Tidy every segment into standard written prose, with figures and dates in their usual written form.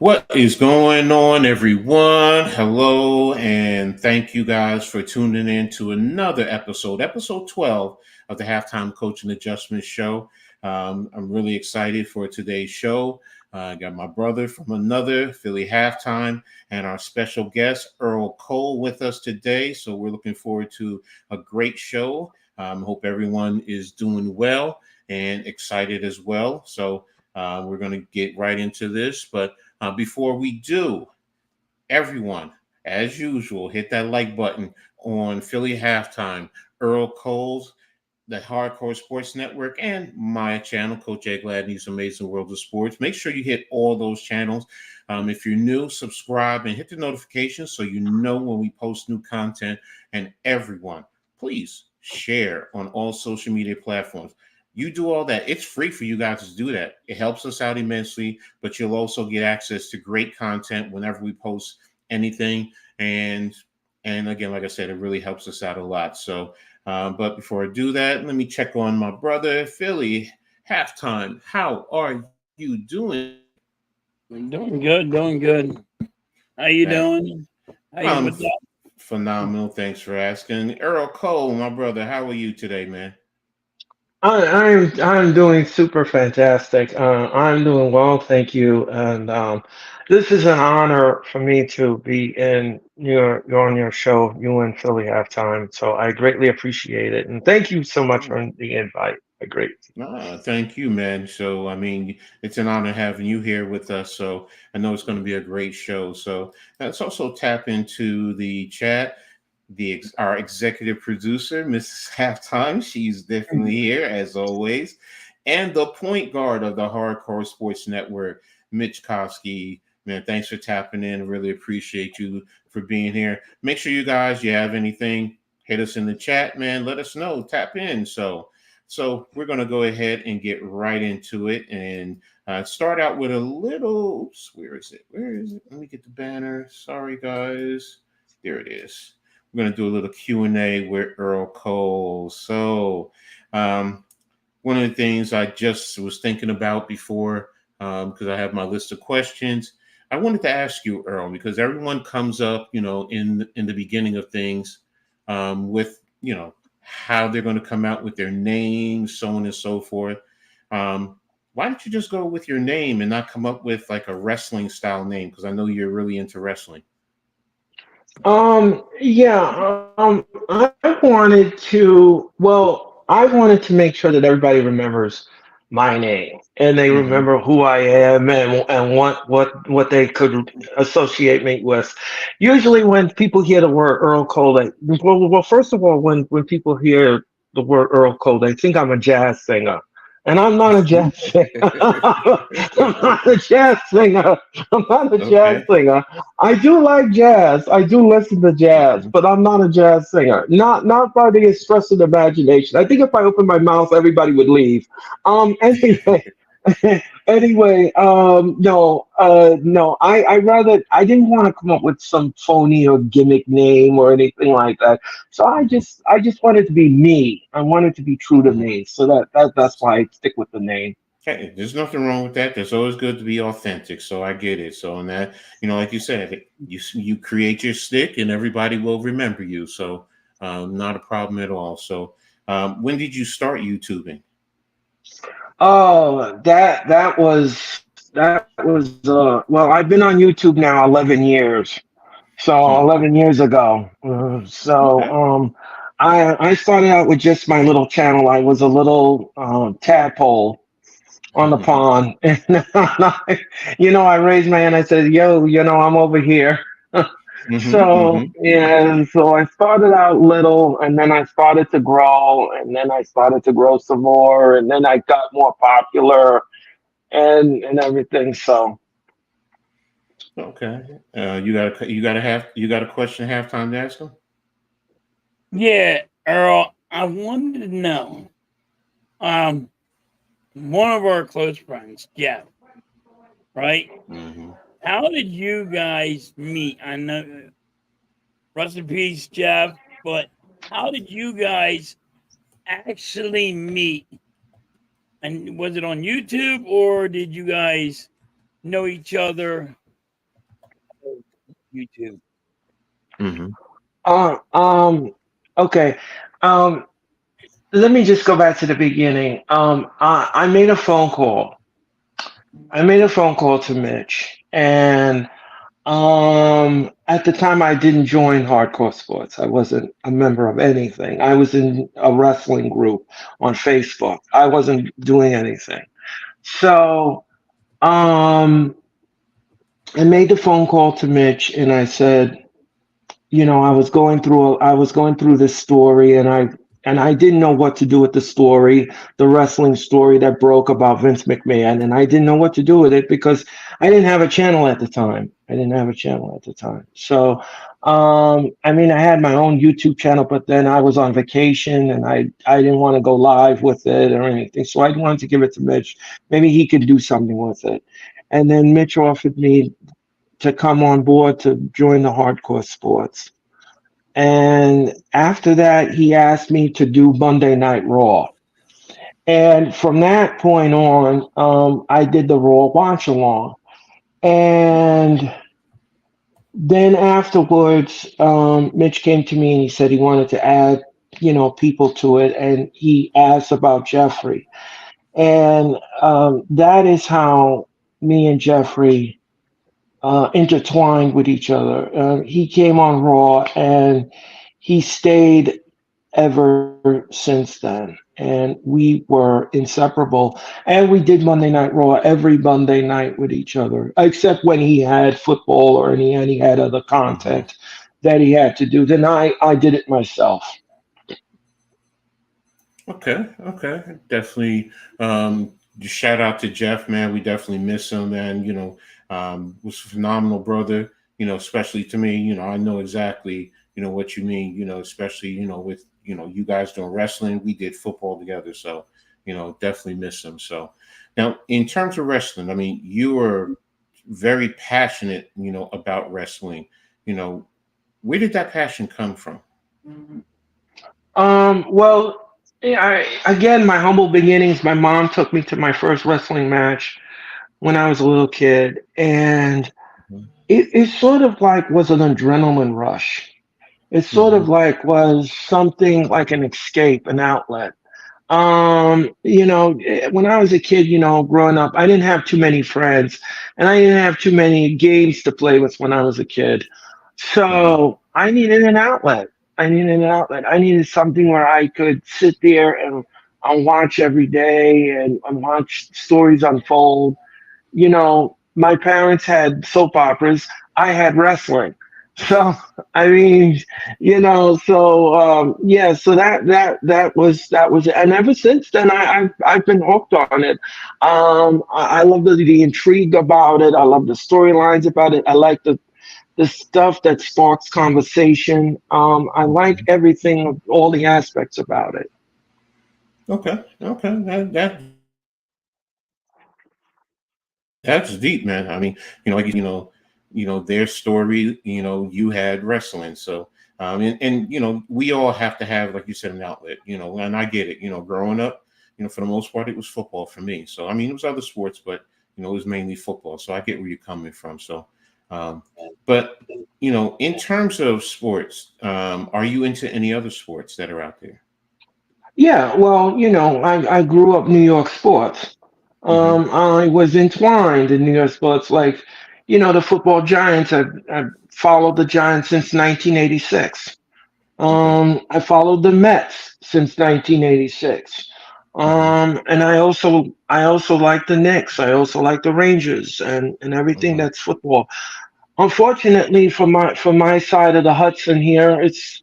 What is going on, everyone? Hello, and thank you guys for tuning in to another episode 12 of the Halftime Coach and Adjustment Show. I'm really excited for today's show. I got my brother from another Philly Halftime and our special guest, Earl Cole, with us today. So we're looking forward to a great show. Hope everyone is doing well and excited as well. So we're going to get right into this, but before we do, everyone, as usual, hit that like button on Philly Halftime, Earl Cole's, the Hardcore Sports Network, and my channel, Coach Edd Gladney's Amazing World of Sports. Make sure you hit all those channels. If you're new, subscribe and hit the notifications so you know when we post new content. And everyone, please share on all social media platforms. You do all that. It's free for you guys to do that. It helps us out immensely, but you'll also get access to great content whenever we post anything. And again, like I said, it really helps us out a lot. So, but before I do that, let me check on my brother, Philly Halftime. How are you doing? Doing good, doing good. How you That doing? How you I'm what's up? phenomenal. Thanks for asking. Earl Cole, my brother, how are you today, man? I'm doing super fantastic. I'm doing well, thank you. And this is an honor for me to be in on your show, you and Philly Halftime. So I greatly appreciate it, and thank you so much for the invite. I great. Thank you, man. So, I mean, it's an honor having you here with us. So, I know it's going to be a great show. So, let's also tap into the chat. Our executive producer, Mrs. Halftime, she's definitely here as always, and the point guard of the Hardcore Sports Network, Mitch Kofsky. Man, thanks for tapping in. Really appreciate you for being here. Make sure you guys, you have anything, hit us in the chat, man. Let us know. Tap in. So we're going to go ahead and get right into it and start out with a little. Oops, where is it? Where is it? Let me get the banner. Sorry, guys. There it is. We're going to do a little Q&A with Earl Cole. So one of the things I just was thinking about before, because I have my list of questions, I wanted to ask you, Earl, because everyone comes up, in the beginning of things with, how they're going to come out with their names, so on and so forth. Why don't you just go with your name and not come up with like a wrestling style name? Because I know you're really into wrestling. Yeah, I wanted I wanted to make sure that everybody remembers my name and they Mm-hmm. remember who I am and what they could associate me with. Usually, when people hear the word Earl Cole, first of all, when people hear the word Earl Cole, they think I'm a jazz singer. And I'm not a jazz singer. I'm not a jazz singer. I'm not a jazz Okay. singer. I do like jazz. I do listen to jazz, Mm-hmm. but I'm not a jazz singer. Not by the expressive imagination. I think if I opened my mouth, everybody would leave. Anyway, no. I didn't want to come up with some phony or gimmick name or anything like that. So I just wanted to be me. I wanted to be true to Mm-hmm. me. So that's why I stick with the name. Hey, there's nothing wrong with that. There's always good to be authentic. So I get it. So in that, like you said, you create your stick, and everybody will remember you. So not a problem at all. So when did you start YouTubing? Oh, that was well, I've been on YouTube now 11 years. So Hmm. 11 years ago. Okay. I started out with just my little channel. I was a little tadpole on the Hmm. pond. And I raised my hand. I said, "Yo, I'm over here." Hmm. So Hmm. yeah, so I started out little, and then I started to grow, and then I started to grow some more, and then I got more popular and everything. So Okay. You got a question halftime to ask them? Yeah, Earl, I wanted to know. Um, one of our close friends, Jeff, right? Hmm. How did you guys meet? I know rest in peace, Jeff, but how did you guys actually meet? And was it on YouTube or did you guys know each other YouTube? Mm-hmm. Uh, um, okay. Um, Let me just go back to the beginning. I made a phone call. I made a phone call to Mitch, and at the time I didn't join Hardcore Sports. I wasn't a member of anything. I was in a wrestling group on Facebook. I wasn't doing anything. So, um, I made the phone call to Mitch, and I said, I was going through this story, and I didn't know what to do with the story, the wrestling story that broke about Vince McMahon, and I didn't know what to do with it because I didn't have a channel at the time. So, I mean, I had my own YouTube channel, but then I was on vacation, and I didn't want to go live with it or anything. So I wanted to give it to Mitch. Maybe he could do something with it. And then Mitch offered me to come on board to join the Hardcore Sports. And after that, he asked me to do Monday Night Raw. And from that point on, I did the Raw watch along. And then afterwards, Mitch came to me and he said he wanted to add, people to it. And he asked about Jeffrey. And that is how me and Jeffrey intertwined with each other. He came on Raw and he stayed ever since then. And we were inseparable. And we did Monday Night Raw every Monday night with each other, except when he had football or he had other Mm-hmm. content that he had to do. Then I did it myself. Okay, okay, definitely. Just shout out to Jeff, man. We definitely miss him, man. Was a phenomenal brother. Especially to me. I know exactly what you mean. Especially with you guys doing wrestling. We did football together, so definitely miss him. So now, in terms of wrestling, I mean, you were very passionate, about wrestling. You know, where did that passion come from? Well, yeah, again, my humble beginnings. My mom took me to my first wrestling match when I was a little kid, and it sort of like was an adrenaline rush. It sort Mm-hmm. of like was something like an escape, an outlet. When I was a kid, growing up, I didn't have too many friends and I didn't have too many games to play with when I was a kid. Mm-hmm. So I needed an outlet. I needed something where I could sit there and watch every day and watch stories unfold. My parents had soap operas. I had wrestling. So I mean, yeah. So that was it. And ever since then, I've been hooked on it. I love the intrigue about it. I love the storylines about it. I like the stuff that sparks conversation. I like everything, all the aspects about it. Okay, okay, that's deep, man. I mean, like their story. You had wrestling, so and we all have to have, like you said, an outlet. And I get it. Growing up, for the most part, it was football for me. So I mean, it was other sports, but it was mainly football. So I get where you're coming from. So, um, but in terms of sports, are you into any other sports that are out there? Yeah, well, I grew up New York sports. Hmm. I was entwined in New York sports, like, the football Giants. I've followed the Giants since 1986. Okay. I followed the Mets since 1986. Hmm. And I also like the Knicks. I also like the Rangers and everything Hmm. that's football. Unfortunately, for my side of the Hudson here, it's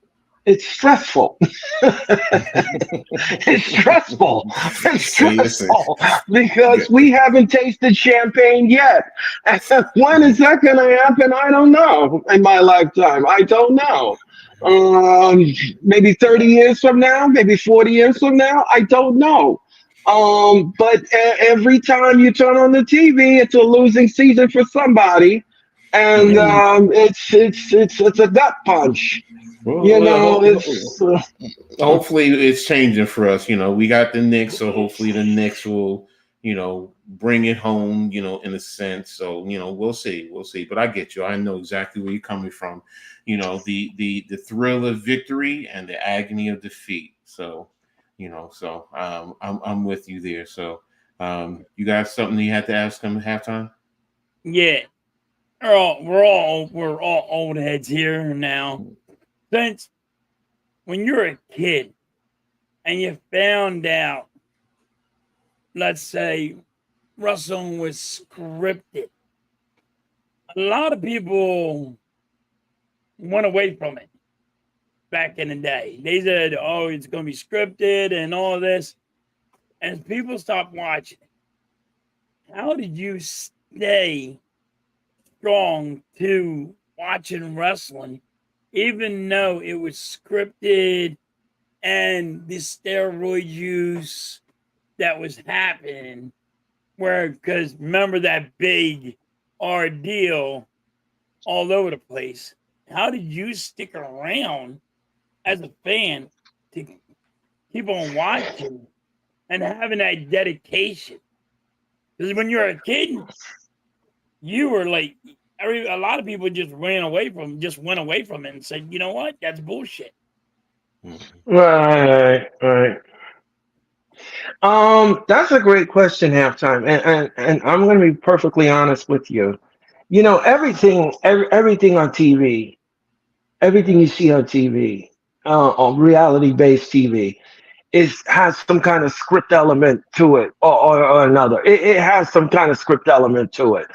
stressful. It's stressful. It's Say, listen. stressful because Good. we haven't tasted champagne yet. And when is that going to happen? I don't know. In my lifetime, I don't know. Um, Maybe 30 years from now, maybe 40 years from now, I don't know. But every time you turn on the TV, it's a losing season for somebody, and Yeah. it's a gut punch. Well, You know, it's hopefully it's changing for us. We got the Knicks, so hopefully the Knicks will, bring it home, in a sense. So, we'll see. We'll see. But I get you. I know exactly where you're coming from. The thrill of victory and the agony of defeat. So, I'm with you there. So, you got something you had to ask him at halftime? Yeah. We're all old heads here now. Since when you're a kid and you found out, let's say, wrestling was scripted, a lot of people went away from it back in the day. They said, "Oh, it's going to be scripted and all this," and people stopped watching. How did you stay strong to watching wrestling, even though it was scripted and the steroid use that was happening? Because remember that big ordeal all over the place. How did you stick around as a fan to keep on watching and having that dedication? Because when you're a kid, you were like, a lot of people just went away from it and said, you know what, that's bullshit. Right, right. That's a great question, halftime, and I'm going to be perfectly honest with you. Everything on TV, everything you see on TV, on reality-based TV, has some kind of script element to it, or another. It has some kind of script element to it.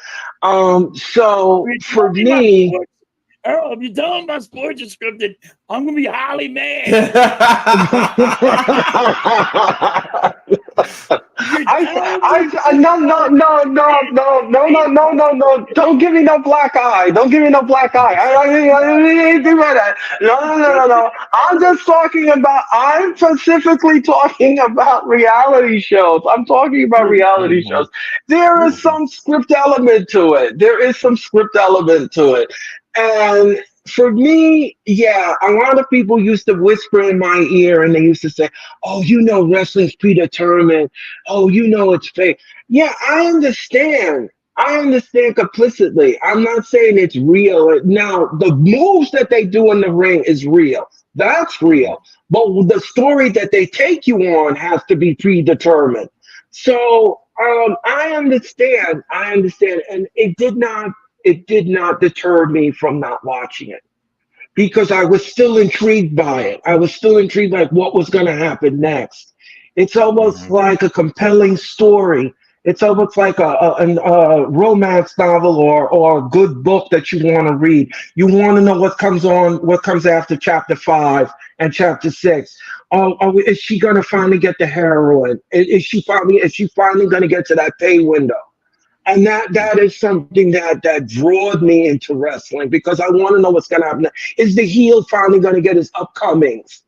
So for me. Earl, if you tell them my sports is scripted, I'm gonna be highly mad. No. Don't give me no black eye. Don't give me no black eye. I ain't doing that. No. I'm specifically talking about reality shows. I'm talking about reality shows. There is some script element to it. And for me, yeah, a lot of people used to whisper in my ear and they used to say, "Oh, wrestling's predetermined. Oh, it's fake." Yeah, I understand. I understand complicitly. I'm not saying it's real. Now, the moves that they do in the ring is real. That's real. But the story that they take you on has to be predetermined. So I understand. And it did not deter me from not watching it because I was still intrigued by it. I was still intrigued by what was going to happen next. It's almost like a compelling story. It's almost like a romance novel or a good book that you want to read. You want to know what comes after chapter 5 and chapter 6. Is she going to finally get the heroine? Is she finally going to get to that pay window? And that is something that drawed me into wrestling because I want to know what's going to happen. Is the heel finally going to get his upcomings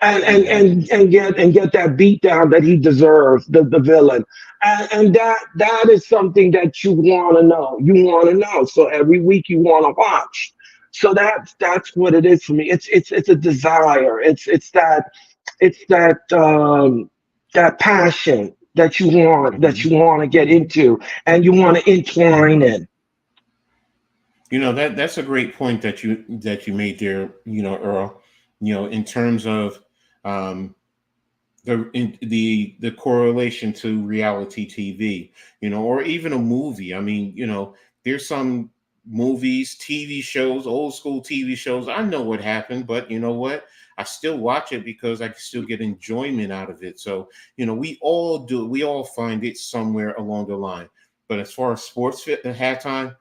and get that beat down that he deserves, the villain? And that is something that you want to know. You want to know. So every week you want to watch. So that's what it is for me. It's a desire. That passion that you want to get into and you want to entwine in. That's a great point that you made there, Earl. In terms of the correlation to reality TV, or even a movie. I mean, there's some movies, TV shows, old school TV shows. I know what happened, but you know what? I still watch it because I can still get enjoyment out of it. So, we all do. We all find it somewhere along the line. But as far as sports fit at halftime,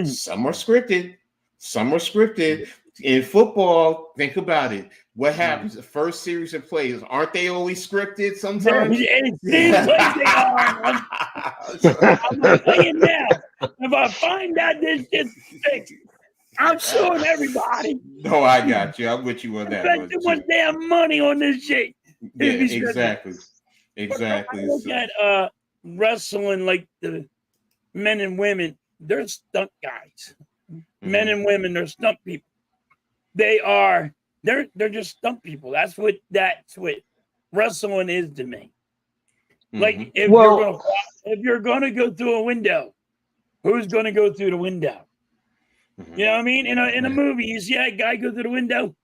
some are scripted. Some are scripted. In football, think about it. What happens? The first series of plays, aren't they always scripted sometimes? It seems like they are. I'm going to tell you now. If I find out this shit's fixed, I'm suing everybody. No, I got you. I'm with you on that. I bet too much damn money on this shit. Yeah, exactly. Exactly. I look at wrestling like the men and women. They're stunt guys. Men and women, they're stunt people. They're just stunt people. That's what wrestling is to me. Like Well, if you're gonna go through a window, who's gonna go through the window? You know what I mean? In a movie, you see that guy go through the window.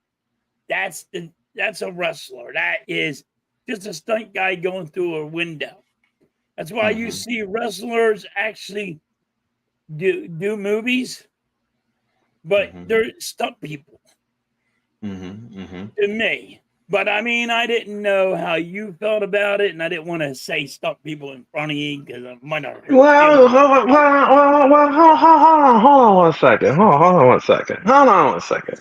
That's a wrestler. That is just a stunt guy going through a window. That's why you see wrestlers actually do movies, but they're stunt people to me. But I mean, I didn't know how you felt about it, and I didn't want to say stunt people in front of you because I might not hurt your well, feelings. hold on one second. Hold on one second. Hold on one second.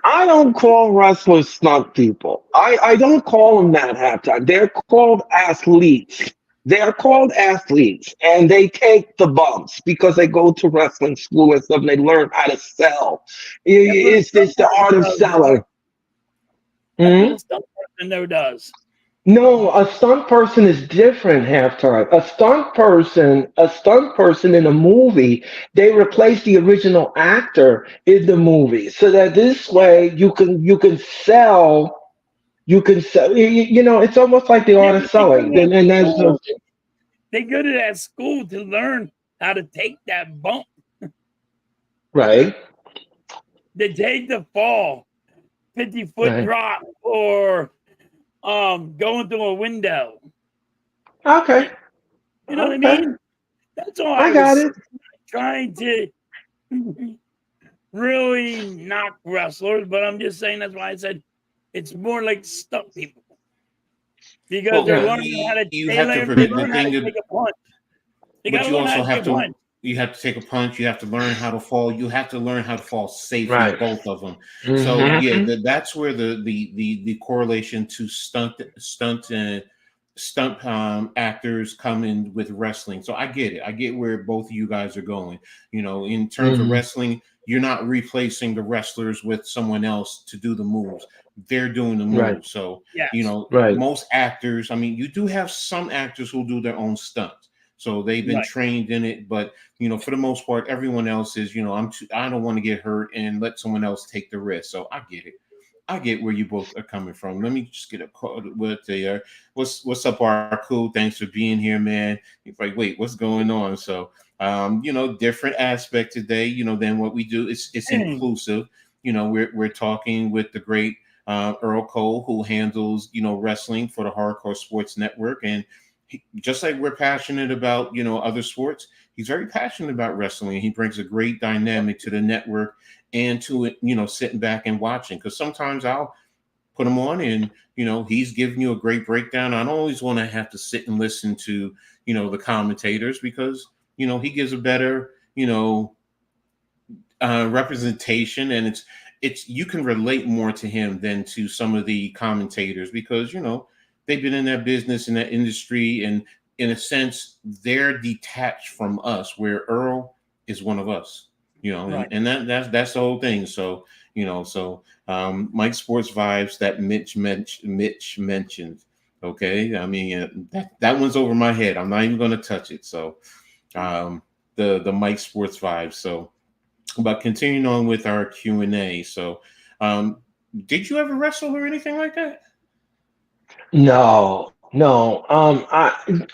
I don't call wrestlers stunt people. I don't call them that halftime. They're called athletes. They're called athletes, and they take the bumps because they go to wrestling school and stuff. And they learn how to sell. That's what a It's stunt the art person of does. selling. That's what Hmm? a stunt person though does. No, a stunt person is different halftime. A stunt person in a movie, they replace the original actor in the movie, so that this way you can sell. It's almost like the Yeah, art of but they go to selling. that And that's school. They go to that school to learn how to take that bump, right, to take the fall, 50-foot right. drop, or going through a window. Okay, You, you know what I okay, mean? That's all I I got was it. trying to really knock wrestlers, but I'm just saying that's why I said it's more like stunt people because Well, they're Yeah, learning how to you they have to learn they forget the learn how to thing, take a punch. They got but to you learn how also to take have a to punch. take a punch. You have to learn how to fall. You have to learn how to fall safely, right. both of them. So yeah, Hmm. that's where the correlation to stunt actors come in with wrestling. So I get it. I get where both of you guys are going. In terms of Hmm. wrestling, you're not replacing the wrestlers with someone else to do the moves. They're doing the Right, moves. So Yes, right. most actors. I mean, you do have some actors who do their own stunts. So they've been right. trained in it, but for the most part, everyone else is, I don't want to get hurt and let someone else take the risk. So I get it. I get where you both are coming from. Let me just get a call with the what's up, our cool. Thanks for being here, man. It's like, wait, what's going on? So different aspect today, than what we do. It's Mm. inclusive. We're talking with the great Earl Cole, who handles, wrestling for the Hardcore Sports Network. And just like we're passionate about, other sports, he's very passionate about wrestling. He brings a great dynamic to the network and to it, sitting back and watching. Because sometimes I'll put him on and, he's giving you a great breakdown. I don't always want to have to sit and listen to, the commentators because, he gives a better, representation, and it's you can relate more to him than to some of the commentators because they've been in that business, in that industry, and in a sense they're detached from us, where Earl is one of us, and, Right. and that's the whole thing. So Mike Sports Vibes that Mitch mentioned. Okay, I mean, that one's over my head. I'm not even going to touch it. So um the Mike Sports Vibes. So but continuing on with our Q&A. So did you ever wrestle or anything like that? No, no.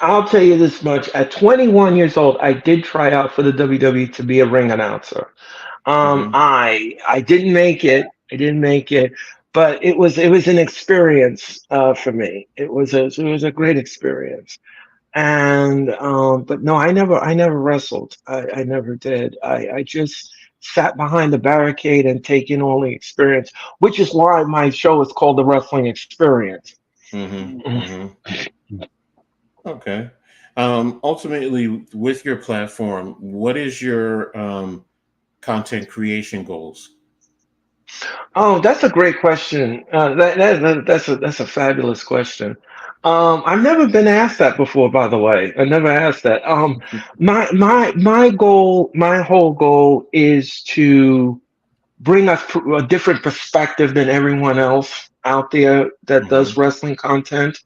I'll tell you this much. At 21 years old, I did try out for the WWE to be a ring announcer. Mm-hmm. I didn't make it. I didn't make it, but it was an experience for me. It was a great experience. And but no, I never wrestled. I never did. I just sat behind the barricade and taken all the experience, which is why my show is called the Wrestling Experience. Mm-hmm. Mm-hmm. Okay. Ultimately, with your platform, what is your content creation goals? Oh, that's a great question. That's a fabulous question. I've never been asked that before, by the way. I never asked that. My whole goal is to bring us a different perspective than everyone else out there that does Mm-hmm. wrestling content.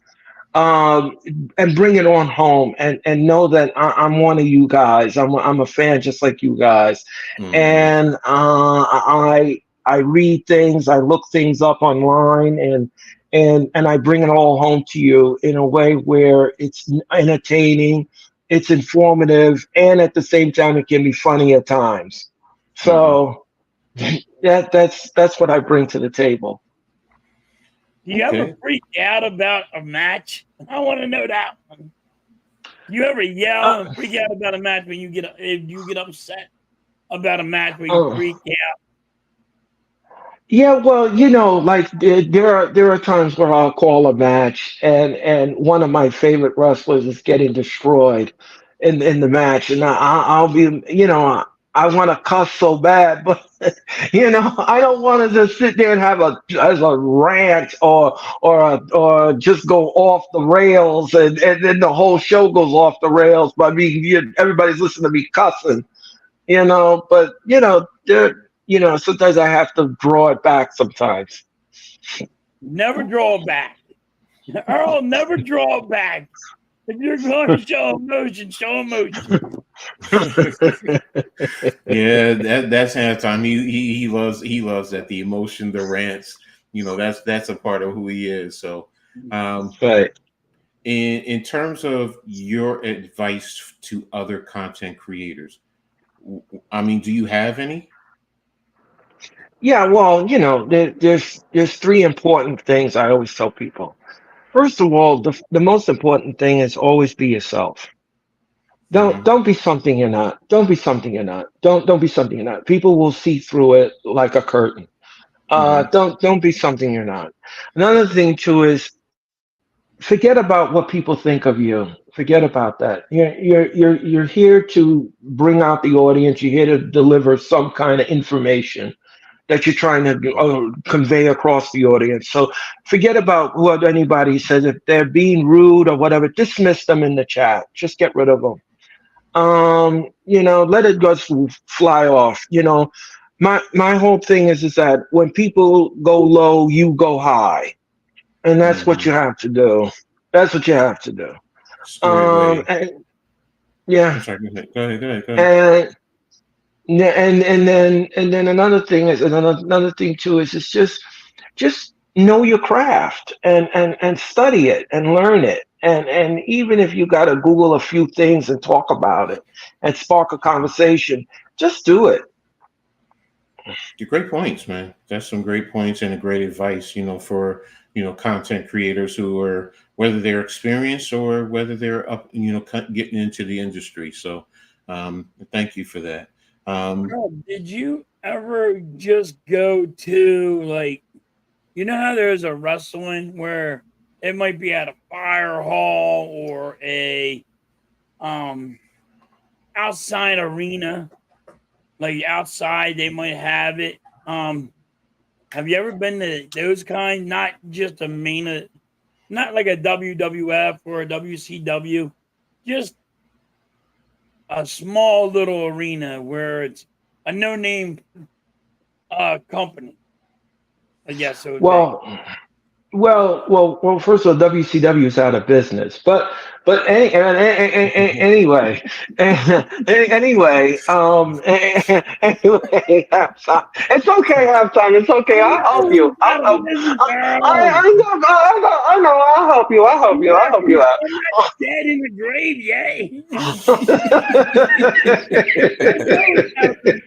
Um, and bring it on home, and know that I'm one of you guys. I'm a fan just like you guys, Mm-hmm. and I read things, I look things up online, and I bring it all home to you in a way where it's entertaining, it's informative, and at the same time it can be funny at times. Mhm. So that's what I bring to the table. Do you ever Okay. freak out about a match? I want to know that one. Do you ever yell Uh, and freak out about a match when if you get upset about a match where you uh, freak out? Yeah, well, like there are times where I'll call a match, and one of my favorite wrestlers is getting destroyed in the match, and I'll be, I want to cuss so bad, but I don't want to just sit there and have a rant or just go off the rails, and then the whole show goes off the rails by me. Everybody's listening to me cussing. But sometimes I have to draw it back sometimes. Never draw back. Earl, never draw back. If you're going to show emotion, show emotion. Yeah, that's halftime. He loves that, the emotion, the rants. That's a part of who he is. So, um, Right. in terms of your advice to other content creators, I mean, do you have any? Yeah, well, there's three important things I always tell people. First of all, the most important thing is always be yourself. Don't Hmm. don't be something you're not. Don't be something you're not. Don't be something you're not. People will see through it like a curtain. Hmm. Don't be something you're not. Another thing too is forget about what people think of you. Forget about that. You're here to bring out the audience. You're here to deliver some kind of information that you're trying to convey across the audience. So forget about what anybody says. If they're being rude or whatever, dismiss them in the chat. Just get rid of them. Let it just fly off. My whole thing is that when people go low, you go high, and that's what Hmm. you have to do. That's what you have to do. Squared away. And yeah, I'm sorry. Go ahead. Go ahead. Go ahead. Go ahead. and yeah, and then another thing too is it's just know your craft and study it and learn it. And even if you got to Google a few things and talk about it and spark a conversation, just do it. Great points, man. That's some great points and a great advice, for, content creators who are, whether they're experienced or whether they're up, getting into the industry. So, thank you for that. Um, Earl, did you ever just go to you know how there's a wrestling where it might be at a fire hall or a um outside arena, like outside they might have it. Have you ever been to those kinds? Not just a main, not like a WWF or a WCW, just a small little arena where it's a no name company. I guess it would be. Well, well. First of all, WCW is out of business, but anyway, anyway, anyway, halftime. It's okay, halftime. It's okay. I'll help you. I'll Out of help. business, I Earl. know. I know. I'll help you. I'll help you. I'll help you out. You're not dead in the grave, yay. I know it's happening.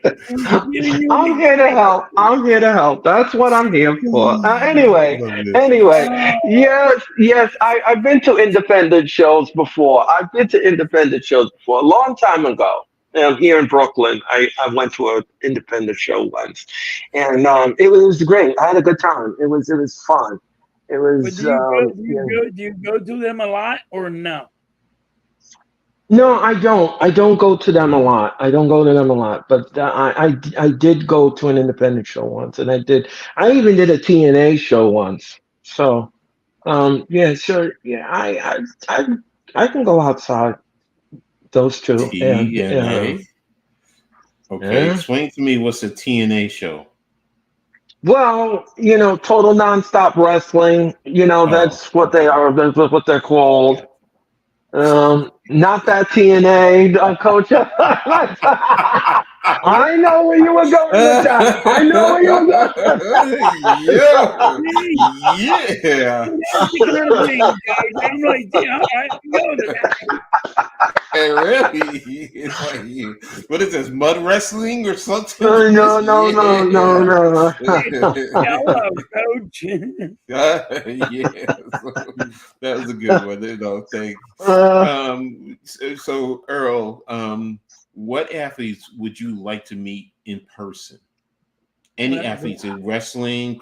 I'm giving you I'm an here to advice. help. I'm here to help. That's what I'm here for. Anyway, love this. anyway, yes. I've been to independent shows before. I've been to independent shows before. A long time ago, here in Brooklyn, I went to an independent show once, and it was great. I had a good time. It was fun. It But was do you go? Do you go to them a lot or no? No, I don't. I don't go to them a lot. I don't go to them a lot. But I did go to an independent show once, and I even did a TNA show once. So yeah, sure, yeah, I I can go outside those two, and TNA. Okay, yeah. explain to me what's a TNA show. Well, total nonstop wrestling. Oh, That's what they okay. are. That's what they're Yeah. called. Not that TNA, Coach. I know where you were going with that. I know where you were Yeah, See, yeah. that's the kind of thing, guys. I'm like, yeah, all right, I'm going to that. Hey, really? It's like, what is this, mud wrestling or something? going. No, no, no, no, Yeah. no. Hello, coach. Yeah. So, that was a good one. Thanks. uh, So Earl, what athletes would you like to meet in person? Well, Any that's a- athletes in wrestling,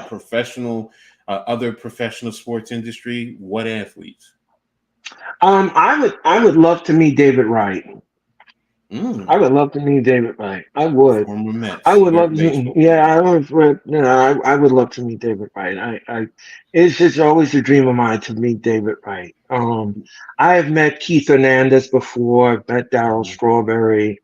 professional, other professional sports industry? What athletes? I would love to meet David Wright. I Mm, would love to meet David Wright. I would. former I Mets, would love to. baseball Yeah, player. I would. I would love to meet David Wright. It's just always a dream of mine to meet David Wright. I have met Keith Hernandez before. I've met Darryl Mhm, Strawberry.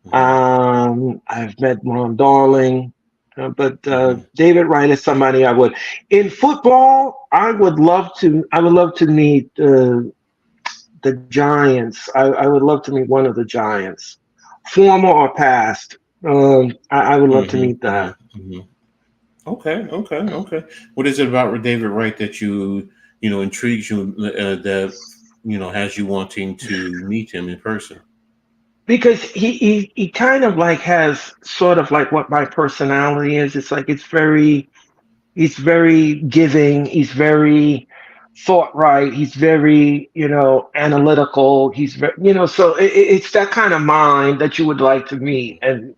mhm, I've met Ron Darling. But mhm, David Wright is somebody I would. In football, I would love to. I would love to meet the Giants. I would love to meet one of the Giants, former or past. I would love to mhm, meet that mhm, mhm. Okay, okay, okay. What is it about David Wright that intrigues you, that has you wanting to meet him in person? because he kind of like has sort of like what my personality is. It's like he's very giving. He's very thought right. He's very analytical. He's very so it's that kind of mind that you would like to meet and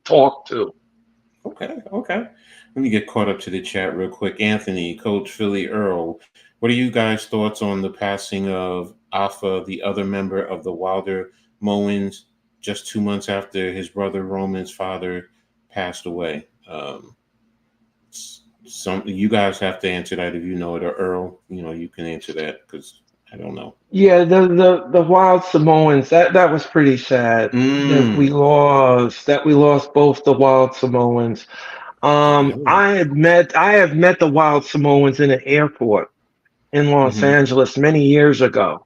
talk to. Okay, okay. Let me get caught up to the chat real quick. Anthony, Coach Philly Earl, what are you guys' thoughts on the passing of Alpha, the other member of the Wilder Mowens, just 2 months after his brother Roman's father passed away? Some you guys have to answer that if you know it, or Earl, you can answer that because I don't know. Yeah, the Wild Samoans, that was pretty sad Mm, that we lost both the Wild Samoans. really? I have met the Wild Samoans in an airport in Los Mm-hmm. Angeles many years ago,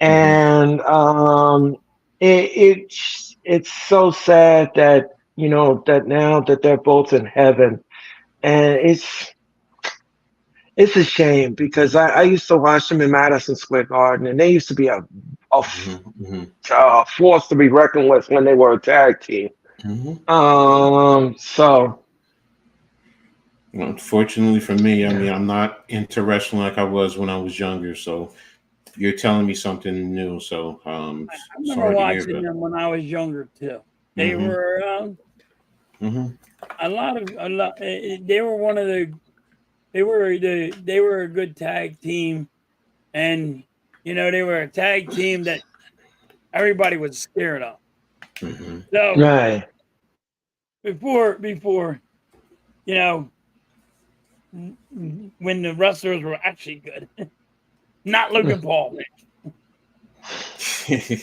Mm-hmm. and it's so sad that that now that they're both in heaven, and it's a shame because I used to watch them in Madison Square Garden, and they used to be Mm-hmm. a force to be reckoned with when they were a tag team. Mm-hmm. So Unfortunately for me, I yeah. mean, I'm not into wrestling like I was when I was younger. So you're telling me something new. So I remember sorry to hear watching about. them when I was younger too. They Mm-hmm. were Mm-hmm. a lot. They were one of the. They were a good tag team, and they were a tag team that everybody was scared of. Mm-hmm. So Right. before you know when the wrestlers were actually good, not Logan Paul, Mitch.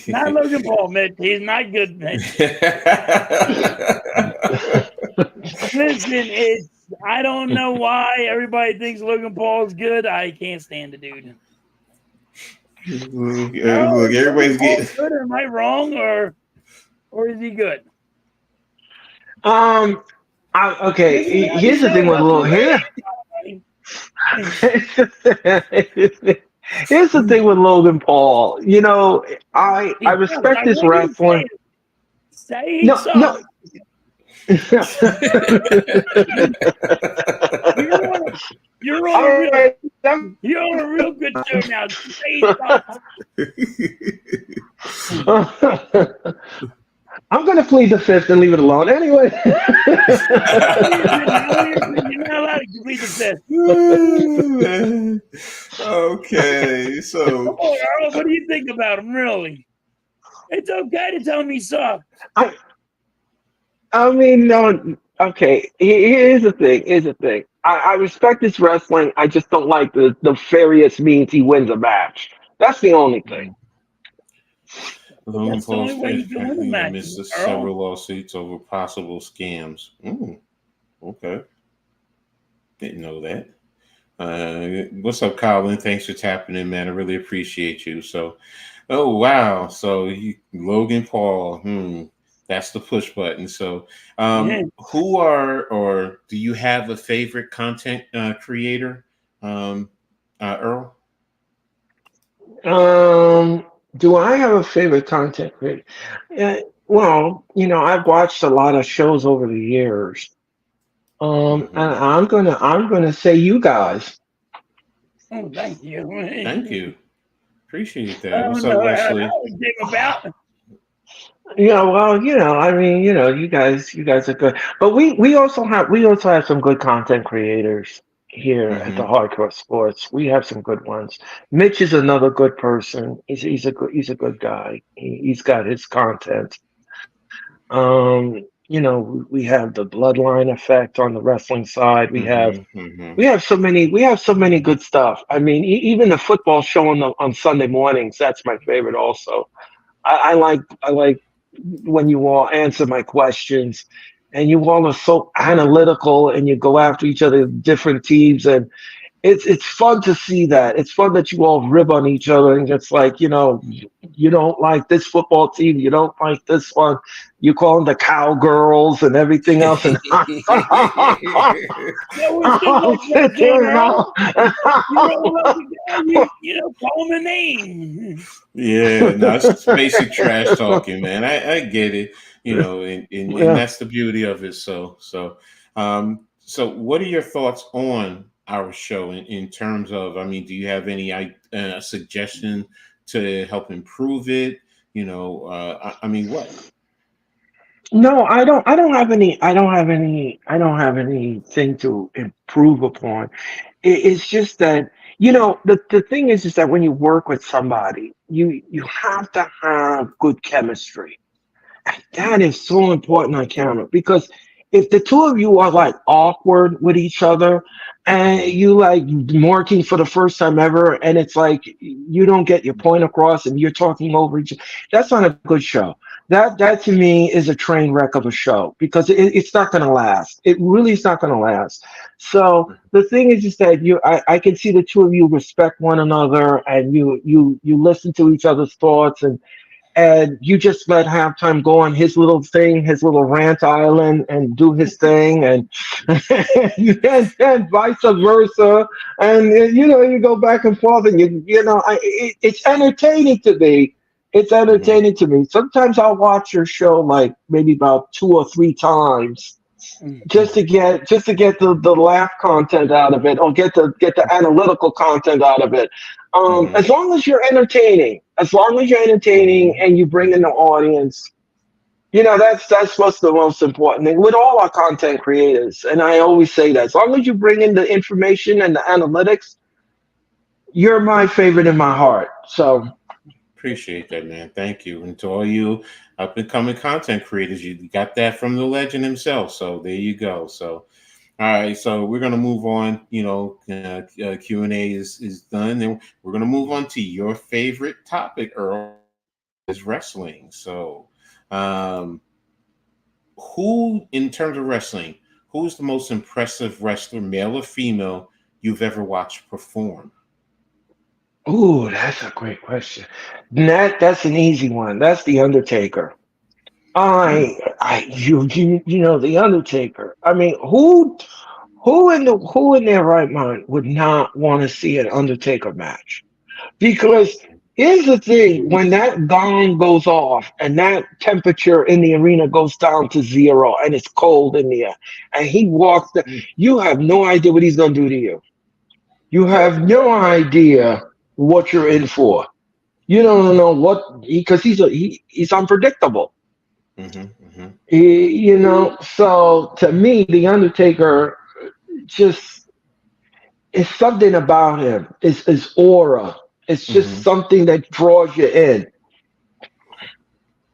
Not Logan Paul, Mitch. He's not good, Mitch. Listen, I don't know why everybody thinks Logan Paul is good. I can't stand the dude. Oh, Look, is Logan everybody's Paul getting. good? Am I wrong, or is he good? Um. Okay. This is how you Here's the thing know with what little here. Here's the thing with Logan Paul. I He does. respect I his want you to say wrestling. it. Say No, no. something. You're on a, you're on All a real right. I'm, you're on a real good show now. Say something. I'm gonna plead the fifth and leave it alone. Anyway. You're not allowed to plead the fifth. Okay, Come so on, Earl. What do you think about him, really? It's okay to tell me suck. I I mean, no. Okay, here's the thing. Here's the thing. I respect his wrestling. I just don't like the nefarious means he wins a match. That's the only thing. Logan That's the Paul's only way you can win a match, misses Earl. several lawsuits over possible scams. Okay, didn't know that. What's up, Colin? Thanks for tapping in, man. I really appreciate you. So, oh wow, so Logan Paul. That's the push button. So, Yeah. who are or do you have a favorite content creator, Earl? Um, do I have a favorite content creator? Uh, well, I've watched a lot of shows over the years. And Hmm. I'm gonna say you guys. Oh, thank you. Thank I you. Appreciate that. What's don't up, know how Wesley? that came about. Yeah, well, I mean, you guys are good. But we also have some good content creators here at the Hmm. Hardcore Sports. We have some good ones. Mitch is another good person. He's a good guy. He's got his content. We have the bloodline effect on the wrestling side. We have Hmm. Hmm. we have so many good stuff. I mean, even the football show on Sunday mornings, that's my favorite also. I like when you all answer my questions and you all are so analytical and you go after each other different teams, and it's fun to see that. It's fun that you all rib on each other, and it's like, you don't like this football team, you don't like this one, you call them the cowgirls and everything else, and No, it's just I'll like sit there wrestling, and Earl. I'll You don't like the guy, call him a name. Yeah, no, it's basic trash talking, man. I get it, and yeah. that's the beauty of it. So what are your thoughts on our show in terms of? I mean, do you have any suggestion to help improve it? I mean, what? No, I don't have anything to improve upon. It's just that, the thing is that when you work with somebody, you have to have good chemistry. That is so important on camera, because if the two of you are like awkward with each other and Hmm. you like working for the first time ever, and it's like you don't get your point across and you're talking over each, that's not a good show. That to me is a train wreck of a show, because it's not going to last. It really is not going to last. So the thing is that I can see the two of you respect one another, and you listen to each other's thoughts, and you just let halftime go on his little thing, his little rant island, and do his thing, and and vice versa, and you go back and forth, and it's entertaining to me. It's Hmm. entertaining to me. Sometimes I'll watch your show like maybe about 2 or 3 times, just to get the laugh content out of it, or get the analytical content out of it. Hmm. As long as you're entertaining Hmm. and you bring in the audience, that's what's the most important thing with all our content creators. And I always say that as long as you bring in the information and the analytics, you're my favorite in my heart. So Appreciate that, man. Thank you. And to all you up and coming content creators, you got that from the legend himself. So there you go. So all right, so we're gonna move on. Q&A is done, and we're gonna move on to your favorite topic, Earl, is wrestling. So, um, who, in terms of wrestling, who's the most impressive wrestler, male or female, you've ever watched perform? ooh, that's a great question. That's an easy one. That's the Undertaker. Hmm. You know the Undertaker. I mean, who in their right mind would not want to see an Undertaker match? Because here's the thing: when that gong goes off and that temperature in the arena goes down to zero and it's cold in there, and he walks, you have no idea what he's gonna do to you. You have no idea what you're in for. You don't know what, because he's unpredictable. Hmm. Hmm. So to me, the Undertaker just is something about him. It's his aura. It's just Hmm. something that draws you in.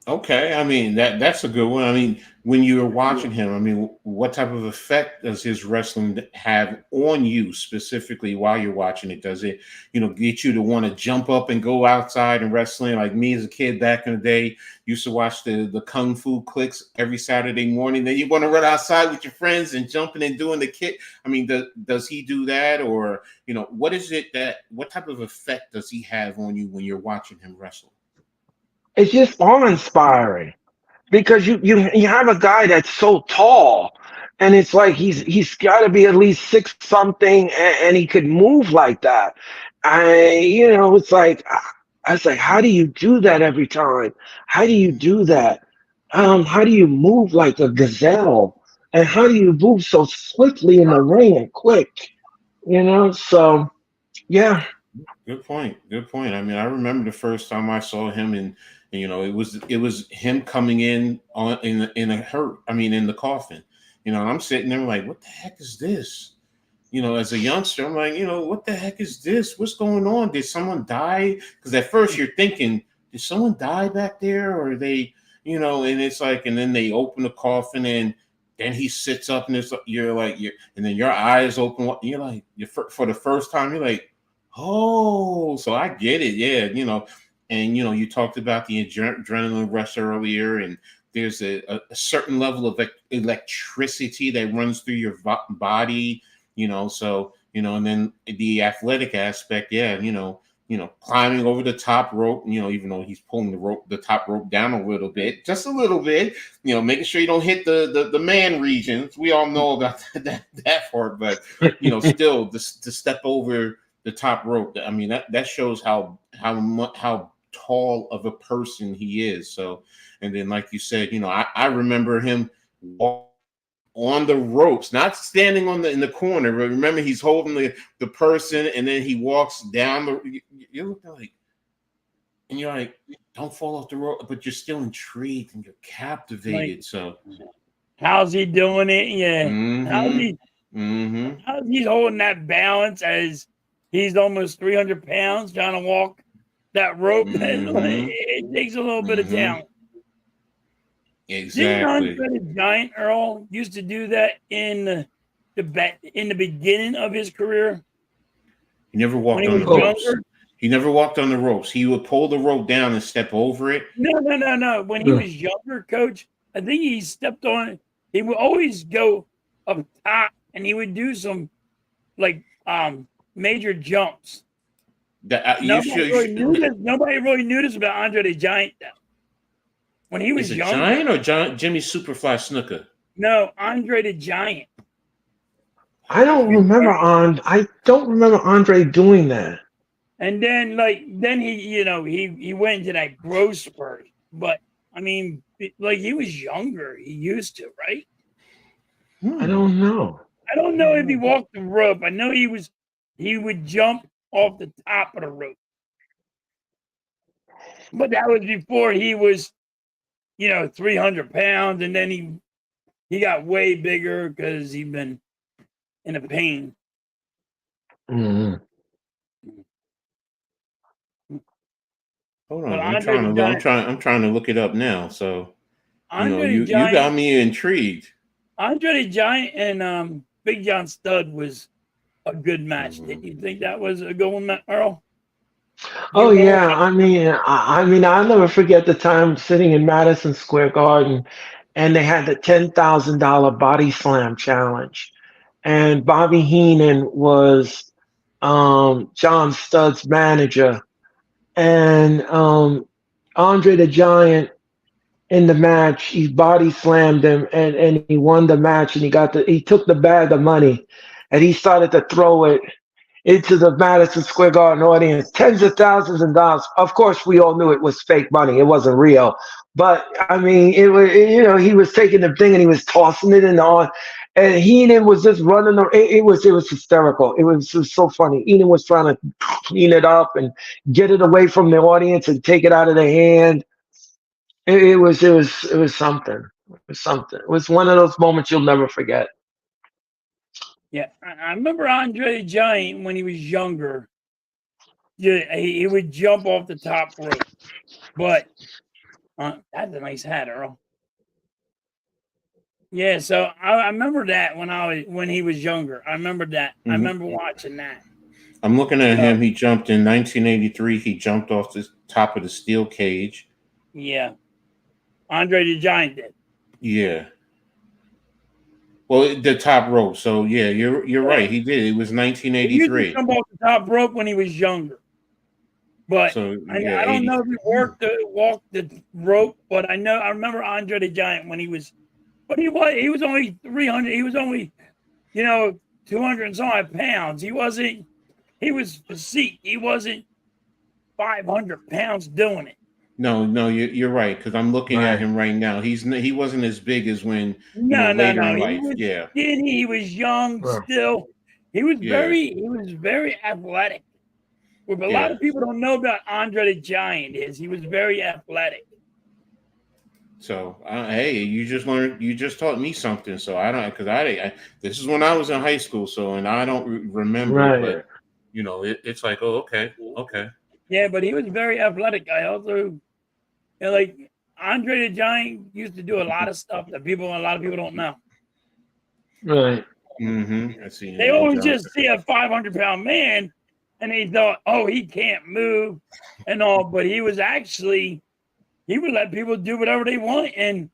Okay, I mean that's a good one. I mean, when you're watching him, I mean, what type of effect does his wrestling have on you specifically while you're watching it? Does it, get you to want to jump up and go outside and wrestling? Like me as a kid back in the day, used to watch the Kung Fu Clicks every Saturday morning. Then you want to run outside with your friends and jumping and doing the kick. I mean, does he do that, or what is it what type of effect does he have on you when you're watching him wrestle? It's just awe-inspiring. because you have a guy that's so tall, and it's like he's got to be at least six something, and he could move like that. It's like I was like, how do you do that every time? How do you do that? How do you move like a gazelle? And how do you move so swiftly in the ring and quick? So yeah. Good point. Good point. I mean, I remember the first time I saw him, and it was him coming in in a hurt. I mean, in the coffin. And I'm sitting there like, what the heck is this? As a youngster, I'm like, what the heck is this? What's going on? Did someone die? Because at first you're thinking, did someone die back there, or they, and it's like, and then they open the coffin, and then he sits up, and and then your eyes open. You're like, for the first time, you're like, oh, so I get it. Yeah. And, you talked about the adrenaline rush earlier, and there's a certain level of electricity that runs through your body, so, and then the athletic aspect. Yeah. Climbing over the top rope, even though he's pulling the top rope down a little bit, just a little bit, making sure you don't hit the man regions. We all know about that part, but, still to step over the top rope. I mean, that shows how tall of a person he is. So, and then like you said, I remember him on the ropes, not standing in the corner, but remember he's holding the person, and then he walks down you're looking like, and you're like, don't fall off the rope, but you're still intrigued and you're captivated. Like, so how's he doing it? Yeah. Mm-hmm. How's he holding that balance as he's almost 300 pounds trying to walk that rope? It takes a little bit of talent. Exactly. Didn't Andre the Giant Earl used to do that in the beginning of his career? He never walked on the ropes. He never walked on the ropes. He would pull the rope down and step over it. No. When he was younger, Coach, I think he stepped on it. He would always go up top, and he would do some like major jumps. Nobody really knew this about Andre the Giant, though. When he was younger. Giant or Jimmy Superfly Snuka? No, Andre the Giant. I don't remember Andre doing that. And then he went into that growth spurt. But I mean, like, he was younger. He used to, right? I don't know. I don't know if he walked the rope. I know he would jump off the top of the rope. But that was before he was 300 pounds, and then he got way bigger because he'd been in a pain. Mm-hmm. Hold on, I'm trying to look it up now. So you got me intrigued. Andre the Giant and Big John Studd was a good match. Mm-hmm. Didn't you think that was a good one, Earl? Oh yeah, I mean, I'll never forget the time sitting in Madison Square Garden, and they had the $10,000 body slam challenge, and Bobby Heenan was John Studd's manager, and Andre the Giant in the match, he body slammed him, and he won the match, and he took the bag of money, and he started to throw it into the Madison Square Garden audience, tens of thousands of dollars. Of course, we all knew it was fake money; it wasn't real. But I mean, it was, he was taking the thing and he was tossing it in the on, and Heenan was just running. It was hysterical. It was so funny. Heenan was trying to clean it up and get it away from the audience and take it out of the hand. It was something. It was something. It was one of those moments you'll never forget. Yeah, I remember Andre the Giant when he was younger. Yeah, he would jump off the top rope. But that's a nice hat, Earl. Yeah, so I remember that when he was younger. I remember that. Mm-hmm. I remember watching that. I'm looking at him. He jumped in 1983. He jumped off the top of the steel cage. Yeah, Andre the Giant did. Yeah. Well, the top rope. So yeah, you're right. He did. It was 1983. He used to jump off the top rope when he was younger. But So yeah, I don't 80. know if he walked the rope, but I remember Andre the Giant when he was, but he was only 300. He was only 200 and some odd pounds. He was physique. He wasn't 500 pounds doing it. No, you're right because I'm looking at Right. him right now. He wasn't as big as when No, no, later no. in He life. was Yeah, skinny. He was young Right. still. yeah, He was very athletic. What a lot yeah. of people don't know about Andre the Giant is he was very athletic. So hey, you just learned. You just taught me something. So I don't because I this is when I was in high school. So and I don't remember, Right. but it's like oh okay, okay. Yeah, but he was very athletic. I also like Andre the Giant used to do a lot of stuff that a lot of people don't know. Right. Mm-hmm. I see. They Andrew always Johnson. just see a 500-pound man and they thought, oh, he can't move and all, but he would let people do whatever they want, and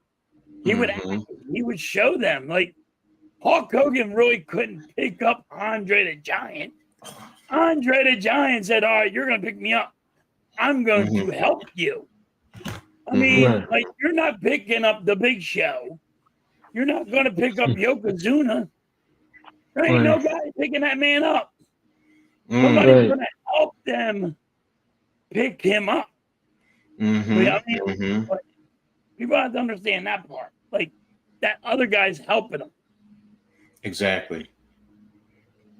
he would Mm-hmm. he would show them. Like Hulk Hogan really couldn't pick up Andre the Giant. Andre the Giant said, all right, you're gonna pick me up. I'm going Mm-hmm. to help you. I Mm-hmm. mean, Right. like you're not picking up the Big Show. You're not gonna pick up Yokozuna. There ain't no Right. guy picking that man up. Mm. Somebody's Right. gonna help them pick him up. Like, I mean, Mm-hmm. Mm-hmm. but people have to understand that part. Like that other guy's helping them. Exactly.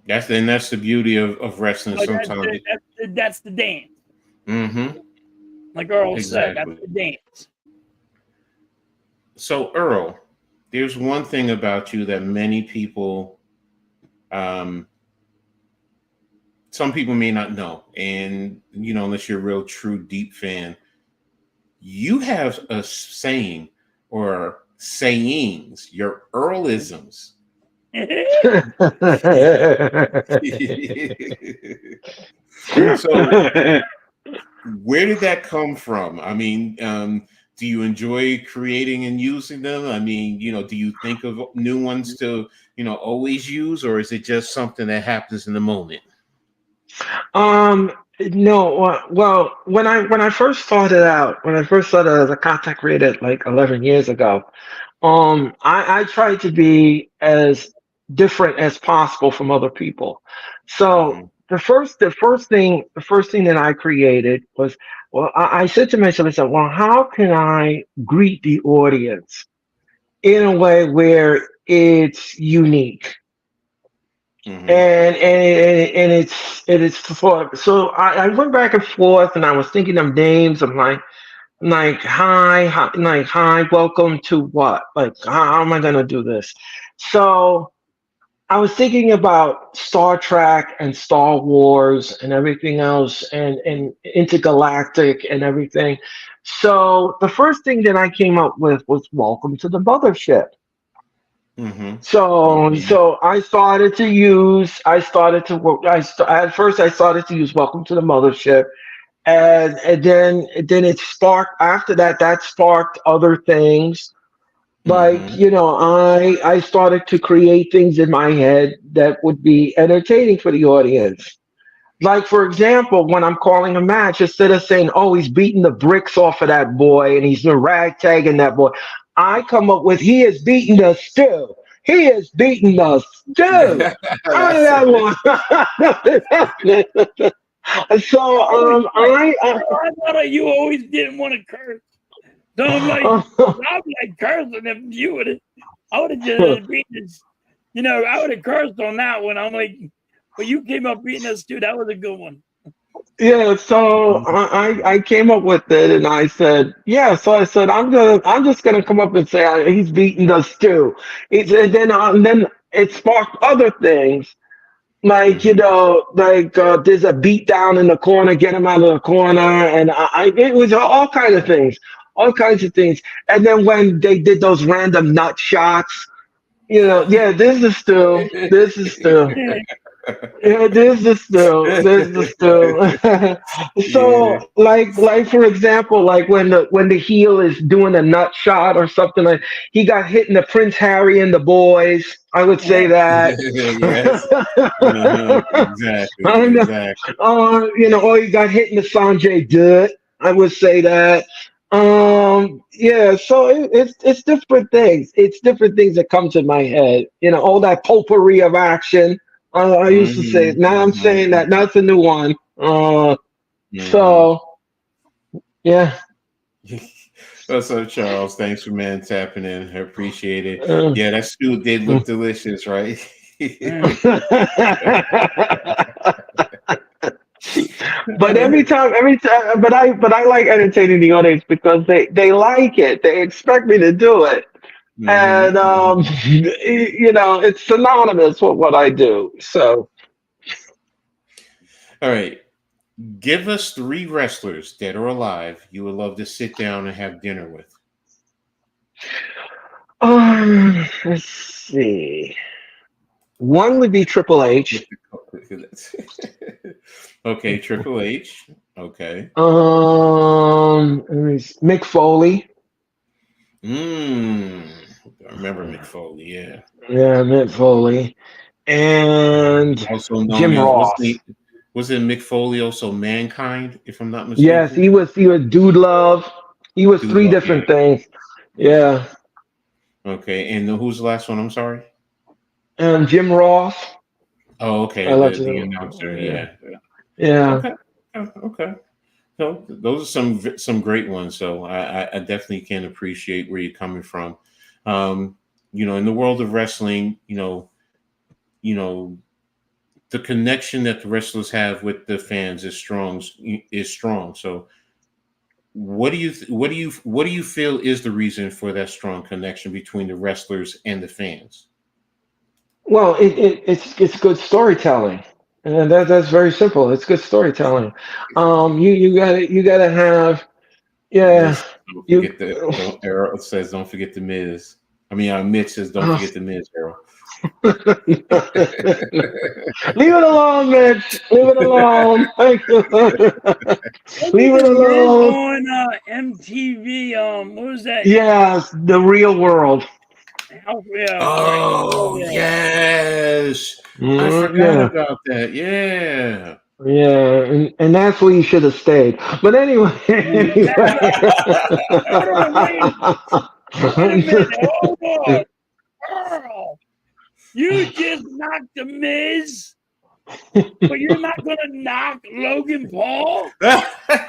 That's the beauty of wrestling. Like Sometimes. that's the dance. Mm-hmm. Like Earl said, that's Exactly. the dance. So Earl, there's one thing about you that many people, um, some people may not know, and unless you're a real, true, deep fan, you have a saying or sayings, your Earlisms. So where did that come from? I mean, do you enjoy creating and using them? I mean, do you think of new ones to, always use, or is it just something that happens in the moment? Um, no, well, when I first started as a contact creator like 11 years ago, I tried to be as different as possible from other people. So Mm-hmm. the first thing that I created was, well, I said to myself, I said, well, how can I greet the audience in a way where it's unique? Mm-hmm. And it's for so I went back and forth and I was thinking of names. I'm like hi, welcome to what? Like how am I gonna do this? So I was thinking about Star Trek and Star Wars and everything else and intergalactic and everything. So the first thing that I came up with was Welcome to the Mothership. Mm-hmm. Mm-hmm. So I started to work. At first I started to use Welcome to the Mothership, and then it sparked. After that, that sparked other things. Like Mm-hmm. I started to create things in my head that would be entertaining for the audience. Like for example, when I'm calling a match, instead of saying, "Oh, he's beating the bricks off of that boy and he's ragtagging that boy," I come up with, "He is beating the stew. He is beating the stew." How did That's that it. one? So I was like, I bro, I thought you always didn't want to curse. So I'm like, I'm like cursing if you would have. I would have just beaten this. I would have cursed on that one. I'm like, but you came up beating us too. That was a good one. Yeah, so I came up with it and I said, yeah, so I said I'm just gonna come up and say he's beating the stew. And then it sparked other things like Mm-hmm. there's a beat down in the corner, get him out of the corner, and it was all kinds of things. And then when they did those random nut shots, yeah, this is still. Yeah, there's the still. There's the still. Yeah. So, like for example, like when the heel is doing a nut shot or something, like he got hit in the Prince Harry and the boys. I would say that. Yes. Uh-huh. Exactly. And, Exactly. or he got hit in the Sanjay Dutt. I would say that. Yeah. So it's different things. It's different things that come to my head. All that potpourri of action. I used to say it. Mhm, Now I'm saying that. mhm, Now it's a new one. mhm. So yeah. What's up, Charles? Thanks for tapping in. I appreciate it. Uh, Yeah, that stew did look delicious, right? Mm. But but I like entertaining the audience because they like it. They expect me to do it, and Mhm. it's synonymous with what I do. So, All right. Give us three wrestlers, dead or alive, you would love to sit down and have dinner with. let's see. One would be Triple H. Okay, Triple H. Okay. Mick Foley. Mm. I remember Mick Foley, yeah. Yeah, Mick Foley, and Also known Jim as Ross. was it Mick Foley also Mankind, if I'm not Yes, mistaken? he was Dude Love. He was Dude three Love, yeah. different things. Yeah. Yeah. Okay. And who's the last one? I'm sorry. And Jim Ross. Oh, I okay. love The to. announcer, Yeah. yeah. Yeah. Okay. Okay. So those are some great ones. So I definitely can appreciate where you're coming from. Um, in the world of wrestling, you know, the connection that the wrestlers have with the fans is strong. Is strong. So what do you feel is the reason for that strong connection between the wrestlers and the fans? Well, it's good storytelling, and that's very simple. It's good storytelling. You gotta have, yeah. Listen, don't You forget the don't Errol says don't forget the Miz. I mean Mitch says don't uh, forget the Miz, Errol. leave it alone, Mitch. Leave it alone. Wasn't Leave it the Miz alone. on MTV? What was that? Yes, the real world. Yeah, right. Oh Real yes, I forgot Yeah. about that. Yeah. Yeah, and that's where you should have stayed. But anyway, World. That's right. Hold on, wait a minute. Hold on. Earl, you just knocked the Miz, but you're not going to knock Logan Paul? all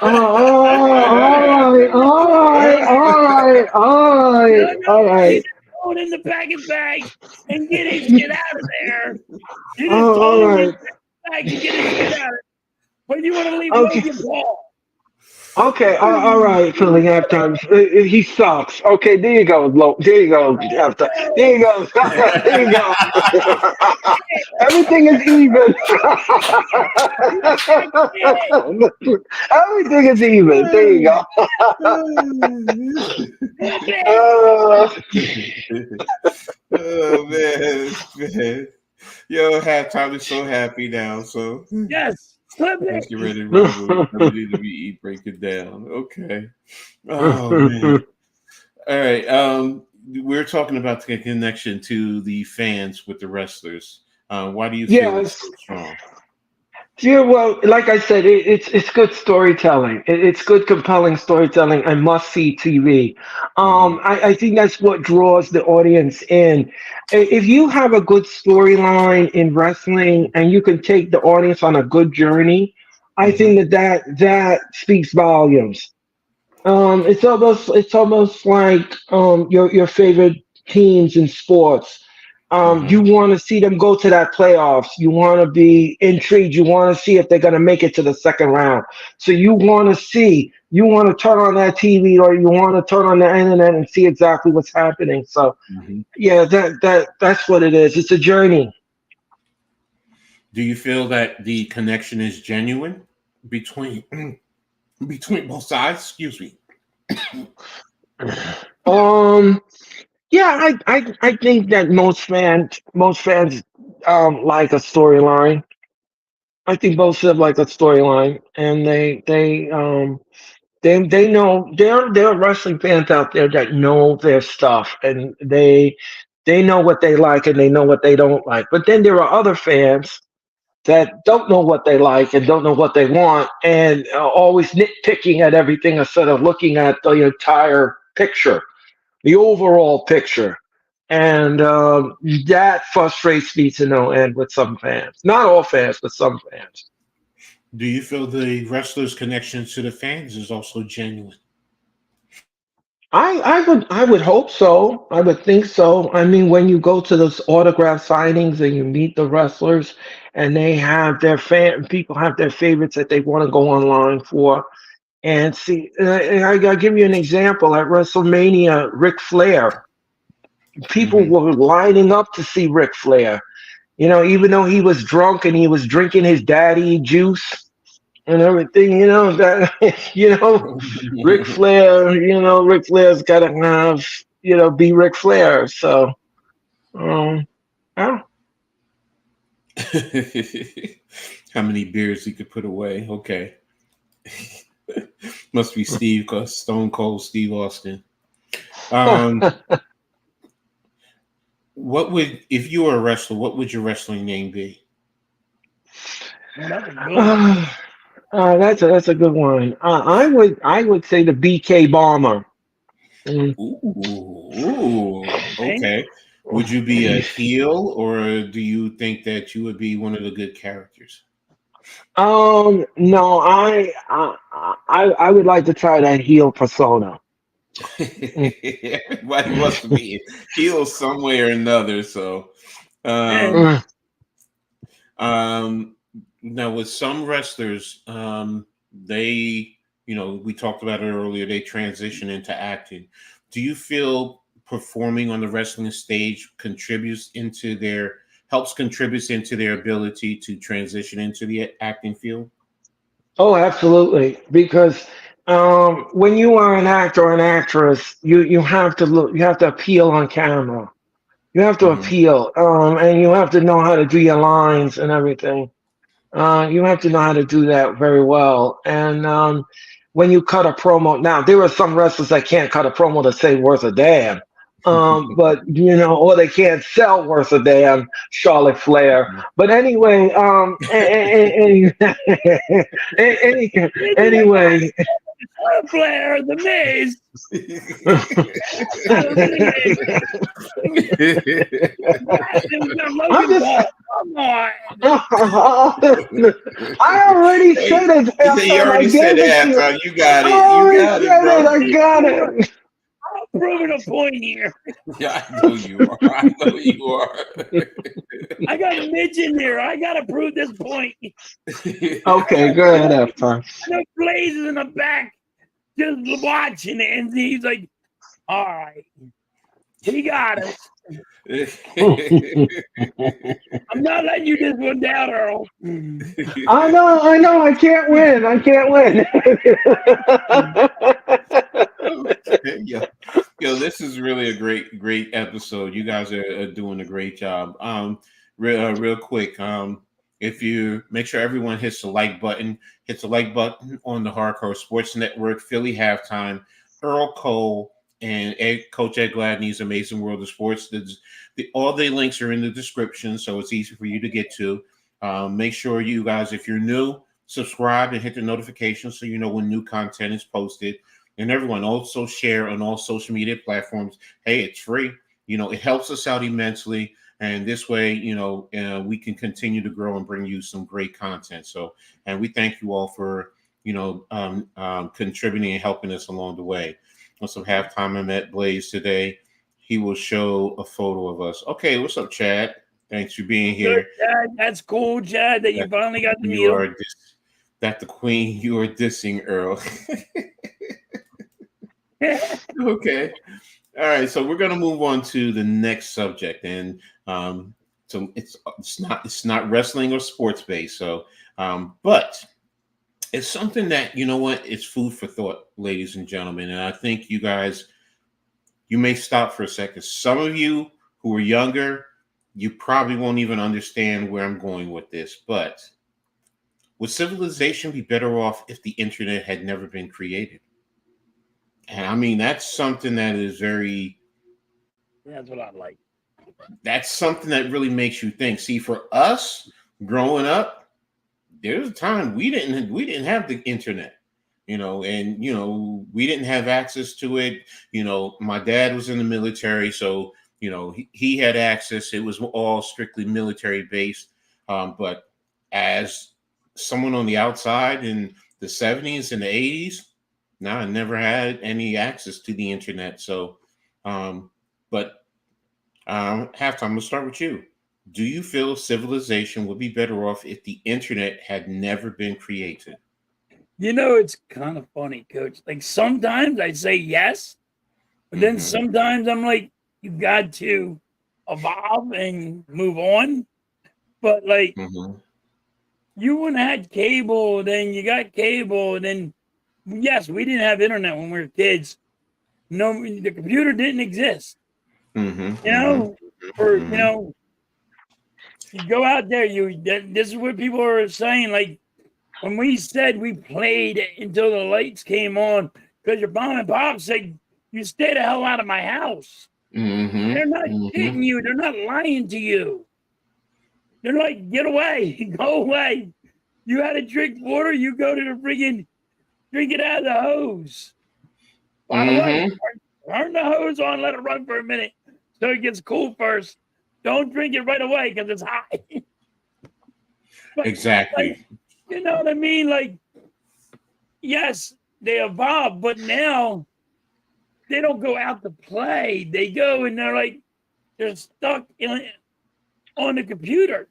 right, all right, all right, all right, all No, he right. just throw it in the package bag and get his shit out of there. You just Oh, all told him to right. get the bag and get his shit out of there. But you want to leave Okay, Logan Paul. okay, all right, Philly halftime. He sucks. Okay, there you go, there you go, halftime. There you go, there you go. Everything is even. Everything is even. There you go. Uh, Oh man. Yo, halftime is so happy now. So Yes, flip let's it. get ready to rumble. Ready to be break it down. Okay. Oh man. All right. We're talking about the connection to the fans with the wrestlers. Why do you feel it's yes. so strong? Yeah, well, like I said, it's good storytelling. It's good, compelling storytelling and must see TV. Hmm. I think that's what draws the audience in. If you have a good storyline in wrestling and you can take the audience on a good journey, I Hmm. think that speaks volumes. It's almost like your favorite teams in sports. Hmm. You want to see them go to that playoffs. You want to be intrigued. You want to see if they're going to make it to the second round. So you want to see. You want to turn on that TV or you want to turn on the internet and see exactly what's happening. So Hmm. yeah, that's what it is. It's a journey. Do you feel that the connection is genuine between between both sides? Excuse me. Um, yeah, I think that most fans like a storyline. I think both have like a storyline, and they know there are wrestling fans out there that know their stuff, and they know what they like and they know what they don't like. But then there are other fans that don't know what they like and don't know what they want, and are always nitpicking at everything instead of looking at the entire picture, the overall picture. And that frustrates me to no end with some fans. Not all fans, but some fans. Do you feel the wrestler's connection to the fans is also genuine? I would hope so. I would think so. I mean, when you go to those autograph signings and you meet the wrestlers, and they have their people have their favorites that they want to go online for and see. I'll give you an example. At WrestleMania, Ric Flair, people Hmm. were lining up to see Ric Flair. Even though he was drunk and he was drinking his daddy juice and everything, that Ric Flair, Ric Flair's gotta have, be Ric Flair. So yeah. How many beers he could put away? Okay. Must be Steve, Stone Cold Steve Austin. Um, what would, if you were a wrestler, what would your wrestling name be? Well, that's a good one. That's a good one. I would say the BK Bomber. Mm. Right? Okay. Would you be a heel, or do you think that you would be one of the good characters? No, I would like to try that heel persona. Mm. Everybody wants to be heel some way or another. So, And um, Mm. um, now with some wrestlers, they, we talked about it earlier, they transition into acting. Do you feel performing on the wrestling stage helps contributes into their ability to transition into the acting field? Oh, absolutely. Because when you are an actor or an actress, you have to look, you have to appeal on camera. You have to Hmm. appeal, and you have to know how to do your lines and everything. You have to know how to do that very well. And when you cut a promo, now there are some wrestlers that can't cut a promo to say worth a damn. But or they can't sell worth a damn, Charlotte Flair. But anyway, anyway, Flair, the Miz. It was got I'm Logan just, Paul. Come on. I already Hey, said it, you halftime. I already said gave it to you. that. You got I it. You already got it, said it. bro. I got it. I'm proving a point here. Yeah, I know you are. I know you are. I got Mitch in here. I got to prove this point. Okay, go ahead, halftime. I know Blaze is in the back just watching it, and he's like, all right, he got us. I'm not letting you this one down, Earl. I know, I can't win. I can't win. Okay, this is really a great episode. You guys are doing a great job. Real quick, if you make sure everyone hits the like button on the Hardcore Sports Network, Philly Halftime, Earl Cole, and Coach Ed Gladney's Amazing World of Sports. All the links are in the description, so it's easy for you to get to. Make sure you guys, if you're new, subscribe and hit the notifications so you know when new content is posted. And everyone also share on all social media platforms. Hey, it's free. It helps us out immensely. And this way, we can continue to grow and bring you some great content. So, and we thank you all for, contributing and helping us along the way. On some halftime, I met Blaze today. He will show a photo of us. Okay, what's up, Chad? Thanks for being Good, here. Chad. That's cool, Chad, that you That finally got to meet you are him. that the queen. You are dissing Earl. Okay. All right. So we're going to move on to the next subject, and so it's not wrestling or sports based. So, but it's something that it's food for thought, ladies and gentlemen. And I think you may stop for a second. Some of you who are younger, you probably won't even understand where I'm going with this, but would civilization be better off if the internet had never been created? And I mean, that's something that is very, That's what I like. that's something that really makes you think. See, for us growing up, there was a time we didn't have the internet, and we didn't have access to it. My dad was in the military, so he had access. It was all strictly military based. But as someone on the outside in the 70s and the 80s, no, I never had any access to the internet. So, but Halftime, let's start with you. Do you feel civilization would be better off if the internet had never been created? It's kind of funny, Coach. Like sometimes I say yes, but then sometimes I'm like, you got to evolve and move on. But like, you wouldn't have had cable, then you got cable, and then yes, we didn't have internet when we were kids. No, the computer didn't exist. You go out there, this is what people are saying. Like when we said we played until the lights came on, because your mom and pop said you stay the hell out of my house. They're not kidding you. They're not lying to you. They're like, get away, go away. You had to drink water, you go to the friggin' drink it out of the hose. By the way, turn the hose on, let it run for a minute so it gets cool first. Don't drink it right away because it's hot. Exactly. Like, you know what I mean? Like, yes, they evolved, but now they don't go out to play. They go and they're stuck on the computer.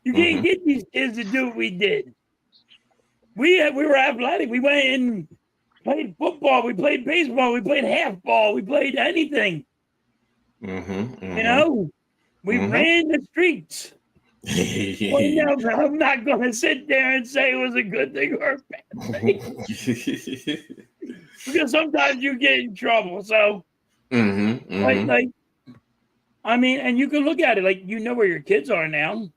You can't get these kids to do what we did. We were athletic. We went and played football. We played baseball. We played half ball. We played anything. We ran the streets. Well, I'm not going to sit there and say it was a good thing or a bad thing. Because sometimes you get in trouble. So, like, I mean, and you can look at it like where your kids are now.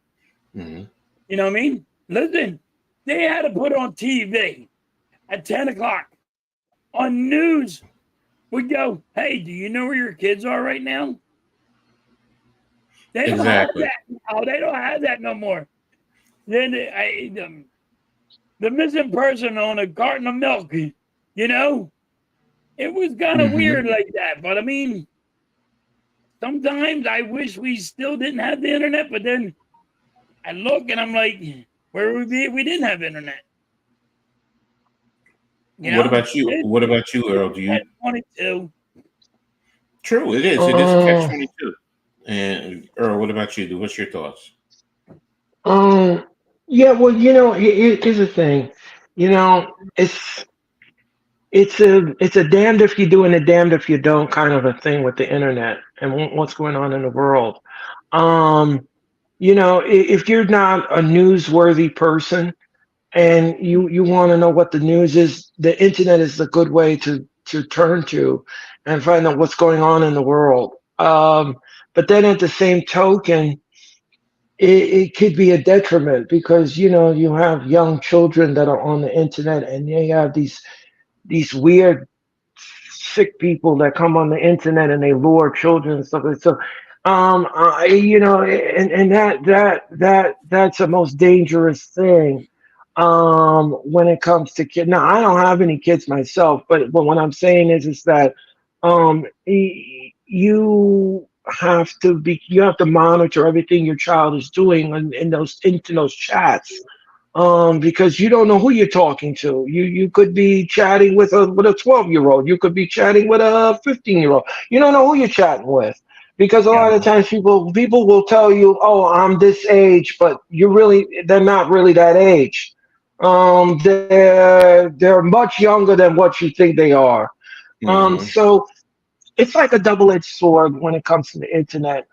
You know what I mean? Listen, they had to put on TV at 10 o'clock on news. We go, hey, do you know where your kids are right now? They don't have that. Oh, they don't have that no more. Then the missing person on a carton of milk, it was kind of weird like that. But I mean, sometimes I wish we still didn't have the internet, but then I look and I'm like, where would we be if we didn't have internet? What about you? What about you, Earl? Do you? 22. True, it is. It is a catch-22. And Earl, what about you? What's your thoughts? Yeah, well, here's the thing. It's a damned if you do and a damned if you don't kind of a thing with the internet and what's going on in the world. If you're not a newsworthy person and you want to know what the news is, the internet is a good way to turn to and find out what's going on in the world. But then at the same token, it could be a detriment because you have young children that are on the internet and they have these weird sick people that come on the internet and they lure children and stuff. So, and that's the most dangerous thing when it comes to kids. Now, I don't have any kids myself, but what I'm saying is that you have to monitor everything your child is doing into those chats. Because you don't know who you're talking to. You could be chatting with a 12-year-old. You could be chatting with a 15-year-old. You don't know who you're chatting with. Because a lot of times people will tell you, "Oh, I'm this age," but they're not really that age. They're much younger than what you think they are. So it's like a double-edged sword when it comes to the internet.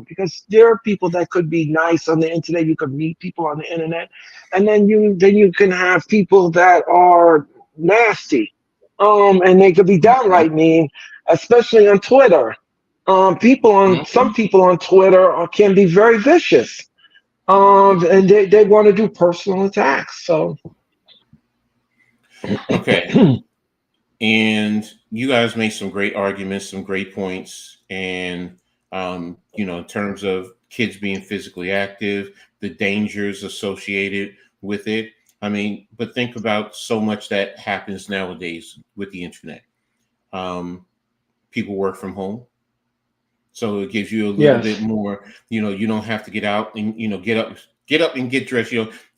Because there are people that could be nice on the internet. You could meet people on the internet, and then you can have people that are nasty. And they could be downright mean, especially on Twitter. Some people on Twitter can be very vicious. And they want to do personal attacks. So Okay. And you guys made some great arguments, some great points. And, in terms of kids being physically active, the dangers associated with it. I mean, but think about so much that happens nowadays with the internet. Um, People work from home. So it gives you a little bit yes, more, you don't have to get out and, get up and get dressed.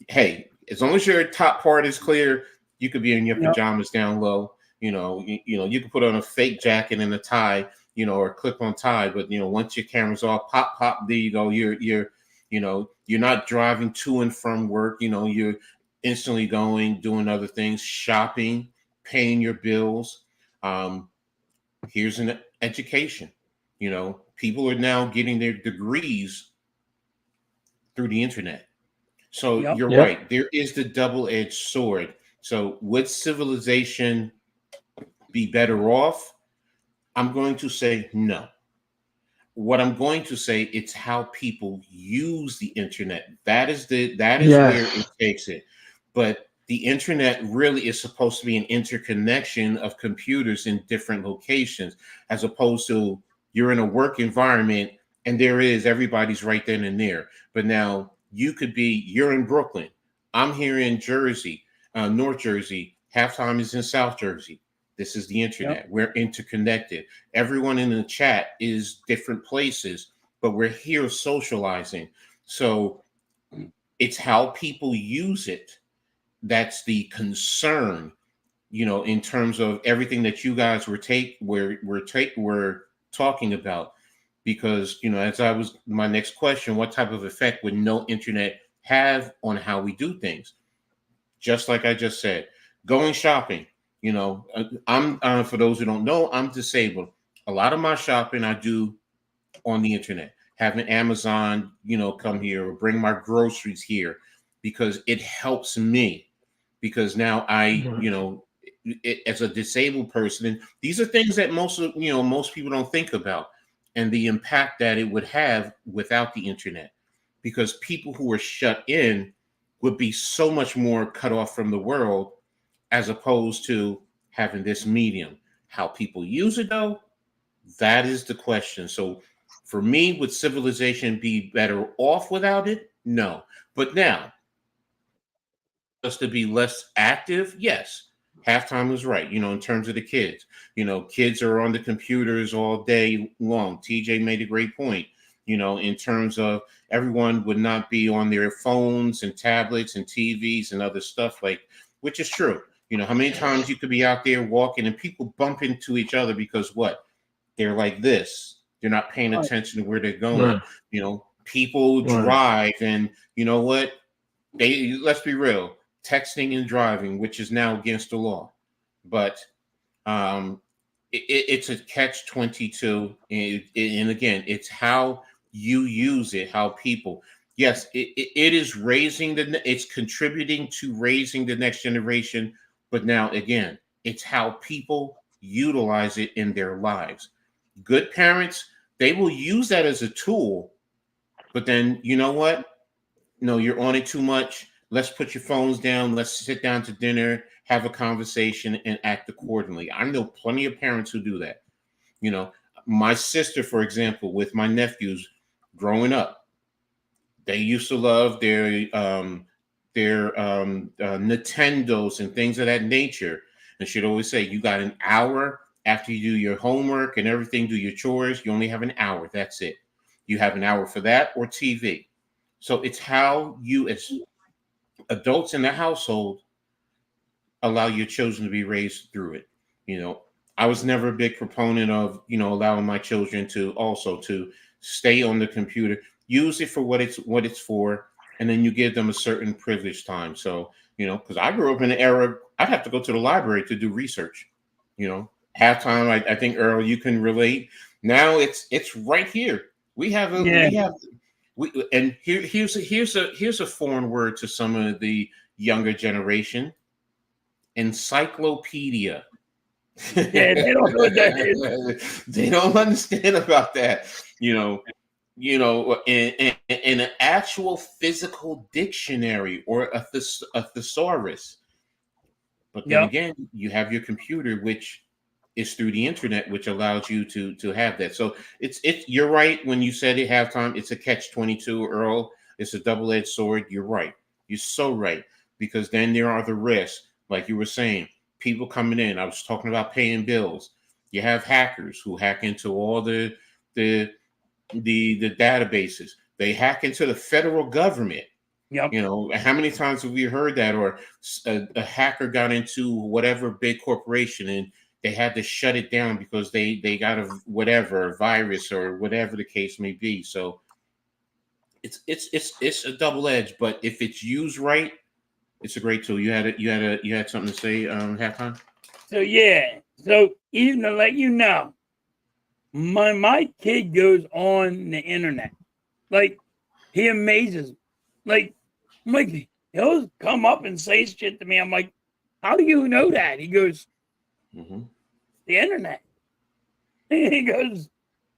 Hey, as long as your top part is clear, you could be in your Yep. pajamas down low. You can put on a fake jacket and a tie, or a clip-on tie. But once your camera's off, pop, pop, there you go. You're not driving to and from work. You're instantly going, doing other things, shopping, paying your bills. Um, Here's an education. People are now getting their degrees through the internet. So Yep. you're yep, right. There is the double-edged sword. So would civilization be better off? I'm going to say no. What I'm going to say, it's how people use the internet. That is where it yes, takes it. But the internet really is supposed to be an interconnection of computers in different locations, as opposed to you're in a work environment and everybody's right then and there. But now you're in Brooklyn. I'm here in Jersey, North Jersey. Halftime is in South Jersey. This is the Yep. internet. We're interconnected. Everyone in the chat is different places, but we're here socializing. So it's how people use it that's the concern, in terms of everything that you guys we're talking about. Because, as I was my next question, what type of effect would no internet have on how we do things? Just like I just said, going shopping. I'm for those who don't know, I'm disabled. A lot of my shopping I do on the internet, having Amazon, come here or bring my groceries here, because it helps me. Because now as a disabled person, and these are things that most people don't think about, and the impact that it would have without the internet, because people who are shut in would be so much more cut off from the world, as opposed to having this medium. How people use it, though, that is the question. So for me, would civilization be better off without it? No. But now, just to be less active, yes. Halftime was right, in terms of the kids. Kids are on the computers all day long. TJ made a great point, in terms of everyone would not be on their phones and tablets and TVs and other stuff, which is true. How many times you could be out there walking and people bump into each other because what? They're like this. They're not paying Right. attention to where they're going. right, People right. drive, and you know what? Let's be real, texting and driving, which is now against the law. But um, it's a catch 22, and again, it's how you use it, how people. Yes, it is it's contributing to raising the next generation, but now again, it's how people utilize it in their lives. Good parents, they will use that as a tool, but then you know what? No, you're on it too much. Let's put your phones down. Let's sit down to dinner, have a conversation, and act accordingly. I know plenty of parents who do that. You know, my sister, for example, with my nephews growing up, they used to love their Nintendos and things of that nature. And she'd always say, "You got an hour after you do your homework and everything, do your chores. You only have an hour. That's it. You have an hour for that or TV." So it's how you, as adults in the household, allow your children to be raised through it. You know, I was never a big proponent of, allowing my children to stay on the computer, use it for what it's for, and then you give them a certain privilege time. So, because I grew up in an era, I'd have to go to the library to do research. Halftime, I think Earl, you can relate. Now it's right here. We have a Yeah. we have we and here's a foreign word to some of the younger generation: encyclopedia. Yeah. They don't know what that is. They don't understand about that. You know, in an actual physical dictionary or a thesaurus. But then Yep. again, you have your computer, which is through the internet, which allows you to have that. So it's you're right when you said at halftime. It's a catch-22, Earl. It's a double-edged sword. You're right. You're so right, because then there are the risks, like you were saying, people coming in. I was talking about paying bills. You have hackers who hack into all the the databases. They hack into the federal government. Yep. How many times have we heard that? Or a hacker got into whatever big corporation and they had to shut it down because they got a virus or whatever the case may be. So it's a double edge, but if it's used right, it's a great tool. You had something to say, halftime? So yeah. So even to let you know, my kid goes on the internet. Like, he amazes me. Like, I'm like, he'll come up and say shit to me. I'm like, how do you know that? He goes, the internet. He goes,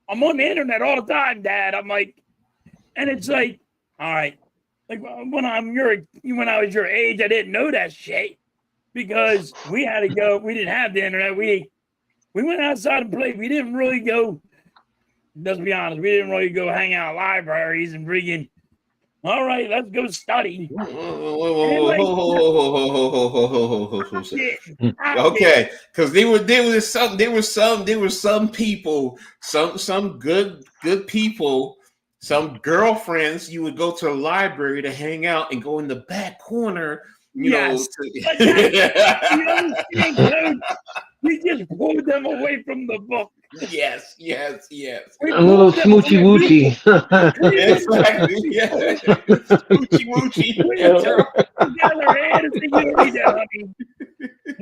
I'm on the internet all the time, Dad. I'm like, and it's like, all right. Like, when I was your age, I didn't know that shit because we had to go. We didn't have the internet. We went outside and played. We didn't really go. Let's be honest. We didn't really go hang out at libraries and bring. All right, let's go study. Okay, because there were some people, some good people, some girlfriends. You would go to the library to hang out and go in the back corner. Yes. We just pulled them away from the book. Yes. A little smoochy woochy. Exactly. Yeah. Smoochy woochy.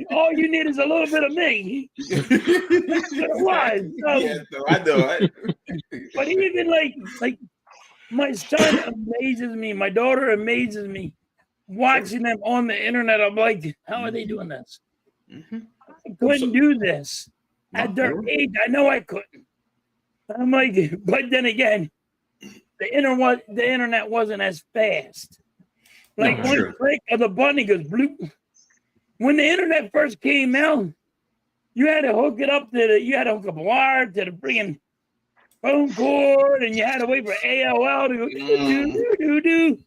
All you need is a little bit of me. That's what it was. Yeah, no, I know. But even like my son amazes me. My daughter amazes me. Watching them on the internet, I'm like, how are they doing this? I couldn't do this at their age. I know I couldn't. I'm like, but then again, the internet wasn't as fast. Like, one click of the button, it goes bloop. When the internet first came out, you had to hook it up a wire to the freaking phone cord, and you had to wait for AOL to go do.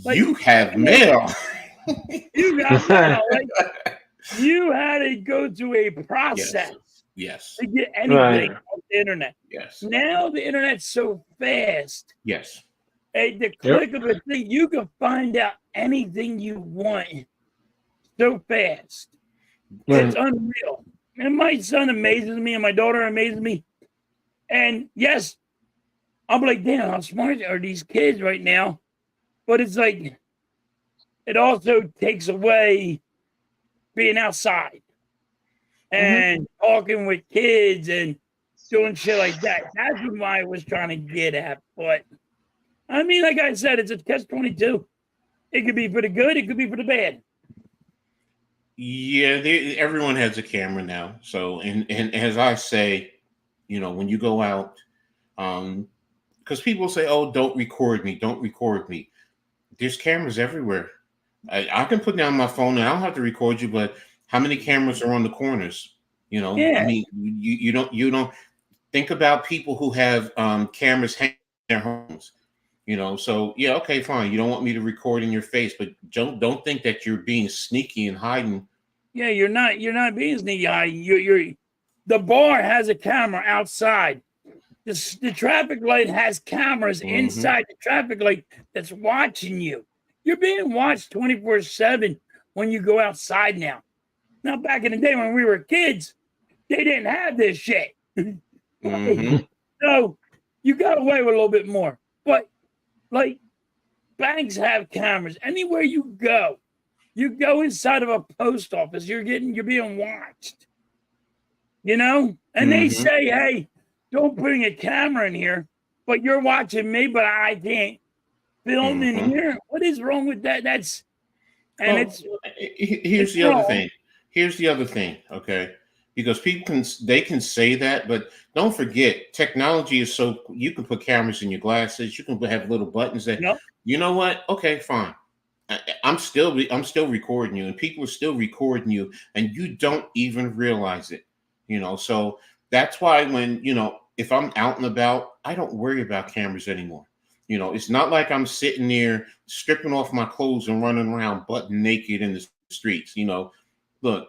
Like, you have mail. You got mail. Like, you had to go through a process. Yes. To get anything on the internet. Yes. Now the internet's so fast. Yes. At the click of a thing, you can find out anything you want so fast. It's unreal. And my son amazes me, and my daughter amazes me. And yes, I'm like, damn, how smart are these kids right now? But it's like, it also takes away being outside and talking with kids and doing shit like that. That's what I was trying to get at. But I mean, like I said, it's a catch-22. It could be for the good, it could be for the bad. Yeah, everyone has a camera now. So, and as I say, when you go out, because people say, "Oh, don't record me, don't record me." There's cameras everywhere. I can put down my phone and I don't have to record you, but how many cameras are on the corners? I mean, you don't think about people who have cameras hanging in their homes. So yeah, okay, fine. You don't want me to record in your face, but don't think that you're being sneaky and hiding. Yeah, you're not being sneaky. You're the bar has a camera outside. The traffic light has cameras inside the traffic light that's watching you. You're being watched 24/7 when you go outside now. Now, back in the day when we were kids, they didn't have this shit. So you got away with a little bit more. But like, banks have cameras. Anywhere you go inside of a post office, you're being watched. And they say, hey, don't bring a camera in here, but you're watching me, but I can't film in here. What is wrong with that? Here's the other thing. Okay. because they can say that, but don't forget, technology is so you can put cameras in your glasses, you can have little buttons that, Yep. you know what? Okay, fine. I'm still recording you, and people are still recording you, and you don't even realize it. So that's why when if I'm out and about, I don't worry about cameras anymore. It's not like I'm sitting there stripping off my clothes and running around butt naked in the streets. Look,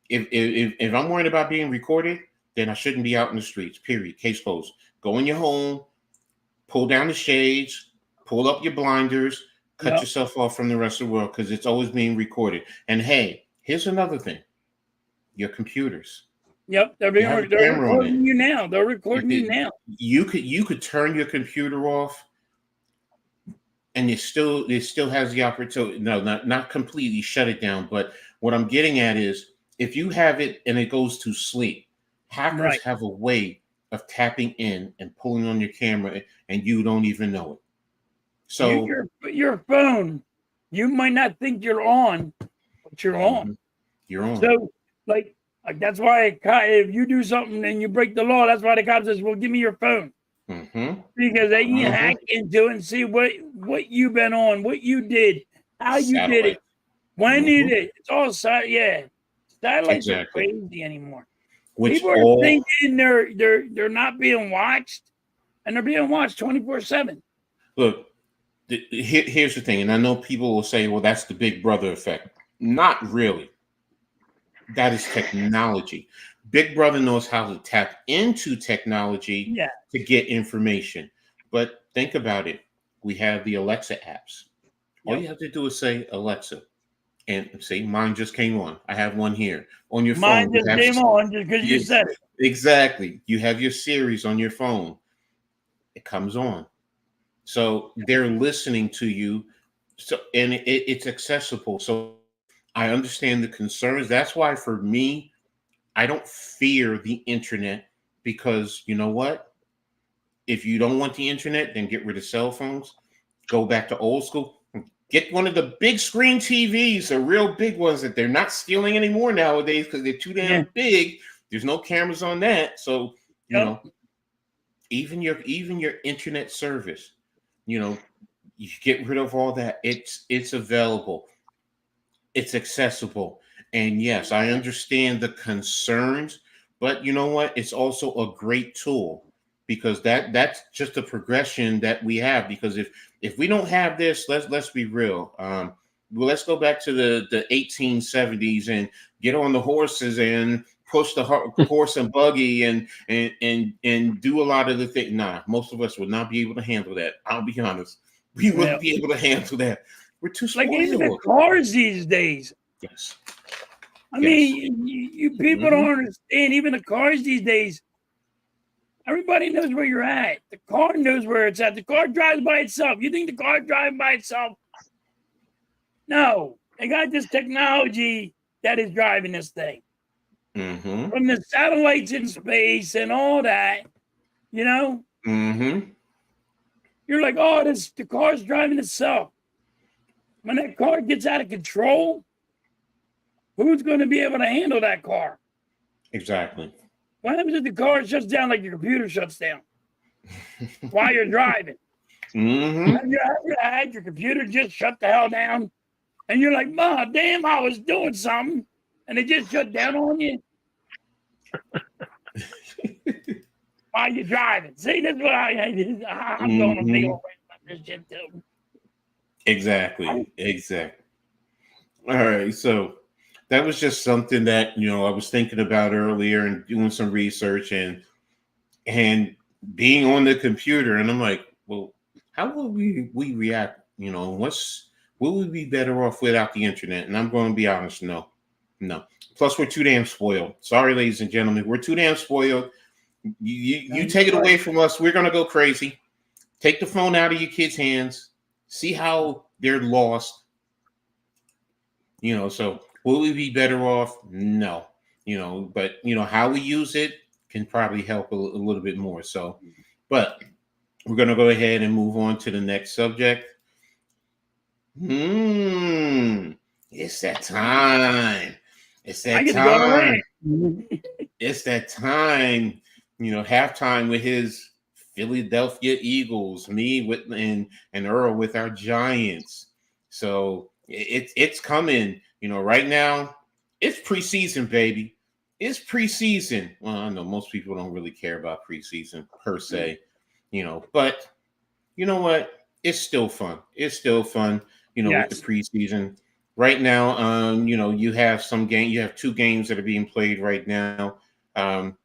if I'm worried about being recorded, then I shouldn't be out in the streets. Period. Case closed. Go in your home, pull down the shades, pull up your blinders, cut Yep. yourself off from the rest of the world because it's always being recorded. And hey, here's another thing: your computers. Yep. They're You have a they're camera on it. recording you now. They're recording you now. You could turn your computer off, and it still has the opportunity. No, not completely shut it down. But what I'm getting at is, if you have it and it goes to sleep, hackers Right. have a way of tapping in and pulling on your camera, and you don't even know it. So Your phone, you might not think you're on, but you're on. you're on. So like that's why if you do something and you break the law, that's why the cop says, "Well, give me your phone," because they can hack into it and see what you've been on, what you did, how you did it, when you did it. It's all satellites are crazy anymore. People are thinking they're not being watched, and they're being watched 24/7. Look, here's the thing, and I know people will say, "Well, that's the Big Brother effect." Not really. That is technology. Big Brother knows how to tap into technology to get information. But think about it. We have the Alexa apps. All you have to do is say, "Alexa," and see, mine just came on. I have one here on your phone. Mine just came on just because you said it. Exactly. You have your series on your phone. It comes on. So they're listening to you. So and it's accessible. So I understand the concerns. That's why for me, I don't fear the internet, because you know what? If you don't want the internet, then get rid of cell phones. Go back to old school. Get one of the big screen TVs, the real big ones that they're not stealing anymore nowadays because they're too damn big. There's no cameras on that. So, even your internet service, you get rid of all that. It's available. It's accessible. And yes, I understand the concerns, but you know what? It's also a great tool, because that's just a progression that we have. Because if we don't have this, let's be real. Well, let's go back to the 1870s and get on the horses and push the horse and buggy and do a lot of the things. Nah, most of us would not be able to handle that. I'll be honest. We wouldn't be able to handle that. We're too spoiled. Like even the cars these days. Yes. I mean, you people don't understand. Even the cars these days, everybody knows where you're at. The car knows where it's at. The car drives by itself. You think the car drives by itself? No, they got this technology that is driving this thing. From the satellites in space and all that, You're like, oh, the car's driving itself. When that car gets out of control, who's going to be able to handle that car? Exactly. What happens if the car shuts down like your computer shuts down while you're driving? Have you ever had your computer just shut the hell down? And you're like, "Mom, damn, I was doing something, and it just shut down on you." While you're driving. See, that's what I'm going to be over about this shit too. Exactly. All right, so that was just something that I was thinking about earlier and doing some research and being on the computer, and I'm like, well, how will we react? Will we be better off without the internet? And I'm going to be honest, no. Plus, we're too damn spoiled. Sorry, ladies and gentlemen, we're too damn spoiled. You take it away from us, we're going to go crazy. Take the phone out of your kids' hands. See how they're lost. So will we be better off? No. But how we use it can probably help a little bit more. So, but we're going to go ahead and move on to the next subject. It's that time. It's that time. it's that time, halftime with his Philadelphia Eagles, me with and Earl with our Giants. So it's coming. Right now it's preseason, baby. It's preseason. Well, I know most people don't really care about preseason per se, but you know what? It's still fun. It's still fun, with the Yes. preseason. Right now, you have you have two games that are being played right now. Um,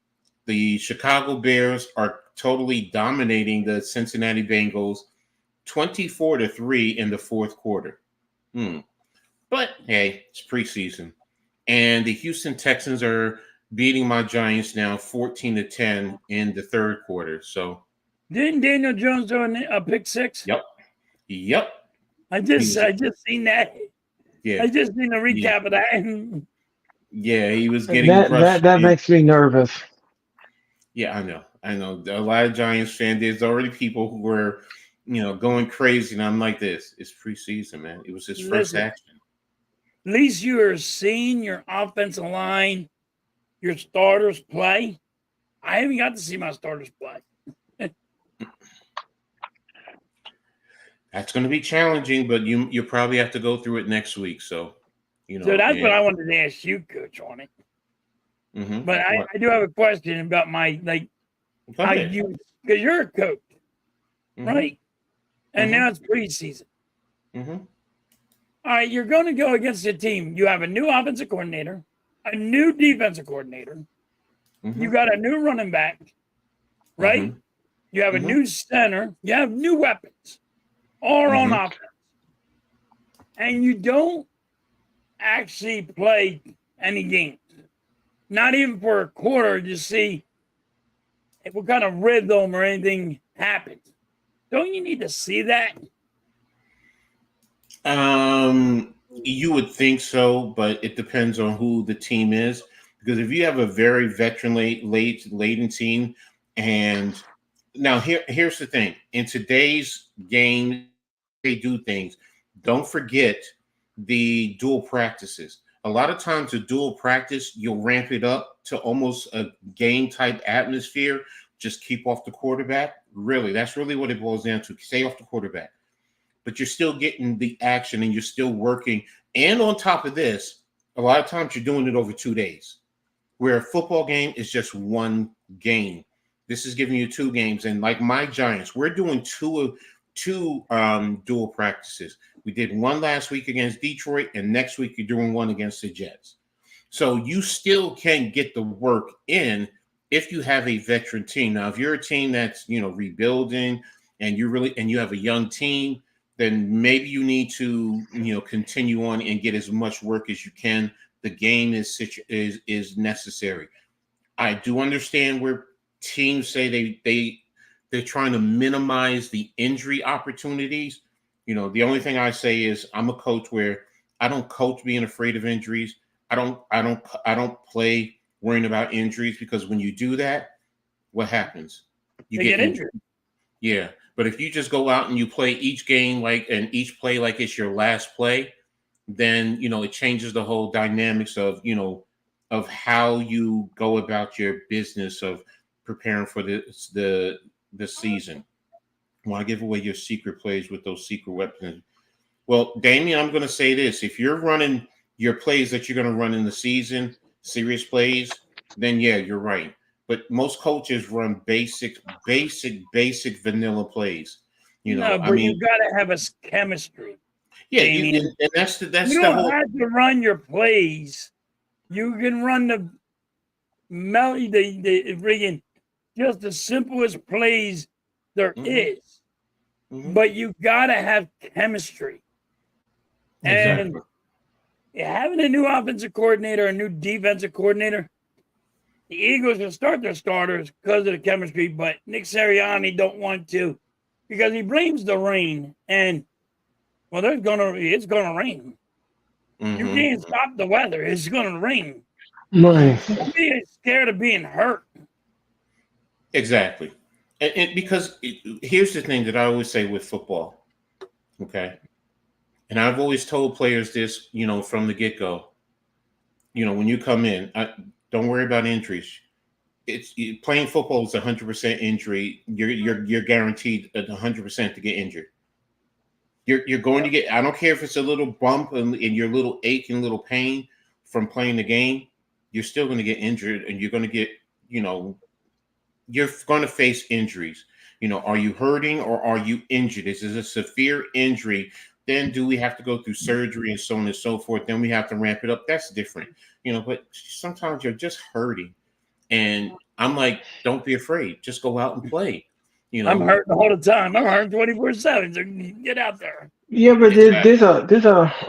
the Chicago Bears are totally dominating the Cincinnati Bengals 24-3 in the fourth quarter. But hey, it's preseason. And the Houston Texans are beating my Giants now 14-10 in the third quarter. So, Didn't Daniel Jones throw a pick six? yep. Yep. I He just was, seen that. yeah. I just seen a Yeah. recap of that. Yeah, he was getting That brushed. that makes me nervous. Yeah, I know. I know. A lot of Giants fans, there's already people who were, going crazy. And I'm like this. It's preseason, man. It was his first Listen, action. at least you are seeing your offensive line, your starters play. I haven't got to see my starters play. That's going to be challenging, but you probably have to go through it next week. So, So that's what and, I wanted to ask you, Coach, on it. But what? I do have a question about my Go how ahead. you, because you're a coach, right? And now it's preseason. Mm-hmm. All right, you're going to go against a team. You have a new offensive coordinator, a new defensive coordinator. You got a new running back, right? You have a new center. You have new weapons, all on offense. And you don't actually play any games, not even for a quarter to see what kind of rhythm or anything happens. Don't you need to see that? You would think so, but it depends on who the team is. Because if you have a very veteran laden team, and now here's the thing: in today's game, they do things. Don't forget the dual practices. A lot of times, a dual practice, you'll ramp it up to almost a game type atmosphere. Just keep off the quarterback. Really, that's really what it boils down to. Stay off the quarterback. But you're still getting the action and you're still working. And on top of this, a lot of times you're doing it over 2 days, where a football game is just one game. This is giving you 2 games. And like my Giants, we're doing two dual practices. We did one last week against Detroit, and next week you're doing one against the Jets. So you still can get the work in if you have a veteran team. Now, if you're a team that's rebuilding and you have a young team, then maybe you need to continue on and get as much work as you can. The game is necessary. I do understand where teams say they're trying to minimize the injury opportunities. The only thing I say is I'm a coach where I don't coach being afraid of injuries. I don't play worrying about injuries, because when you do that, what happens? You They get injured. Yeah. But if you just go out and you play each game and each play like it's your last play, then it changes the whole dynamics of how you go about your business of preparing for the season. Want to give away your secret plays with those secret weapons? Well, Damien, I'm going to say this: if you're running your plays that you're going to run in the season, serious plays, then yeah, you're right. But most coaches run basic vanilla plays. No, I but mean, you got to have a chemistry. yeah, Damien. and that's You the don't whole. have to run your plays. You can run the melody, the friggin' just the simplest plays there is. But you gotta have chemistry. Exactly. And having a new offensive coordinator, a new defensive coordinator, the Eagles will start their starters because of the chemistry, but Nick Sirianni don't want to, because he blames the rain. And well, it's gonna rain. You can't stop the weather. It's gonna rain. Right. Don't be scared of being hurt. Exactly. And because here's the thing that I always say with football, okay? And I've always told players this, from the get-go. When you come in, don't worry about injuries. playing football is 100% injury. You're guaranteed 100% to get injured. You're going to get. I don't care if it's a little bump and your little ache and little pain from playing the game. You're still going to get injured, and you're going to get. You're going to face injuries. Are you hurting or are you injured? Is this a severe injury? Then do we have to go through surgery and so on and so forth? Then we have to ramp it up. That's different. But sometimes you're just hurting. And I'm like, don't be afraid. Just go out and play. I'm hurt the whole time. I'm hurt 24/7. So get out there. Yeah, but Exactly.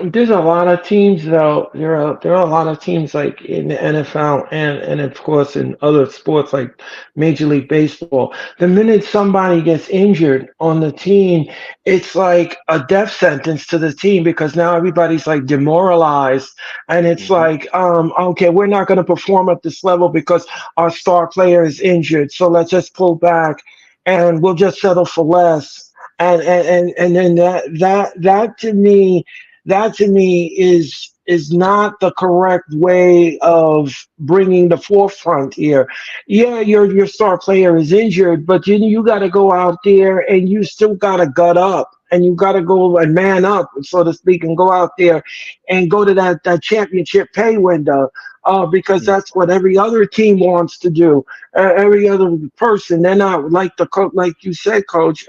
there's a lot of teams though. There are a lot of teams like in the NFL and of course in other sports like Major League Baseball. The minute somebody gets injured on the team, it's like a death sentence to the team because now everybody's like demoralized and it's Mhm. like okay, we're not going to perform at this level because our star player is injured. So let's just pull back and we'll just settle for less and then that to me is not the correct way of bringing the forefront here. Yeah, your star player is injured, but you got to go out there and you still got to gut up and you got to go and man up, so to speak, and go out there and go to that championship pay window. Because Yeah. that's what every other team wants to do. Every other person, they're not like the coach, like you said, coach.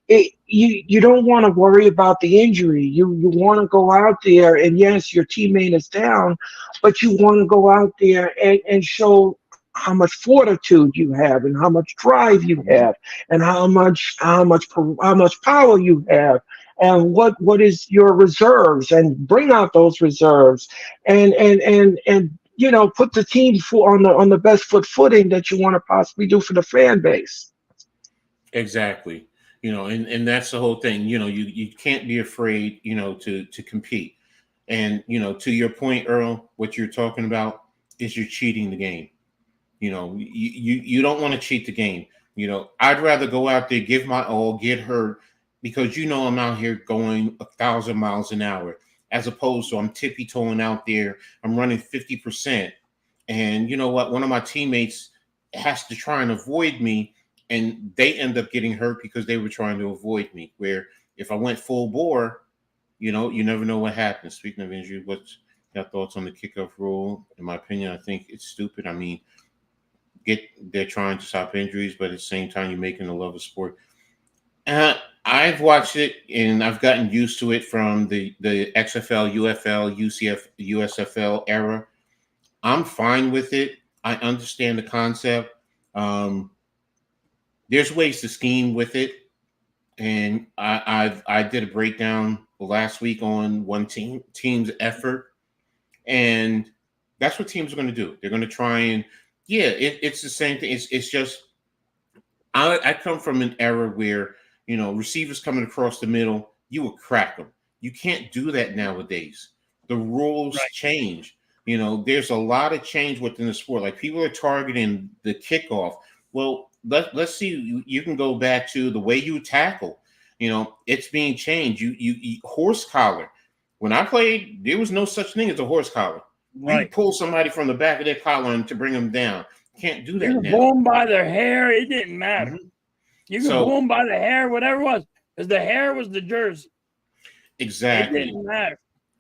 You don't want to worry about the injury. You want to go out there and yes, your teammate is down, but you want to go out there and show how much fortitude you have and how much drive you Mhm. have and how much power you have and what is your reserves and bring out those reserves and put the team on the best footing that you want to possibly do for the fan base. Exactly. And that's the whole thing. You can't be afraid, to compete. And, to your point, Earl, what you're talking about is you're cheating the game. You don't want to cheat the game. I'd rather go out there, give my all, get hurt, because I'm out here going 1,000 miles an hour, as opposed to I'm tippy toeing out there, I'm running 50%. And you know what? One of my teammates has to try and avoid me, and they end up getting hurt because they were trying to avoid me. Where if I went full bore, you never know what happens. Speaking of injury, what's your thoughts on the kickoff rule? In my opinion, I think it's stupid. I mean, they're trying to stop injuries, but at the same time, you're making the love of sport. Uh, I've watched it and I've gotten used to it from the XFL, UFL, UCF, USFL era. I'm fine with it. I understand the concept. Um, there's ways to scheme with it, and I did a breakdown last week on one team's effort, and that's what teams are going to do. They're going to try and yeah, it's the same thing. It's just I come from an era where receivers coming across the middle, you would crack them. You can't do that nowadays. The rules Right. change. There's a lot of change within the sport. Like people are targeting the kickoff. Well, let's see. You can go back to the way you tackle. It's being changed. You horse collar. When I played, there was no such thing as a horse collar. You can Right. pull somebody from the back of their collar and to bring them down. Can't do You that could now. pull them by their hair. It didn't matter. Mhm. You could pull So them by the hair, whatever it was, because the hair was the jersey. It exactly. didn't matter.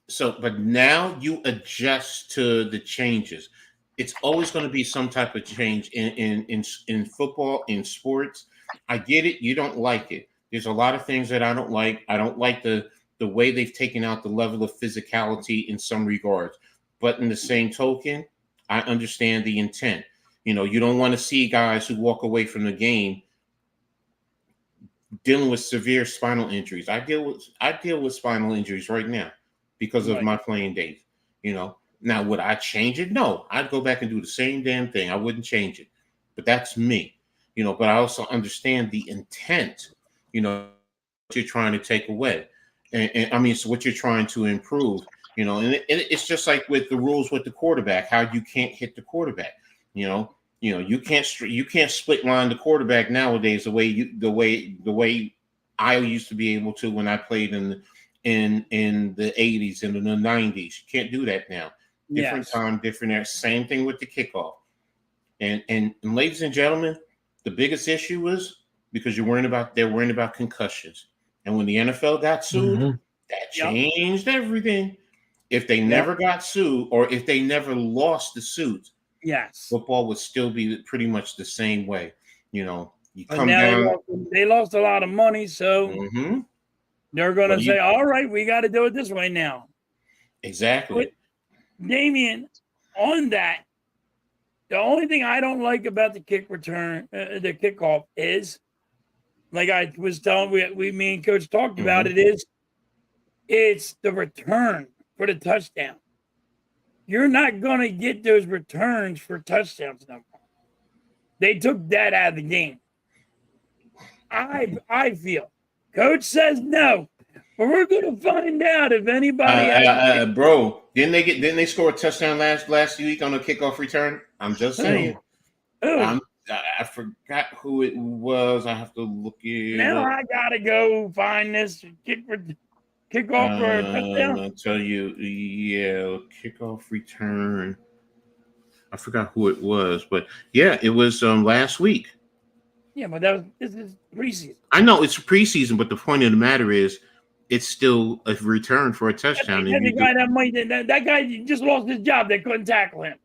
So, but now you adjust to the changes. It's always going to be some type of change in football, in sports. I get it. You don't like it. There's a lot of things that I don't like. I don't like the way they've taken out the level of physicality in some regards. But in the same token, I understand the intent. You don't want to see guys who walk away from the game dealing with severe spinal injuries. I deal with spinal injuries right now because of Right. my playing days. Now would I change it? No, I'd go back and do the same damn thing. I wouldn't change it. But that's me. But I also understand the intent. What you're trying to take away, and I mean, so what you're trying to improve. And it's just like with the rules with the quarterback, how you can't hit the quarterback. You know, you can't split line the quarterback nowadays the way I used to be able to when I played in the 80s and in the 90s. You can't do that now. Different Yes. time, different era. Same thing with the kickoff. And ladies and gentlemen, the biggest issue was because they're worrying about concussions. And when the NFL got sued, Mhm. that Yep. changed everything. If they never got sued, or if they never lost the suit, Yes. football would still be pretty much the same way. You But come now down. they lost a lot of money, so Mhm. they're going What to do say, you all right, we got to do it this way now. exactly? But, Damien, on that, the only thing I don't like about the the kickoff is, like I was telling, me and Coach talked about Mhm. it, it's the return for the touchdown. You're not going to get those returns for touchdowns no more. They took that out of the game. I feel. Coach says no, but we're going to find out if anybody has. Bro, didn't they score a touchdown last week on a kickoff return? I'm just saying. Oh, I forgot who it was. I have to look it now up. I gotta go find this kickoff for a touchdown. I'll tell you, yeah, kickoff return. I forgot who it was, but yeah, it was last week. Yeah, but this is preseason. I know it's preseason, but the point of the matter is, it's still a return for a touchdown. That's the guy that guy just lost his job. They couldn't tackle him.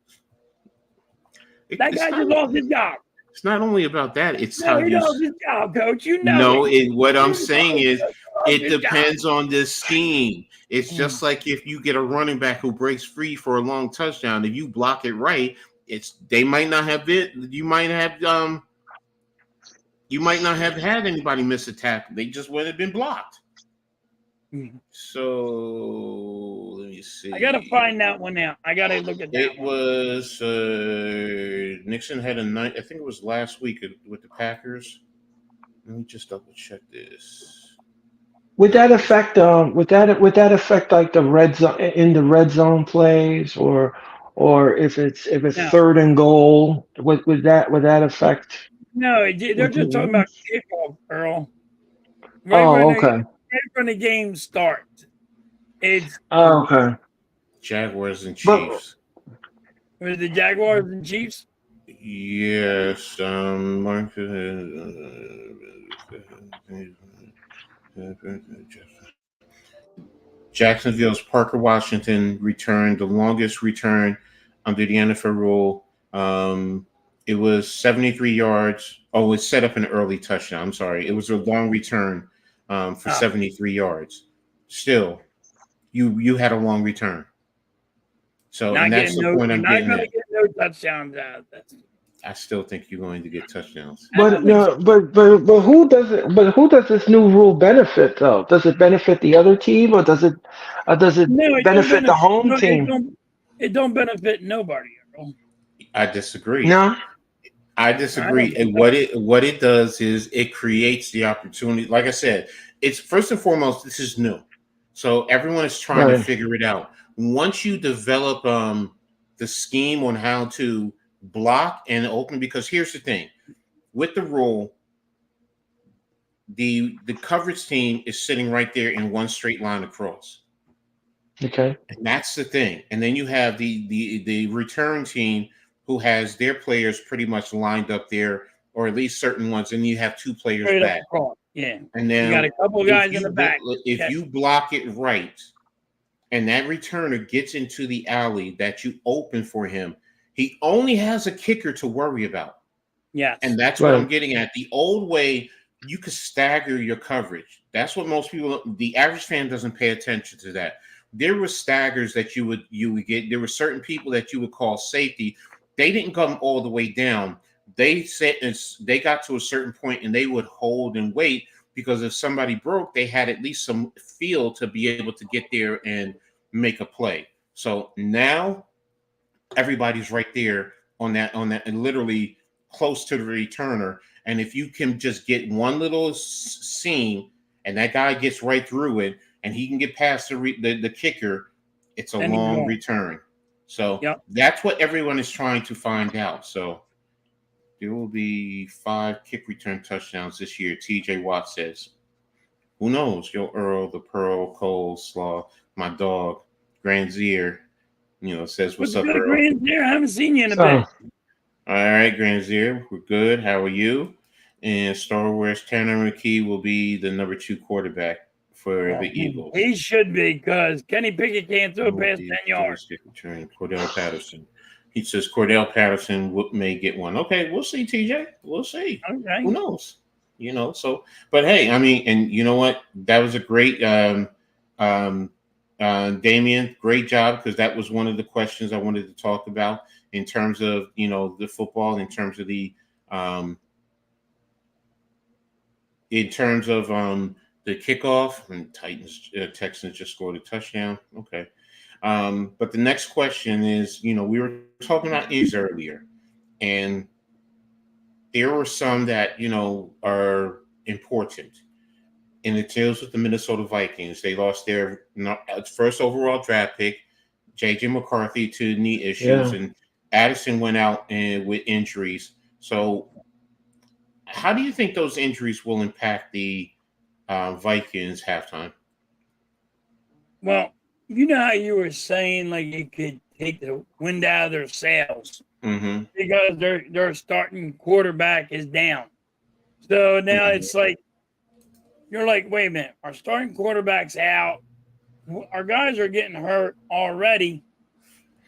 That guy just lost his job. It's not only about that. It's No, how he you. lost his job, Coach. You know No, it. what I'm saying is, it His job. depends on the scheme. It's just like if you get a running back who breaks free for a long touchdown, if you block it right, they might not have it. You might not have had anybody miss a tackle. They just would have been blocked. So let me see. I gotta find that one out. I gotta look at that. It was Nixon had a night. I think it was last week with the Packers. Let me just double check this. Would that affect like the red zone plays, or if it's No. third and goal, would that affect? No, they're just talking about kickoff, Earl. Okay. Right when the game starts. It's Okay. Jaguars and But Chiefs. was the Jaguars and Chiefs? Yes. Jacksonville's Parker Washington returned the longest return under the NFL rule. It was 73 yards. Oh, it set up an early touchdown. I'm sorry. It was a long return for 73 yards. Still, you had a long return. So, and that's the point I'm getting at. Get no touchdowns out of this. I still think you're going to get touchdowns. but who does it? But who does this new rule benefit though? Does it benefit the other team, or does it benefit the home team? It don't benefit nobody. Earl. I disagree. No. I disagree. And what it does is it creates the opportunity. Like I said, it's first and foremost, this is new. So everyone is trying to figure it out. Once you develop the scheme on how to block and open, because here's the thing. With the rule, the coverage team is sitting right there in one straight line across. Okay. And that's the thing. And then you have the return team who has their players pretty much lined up there, or at least certain ones, and you have two players Straight back. Yeah. And then you got a couple guys in the back. If you block it right, and that returner gets into the alley that you open for him, he only has a kicker to worry about. Yes. And that's what I'm getting at. The old way, you could stagger your coverage. That's what most people, the average fan doesn't pay attention to that. There were staggers that you would get. There were certain people that you would call safety. They didn't come all the way down. They got to a certain point and they would hold and wait, because if somebody broke, they had at least some feel to be able to get there and make a play. So now everybody's right there on that, and literally close to the returner. And if you can just get one little seam and that guy gets right through it and he can get past the kicker, it's a long return. So that's what everyone is trying to find out. So there will be 5 kick return touchdowns this year, TJ Watt says. Who knows? Yo, Earl, the Pearl, Cole, Slaw, my dog, Granzier, says, what's up, Earl? Granzier? I haven't seen you in a bit. All right, Granzier, we're good. How are you? And Star Wars Tanner McKee will be the number 2 quarterback for the Eagles. He should be, because Kenny Pickett can't throw Will past be 10 yards. return Cordell Patterson. He says Cordell Patterson may get one. Okay, we'll see, TJ. We'll see. Okay. Who knows? So, but hey, I mean, and you know what? That was a great, Damian, great job, because that was one of the questions I wanted to talk about in terms of, the football, um, in terms of the kickoff, and Texans just scored a touchdown. Okay. But the next question is, we were talking about injuries earlier, and there were some that, are important. And it deals with the Minnesota Vikings. They lost their first overall draft pick, J.J. McCarthy, to knee issues, Yeah. and Addison went out with injuries. So how do you think those injuries will impact the Vikings halftime? Well, you know how you were saying, like, you could take the wind out of their sails Mm-hmm. because their starting quarterback is down. So now it's like, you're like, wait a minute, our starting quarterback's out. Our guys are getting hurt already.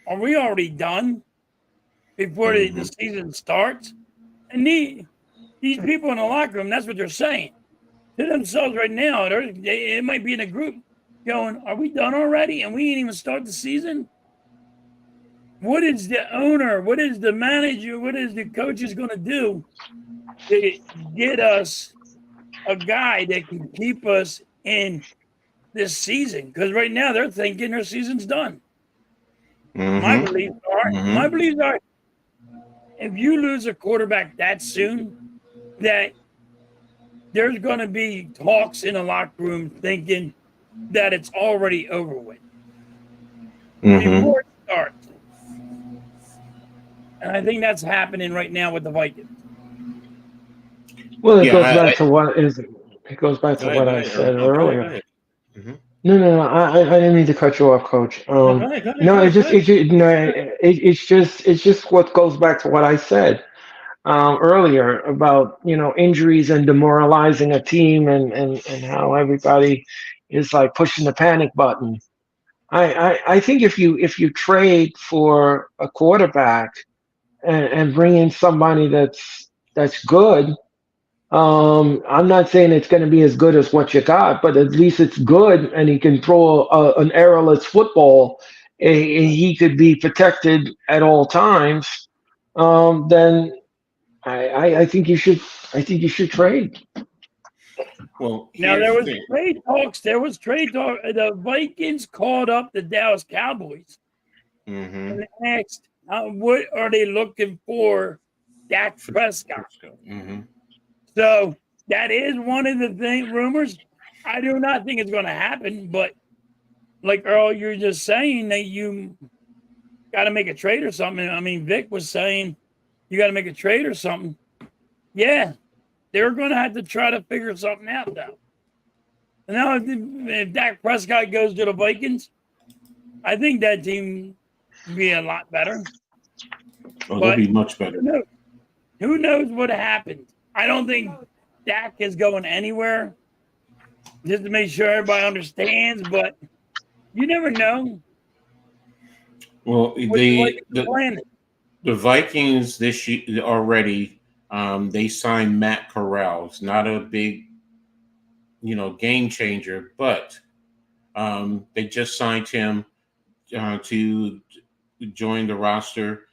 Are we already done before the season starts? And these people in the locker room, that's what they're saying to themselves right now. It might be in a group going, are we done already? And we ain't even start the season? What is the owner, what is the manager, what is the coaches going to do to get us a guy that can keep us in this season? Because right now they're thinking their season's done. My beliefs are, if you lose a quarterback that soon, that there's going to be talks in the locker room thinking that it's already over with before it starts. And I think that's happening right now with the Vikings. Well, it Yeah, goes back to what is. It goes back to what I said earlier. No, I didn't mean to cut you off, Coach. Go ahead. No, it's just what goes back to what I said earlier about injuries and demoralizing a team and how everybody is like pushing the panic button. I think if you trade for a quarterback and bring in somebody that's good. I'm not saying it's going to be as good as what you got, but at least it's good, and he can throw an errorless football. He could be protected at all times. Then I think you should. I think you should trade. Well, Now here's there the was thing. trade talks. The Vikings called up the Dallas Cowboys and asked, "What are they looking for, Dak Prescott?" So that is one of the rumors. I do not think it's going to happen, but like Earl, you're just saying that you got to make a trade or something. I mean, Vic was saying you got to make a trade or something. Yeah, they're going to have to try to figure something out, though. And now, if Dak Prescott goes to the Vikings, I think that team will be a lot better. Oh, they'll be much better. Who knows what happened? I don't think Dak is going anywhere, just to make sure everybody understands, but you never know. Well, the Vikings this year already, they signed Matt Corral. It's not a big, game changer, but they just signed him to join the roster.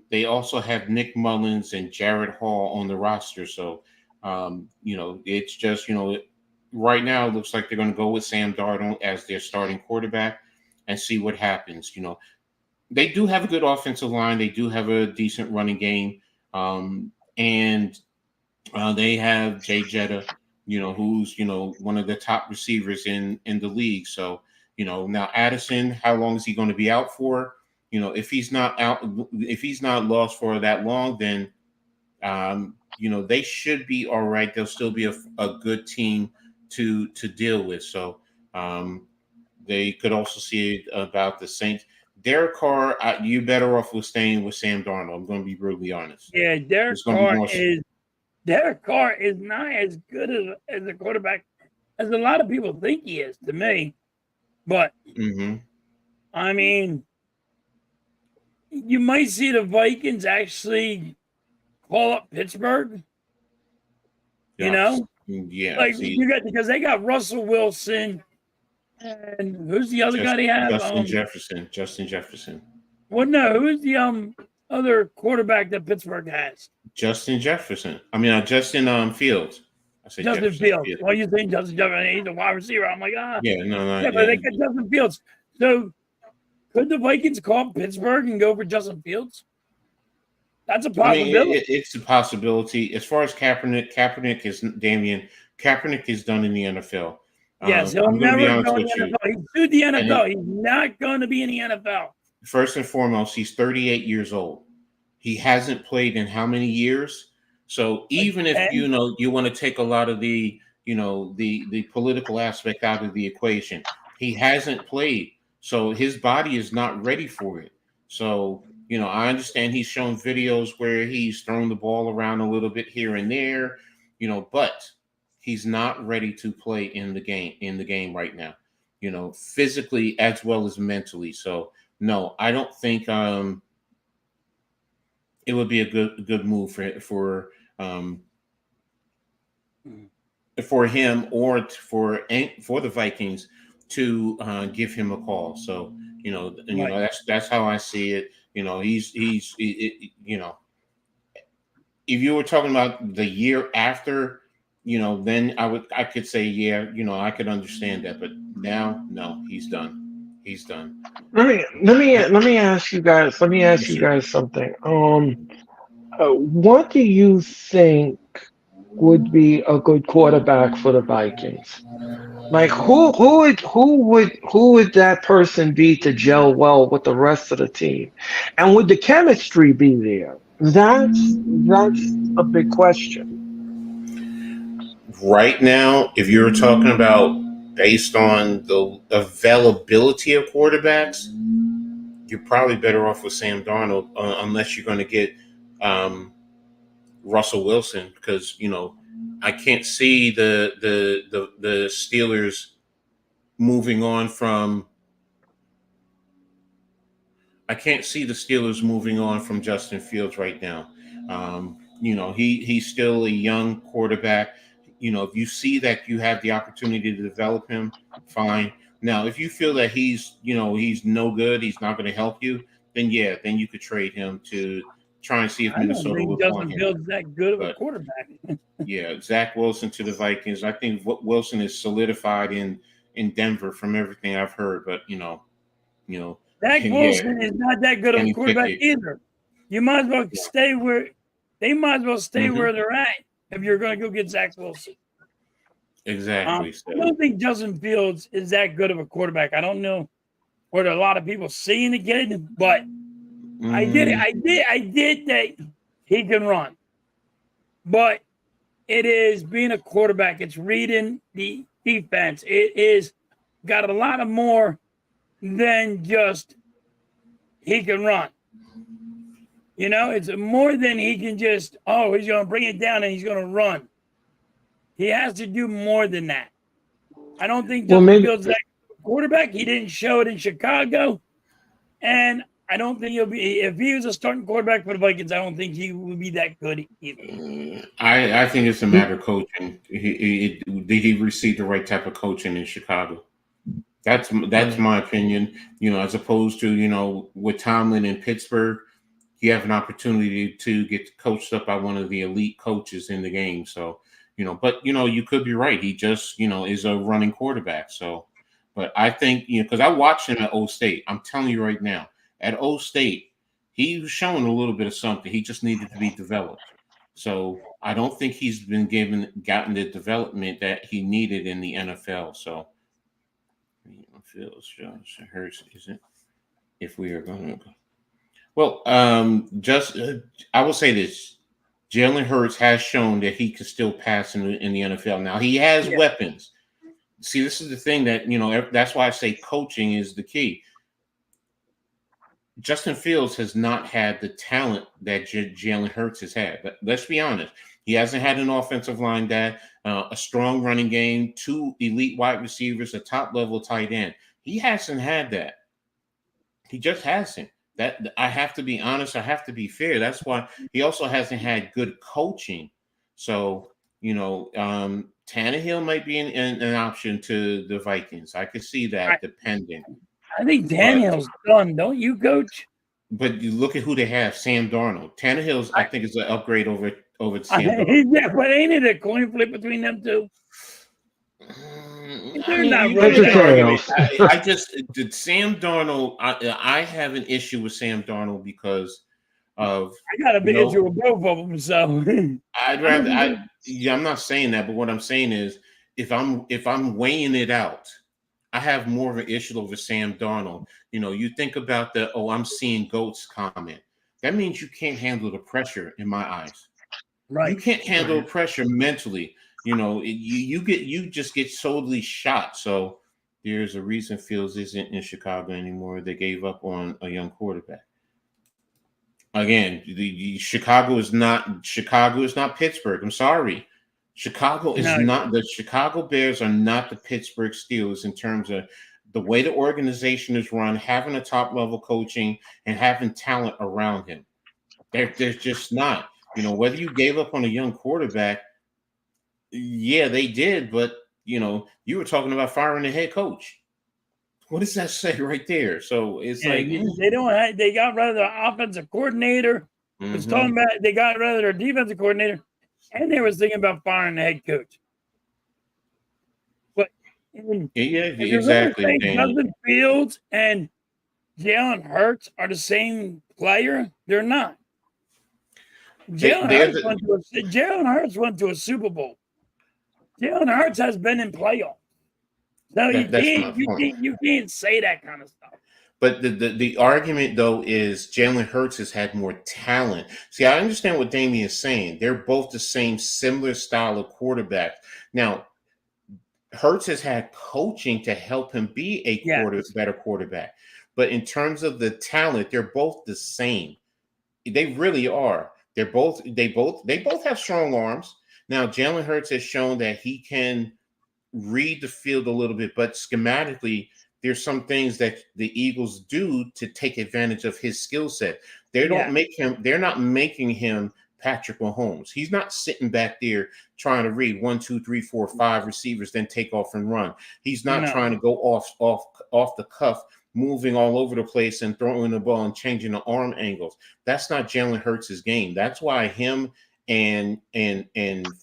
They also have Nick Mullins and Jared Hall on the roster. So, it's just, right now it looks like they're going to go with Sam Darnold as their starting quarterback and see what happens. They do have a good offensive line. They do have a decent running game. And they have Jay Jetta, who's, one of the top receivers in the league. So, now Addison, how long is he going to be out for? If he's not lost for that long, then, they should be all right. They'll still be a good team to deal with. So, they could also see about the Saints. Derek Carr, you better off with staying with Sam Darnold. I'm going to be brutally honest. Yeah, It's going to be more. Derek Carr is not as good as a quarterback as a lot of people think he is to me. But I mean, you might see the Vikings actually call up Pittsburgh. You know, yeah, like because they got Russell Wilson and who's the other guy they have? Justin Jefferson. Well, no, who's the other quarterback that Pittsburgh has? Justin Jefferson. I mean, Justin Fields. I said Justin Fields. Well, you think Justin Jefferson? He's a wide receiver. I'm like, yeah, no, yeah, but they got Justin Fields. So could the Vikings call Pittsburgh and go for Justin Fields? That's a possibility. I mean, it's a possibility. As far as Kaepernick is done in the NFL. Yes, he'll never go in the NFL. He's sued the NFL. He's not going to be in the NFL. First and foremost, he's 38 years old. He hasn't played in how many years? So even if you want to take a lot of the the political aspect out of the equation, he hasn't played. So his body is not ready for it. So I understand he's shown videos where he's thrown the ball around a little bit here and there, but he's not ready to play in the game right now, physically as well as mentally. So no, I don't think it would be a good move for him or for the Vikings to give him a call. So that's how I see it. He's if you were talking about the year after, then I could say, yeah, I could understand that. But now, no, he's done. He's done. Let me ask you guys. Let me ask you guys something. What do you think would be a good quarterback for the Vikings? Like who would that person be to gel well with the rest of the team? And would the chemistry be there? That's a big question. Right now, if you're talking about based on the availability of quarterbacks, you're probably better off with Sam Darnold unless you're going to get Russell Wilson, because I can't see the Steelers moving on from. I can't see the Steelers moving on from Justin Fields right now. He's still a young quarterback. If you see that you have the opportunity to develop him, fine. Now, if you feel that he's no good, he's not going to help you, then you could trade him to try and see if Minnesota would want him. Justin Fields that good of a quarterback. Yeah, Zach Wilson to the Vikings. I think Wilson is solidified in Denver from everything I've heard. But Zach Wilson is not that good of a quarterback either. You might as well stay where they might as well stay where they're at if you're going to go get Zach Wilson. Exactly. I don't think Justin Fields is that good of a quarterback. I don't know what a lot of people seeing the kid, but I did that he can run. But it is being a quarterback. It's reading the defense. It is got a lot of more than just he can run. It's more than he can just, he's going to bring it down and he's going to run. He has to do more than that. I don't think Justin Fields is that quarterback. He didn't show it in Chicago. And I don't think he'll be, if he was a starting quarterback for the Vikings, I don't think he would be that good either. I think it's a matter of coaching. Did he receive the right type of coaching in Chicago? That's my opinion. As opposed to, with Tomlin in Pittsburgh, you have an opportunity to get coached up by one of the elite coaches in the game. So, but you could be right. He just, is a running quarterback. So, but I think, because I watched him at Old State. I'm telling you right now, at Old State, he was showing a little bit of something. He just needed to be developed. So I don't think he's gotten the development that he needed in the NFL. So, Fields, Josh Hurts, is it? If we are going to go. Well, I will say this. Jalen Hurts has shown that he can still pass in the NFL. Now, he has weapons. See, this is the thing that, that's why I say coaching is the key. Justin Fields has not had the talent that Jalen Hurts has had. But let's be honest. He hasn't had an offensive line that a strong running game, 2 elite wide receivers, a top level tight end. He hasn't had that. He just hasn't. That I have to be honest. I have to be fair. That's why he also hasn't had good coaching. So Tannehill might be an option to the Vikings. I could see that depending. I think Tannehill's done, don't you, Coach? But you look at who they have: Sam Darnold. Tannehill's, I think, is an upgrade over Sam Darnold. Yeah, but ain't it a coin flip between them two? I mean, you can make an argument. I just did Sam Darnold. I have an issue with Sam Darnold because of I got a big issue with both of them. So I'd rather. I'm not saying that, but what I'm saying is, if I'm weighing it out, I have more of an issue over Sam Darnold. You think about the I'm seeing goats comment. That means you can't handle the pressure in my eyes. Right. You can't handle pressure mentally. You just get totally shot. So there's a reason Fields isn't in Chicago anymore. They gave up on a young quarterback. Again, the Chicago is not Pittsburgh. I'm sorry. Chicago is not the Chicago Bears are not the Pittsburgh Steelers in terms of the way the organization is run, having a top level coaching and having talent around him. They're just not. Whether you gave up on a young quarterback, yeah, they did, but you were talking about firing the head coach. What does that say right there? So it's they got rid of their offensive coordinator. Was talking about they got rid of their defensive coordinator, and they was thinking about firing the head coach. But exactly. Justin Fields and Jalen Hurts are the same player. They're not. Jalen Hurts went to a Super Bowl. Jalen Hurts has been in playoffs. So you can't say that kind of stuff. But the argument though is Jalen Hurts has had more talent. See, I understand what Damien is saying. They're both the same similar style of quarterback. Now, Hurts has had coaching to help him be a better quarterback. But in terms of the talent, they're both the same. They really are. They both have strong arms. Now, Jalen Hurts has shown that he can read the field a little bit, but schematically, there's some things that the Eagles do to take advantage of his skill set. They're not making him Patrick Mahomes. He's not sitting back there trying to read 1, 2, 3, 4, 5 receivers, then take off and run. He's not trying to go off the cuff, moving all over the place and throwing the ball and changing the arm angles. That's not Jalen Hurts' game. That's why him and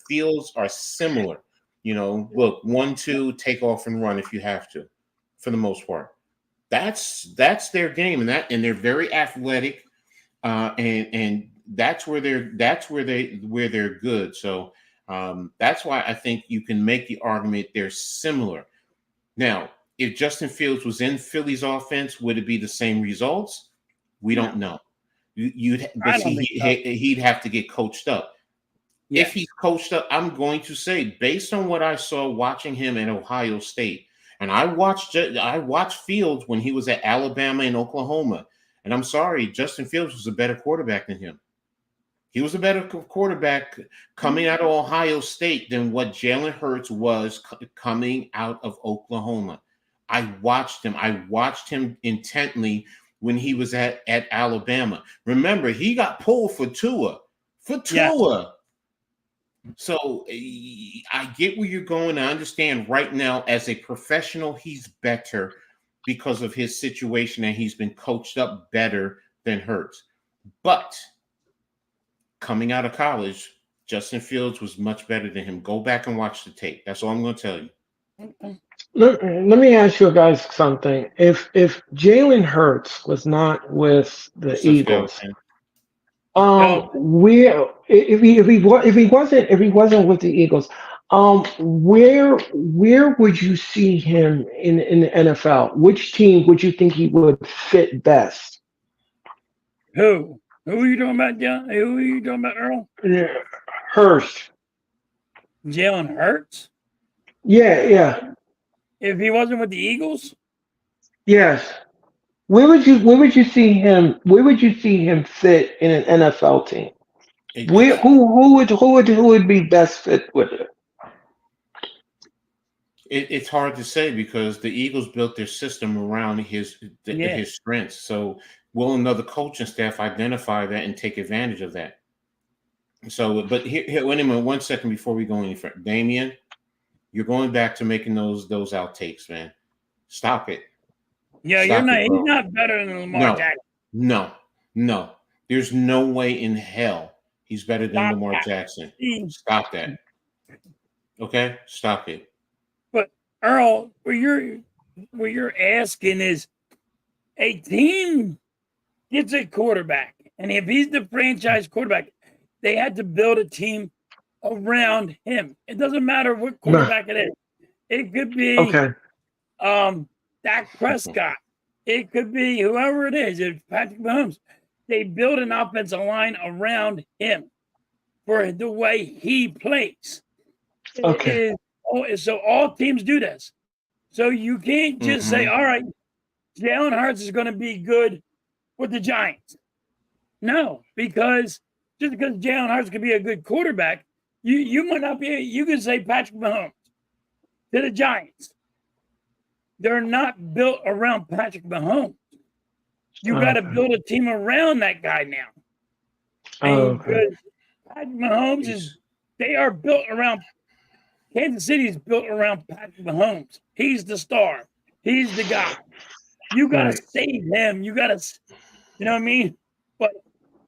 Fields are similar. Look, 1, 2, take off and run if you have to, for the most part. That's their game, and they're very athletic, and that's where they're good. So that's why I think you can make the argument they're similar. Now, if Justin Fields was in Philly's offense, would it be the same results? We don't know. He'd have to get coached up. Yeah. If he's coached up, I'm going to say, based on what I saw watching him at Ohio State, and I watched Fields when he was at Alabama and Oklahoma, and I'm sorry, Justin Fields was a better quarterback than him. He was a better quarterback coming out of Ohio State than what Jalen Hurts was coming out of Oklahoma. I watched him intently when he was at Alabama. Remember, he got pulled for Tua. Yeah. So I get where you're going. I understand right now as a professional, he's better because of his situation and he's been coached up better than Hurts. But coming out of college, Justin Fields was much better than him. Go back and watch the tape. That's all I'm going to tell you. Let me ask you guys something. If Jalen Hurts was not with the Eagles, if he wasn't with the Eagles, where would you see him in the NFL? Which team would you think he would fit best? Who are you talking about, John? Who are you talking about, Earl? Hurts. Jalen Hurts? Yeah. If he wasn't with the Eagles? Yes. Where would you see him fit in an NFL team? It, it's Who would be best fit with it? it's hard to say because the Eagles built their system around Yeah. his strengths. So will another coaching staff identify that and take advantage of that? So, but wait a minute, 1 second before we go any further, Damien, you're going back to making those outtakes, man. Stop it, Yeah, you're stop not. it, He's bro. not better than Lamar No, Jackson. no, no. There's no way in hell he's better than Stop Lamar that. Jackson. See, Stop that. Okay, stop it. but Earl, what you're asking is a team gets a quarterback, and if he's the franchise quarterback, they had to build a team around him. It doesn't matter what No. quarterback it is. It could be Okay. Dak Prescott. It could be whoever it is. It's Patrick Mahomes. They build an offensive line around him for the way he plays. Okay. So all teams do this. So you can't just say, Mm-hmm. all right, Jalen Hurts is going to be good with the Giants. No, because just because Jalen Hurts could be a good quarterback, you might not be. You can say Patrick Mahomes to the Giants. They're not built around Patrick Mahomes. You got to Okay. build a team around that guy now. And Okay. because Patrick Mahomes they are built around. Kansas City is built around Patrick Mahomes. He's the star. He's the guy. You got to Right. save him. You got to, you know what I mean? But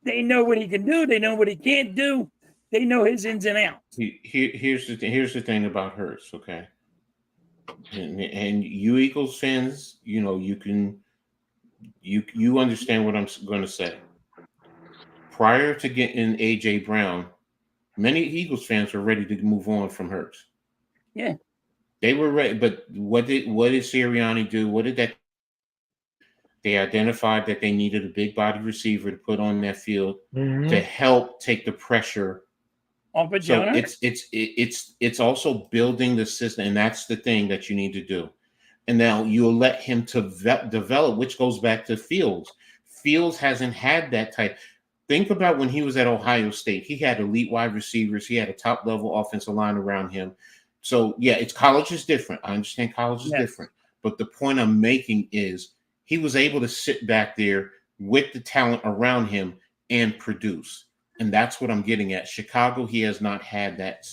they know what he can do. They know what he can't do. They know his ins and outs. Here's the thing about Hurts, okay? And you Eagles fans, you understand what I'm going to say. Prior to getting AJ Brown, many Eagles fans were ready to move on from Hurts. Yeah. They were ready, but what did Sirianni do? What did that? They identified that they needed a big body receiver to put on that field to Mm-hmm. help take the pressure. Off of So Jonah. it's also building the system, and that's the thing that you need to do. And now you'll let him to develop, which goes back to Fields. Fields hasn't had that type. Think about when he was at Ohio State. He had elite wide receivers. He had a top level offensive line around him. So yeah, it's college is different. I understand college is Yes. different. But the point I'm making is he was able to sit back there with the talent around him and produce. And that's what I'm getting at. Chicago, he has not had that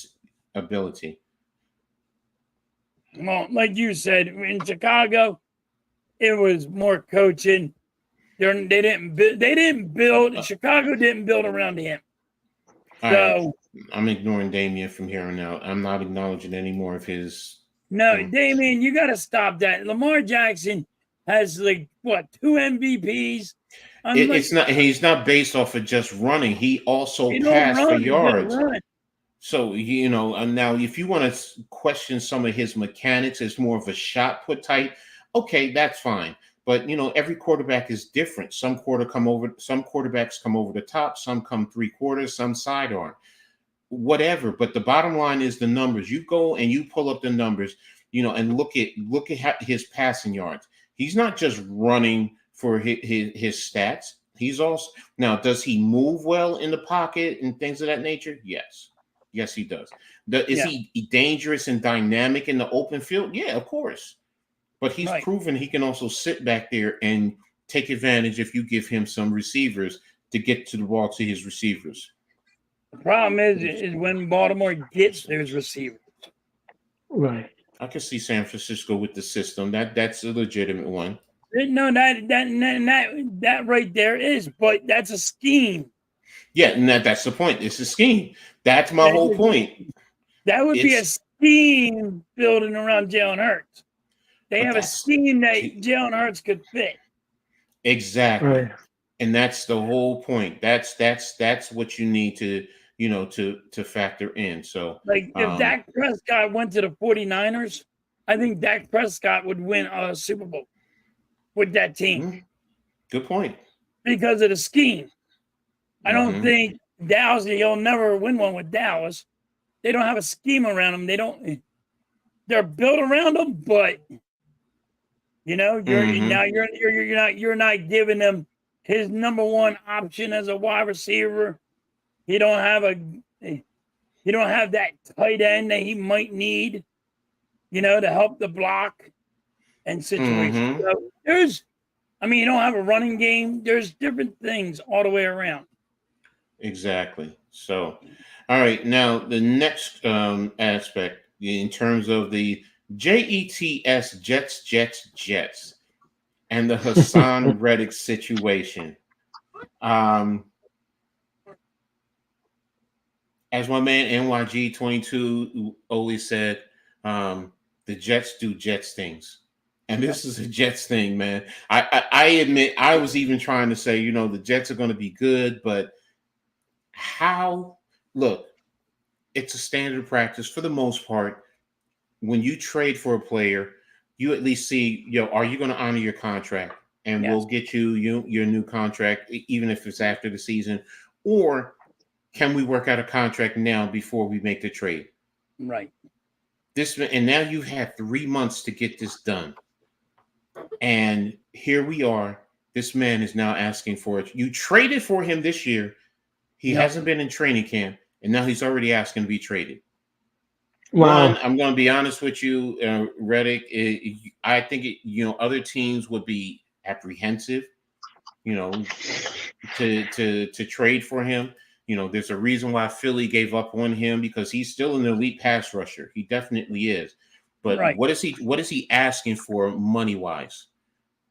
ability. Well, like you said, in Chicago, it was more coaching. They didn't build. Chicago didn't build around him. All right. So I'm ignoring Damien from here on out. I'm not acknowledging any more of his. no, Damien, you got to stop that. Lamar Jackson has like what 2 MVPs. It's not. He's not based off of just running. He also He don't passed for run. He just yards. run. So and now if you want to question some of his mechanics as more of a shot put type, okay, that's fine. But every quarterback is different. Some quarterbacks come over the top, some come 3/4, some sidearm, whatever. But the bottom line is the numbers. You go and you pull up the numbers, and look at his passing yards. He's not just running for his stats. He's also now, does he move well in the pocket and things of that nature? Yes. Yes, he does. Is Yeah. he dangerous and dynamic in the open field? Yeah, of course. But he's Right. proven he can also sit back there and take advantage if you give him some receivers to get to the ball to his receivers. The problem is when Baltimore gets those receivers. Right. I can see San Francisco with the system. That's a legitimate one. No, that right there is, but that's a scheme. Yeah, and that's the point. It's a scheme. That's my whole point. That would be a It's scheme building around Jalen Hurts. They but have a that's scheme that Jalen Hurts could fit. exactly. Right. And that's the whole point. That's what you need to to factor in. So Like if Dak Prescott went to the 49ers, I think Dak Prescott would win a Super Bowl with that team good point. because of the scheme. I don't Mhm. think Dallas, he'll never win one with Dallas. They don't have a scheme around them. They're built around them, but Mm-hmm. You're not giving him his number one option as a wide receiver. He don't have that tight end that he might need, to help the block and situations. Mm-hmm. So you don't have a running game. There's different things all the way around. Exactly. So, all right. Now, the next aspect in terms of the Jets, and the Hassan Reddick situation. Um, as my man NYG22 always said, the Jets do Jets things. And this is a Jets thing, man. I admit I was even trying to say, the Jets are going to be good, but how? Look, it's a standard practice for the most part. When you trade for a player, you at least see, are you going to honor your contract? And Yes. we'll get your new contract, even if it's after the season. Or can we work out a contract now before we make the trade? Right. And now you've had 3 months to get this done. And here we are. This man is now asking for it. You traded for him this year. He hasn't been in training camp, and now he's already asking to be traded. Wow. One, I'm going to be honest with you, Reddick. I think other teams would be apprehensive, to trade for him. There's a reason why Philly gave up on him, because he's still an elite pass rusher. He definitely is. But right. what is he asking for money wise?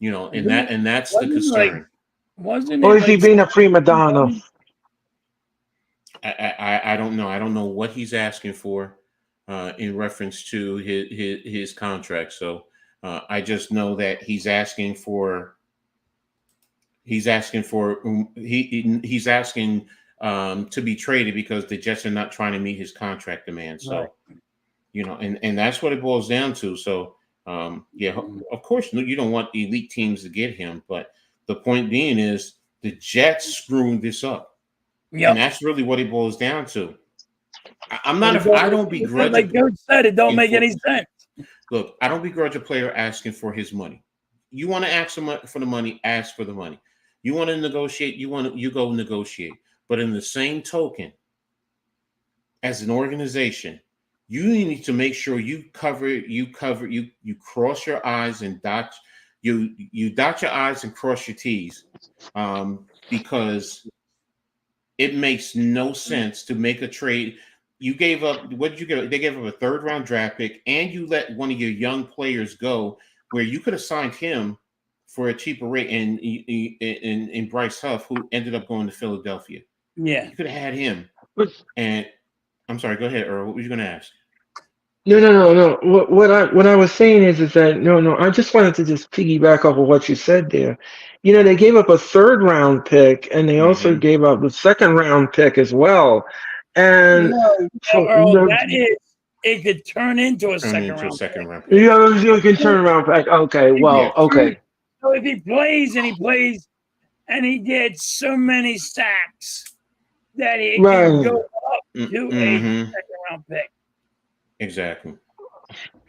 And that's the concern. Or is he being a prima donna? I don't know. I don't know what he's asking for in reference to his contract. So I just know that he's asking to be traded because the Jets are not trying to meet his contract demands. So, right. And that's what it boils down to. So, of course, you don't want elite teams to get him, but the point being is the Jets screwing this up. Yep. And that's really what it boils down to. I don't begrudge. Like Coach said, it don't make any sense. Look, I don't begrudge a player asking for his money. You want to ask him for the money, ask for the money. You want to negotiate, you go negotiate. But in the same token, as an organization, you need to make sure you cross your I's and dot you dot your I's and cross your T's, because it makes no sense to make a trade. You gave up. What did you get? They gave up a 3rd round draft pick, and you let one of your young players go, where you could have signed him for a cheaper rate, and in Bryce Huff, who ended up going to Philadelphia. Yeah, you could have had him. And I'm sorry. Go ahead, Earl. What were you going to ask? No. What I was saying is that no. I just wanted to just piggyback off of what you said there. They gave up a 3rd round pick, and they also gave up the 2nd round pick as well. And Earl, it could turn into a second round pick. Yeah, you can turn around back. Okay, well, okay. So if he plays and he did so many sacks that he can go up to a second round pick. Exactly.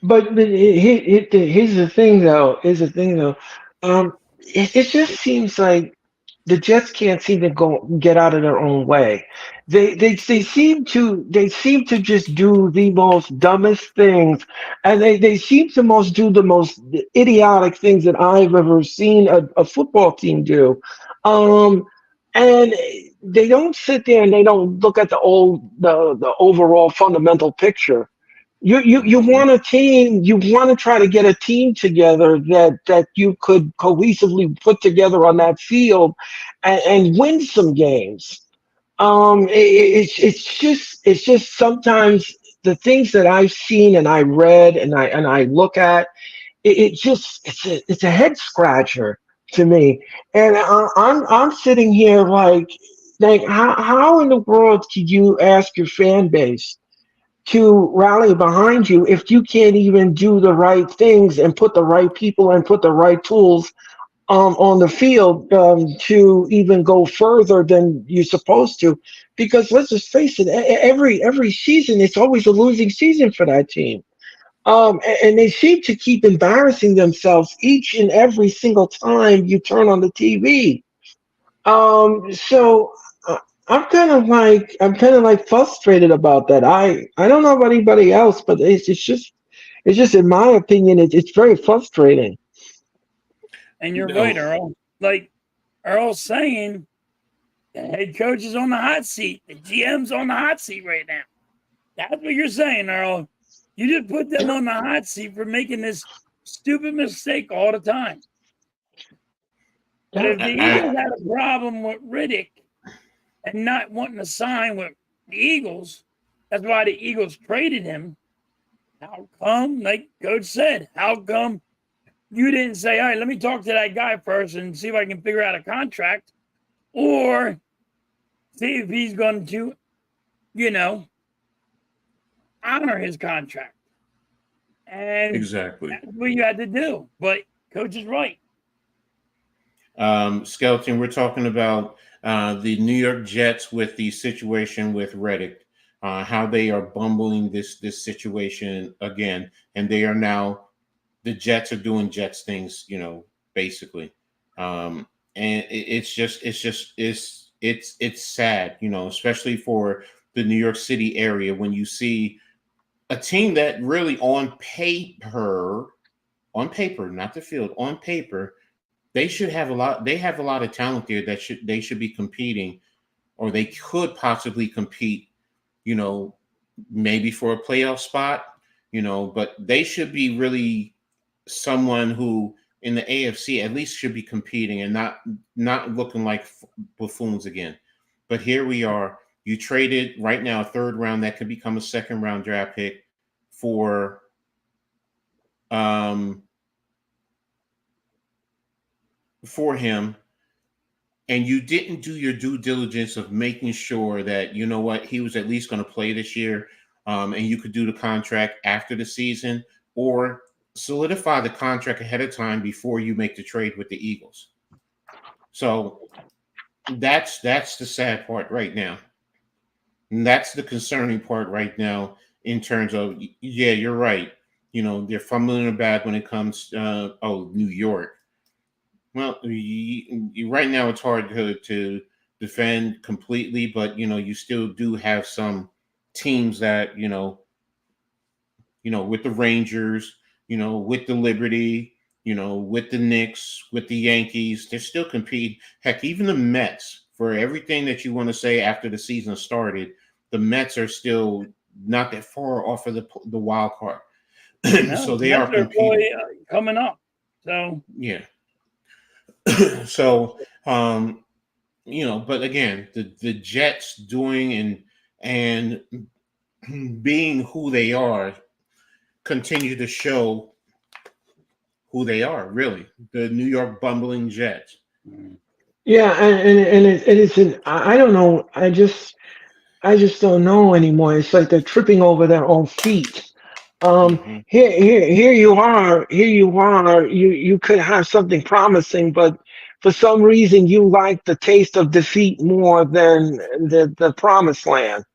But here's the thing, though. It just seems like the Jets can't seem to get out of their own way. They seem to just do the most dumbest things, and they seem to do the most idiotic things that I've ever seen a football team do. And they don't sit there and they don't look at the overall fundamental picture. You want a team. You want to try to get a team together that you could cohesively put together on that field, and win some games. It's just sometimes the things that I've seen and I read and I look at it's a head scratcher to me, and I'm sitting here like how in the world could you ask your fan base to rally behind you if you can't even do the right things and put the right people and put the right tools on the field to even go further than you're supposed to? Because let's just face it, every season it's always a losing season for that team. And they seem to keep embarrassing themselves each and every single time you turn on the TV. So I'm kind of like frustrated about that. I don't know about anybody else, but it's just in my opinion, it's very frustrating. And you're right, No, Earl. Like Earl's saying, the head coach is on the hot seat. The GM's on the hot seat right now. That's what you're saying, Earl. You just put them on the hot seat for making this stupid mistake all the time. But Yeah. if the Eagles had a problem with Riddick and not wanting to sign with the Eagles, that's why the Eagles traded him. How come, like Coach said, how come you didn't say, all right, let me talk to that guy first and see if I can figure out a contract or see if he's going to, you know, honor his contract. And exactly. that's what you had to do. But Coach is right. Skeleton, we're talking about the New York Jets with the situation with Reddick, how they are bumbling this situation again, and they are now the Jets are doing Jets things, basically. And it's sad, especially for the New York City area when you see a team that really on paper, not the field, on paper, they should have a lot. They have a lot of talent there that they should be competing, or they could possibly compete. You know, maybe for a playoff spot. But they should be really someone who in the AFC at least should be competing and not looking like buffoons again. But here we are. You traded right now a third round that could become a second round draft pick for um for him, and you didn't do your due diligence of making sure that what he was at least going to play this year, and you could do the contract after the season or solidify the contract ahead of time before you make the trade with the Eagles. So that's the sad part right now, and that's the concerning part right now in terms of, yeah, you're right. They're fumbling about when it comes New York. Well, right now it's hard to defend completely, but you still do have some teams that with the Rangers, with the Liberty, with the Knicks, with the Yankees, they're still competing. Heck, even the Mets, for everything that you want to say after the season started, the Mets are still not that far off of the wild card, No, so the they are Mets are competing. really coming up. So Yeah. So but again, the Jets doing and being who they are continue to show who they are, really. The New York bumbling Jets. Yeah, it isn't. I don't know. I just don't know anymore. It's like they're tripping over their own feet. Hmm. Here you are. Here you are. You could have something promising, but for some reason you like the taste of defeat more than the promised land.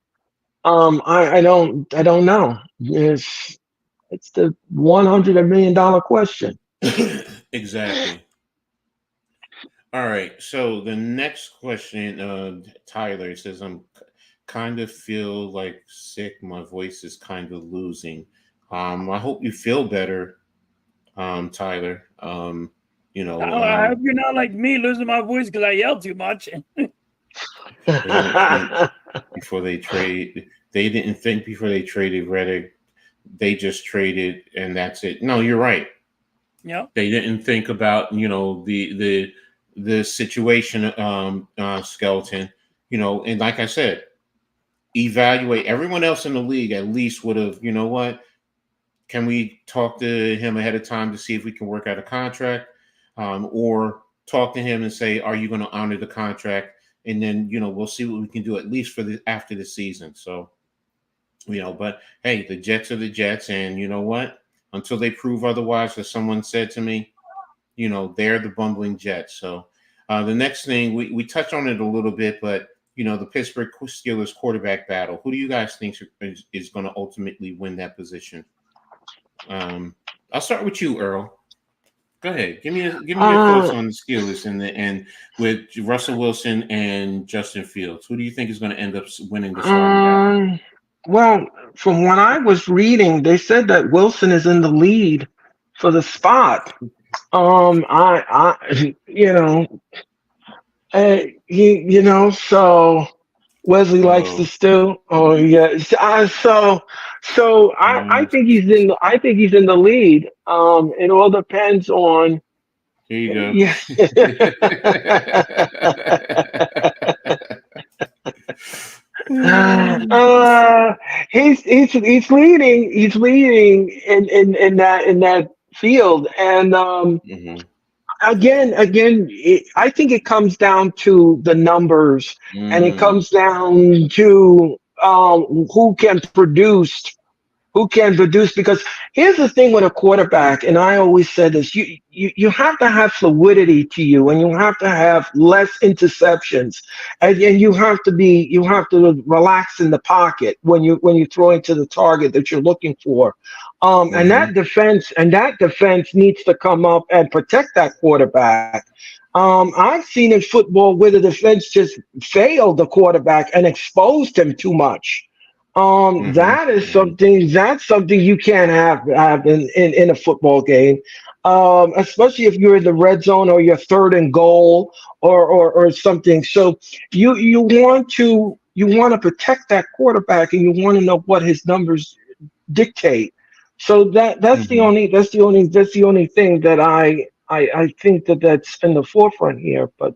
I don't know. It's the $100 million question. Exactly. All right. So the next question, Tyler says, I'm kind of feel like sick. My voice is kind of losing. I hope you feel better, Tyler. I hope you're not like me losing my voice because I yell too much. They didn't think before they trade. They didn't think before they traded Reddick. They just traded, and that's it. No, you're right. Yep. They didn't think about the situation, skeleton. And like I said, evaluate everyone else in the league. At least would have. You know what? Can we talk to him ahead of time to see if we can work out a contract, or talk to him and say, are you going to honor the contract? And then we'll see what we can do at least for the after the season. So but hey, the Jets are the Jets, and you know what? Until they prove otherwise, as someone said to me, they're the bumbling Jets. So the next thing we touched on it a little bit, but the Pittsburgh Steelers quarterback battle. Who do you guys think is going to ultimately win that position? I'll start with you, Earl. Go ahead. Give me your thoughts Uh, on the Steelers and with Russell Wilson and Justin Fields. Who do you think is going to end up winning the starting battle? um, well, from what I was reading, they said that Wilson is in the lead for the spot. You know, so Wesley likes to Oh, stew. Oh yeah. I uh, think I think he's in the lead. It all depends on. here you go. Yeah. uh, he's leading. He's leading in that field, and Mhm. I think it comes down to the numbers, and it Mm, comes down to who can produce because here's the thing with a quarterback, and I always said this: you have to have fluidity to you, and you have to have less interceptions, and you have to relax in the pocket when you throw into the target that you're looking for, mhm, and that defense needs to come up and protect that quarterback. I've seen in football where the defense just failed the quarterback and exposed him too much. mhm, That is mhm, something you can't have in a football game, especially if you're in the red zone or you're third and goal or something. So you want to protect that quarterback and you want to know what his numbers dictate. So mhm. that's the only thing that I think that's in the forefront here. But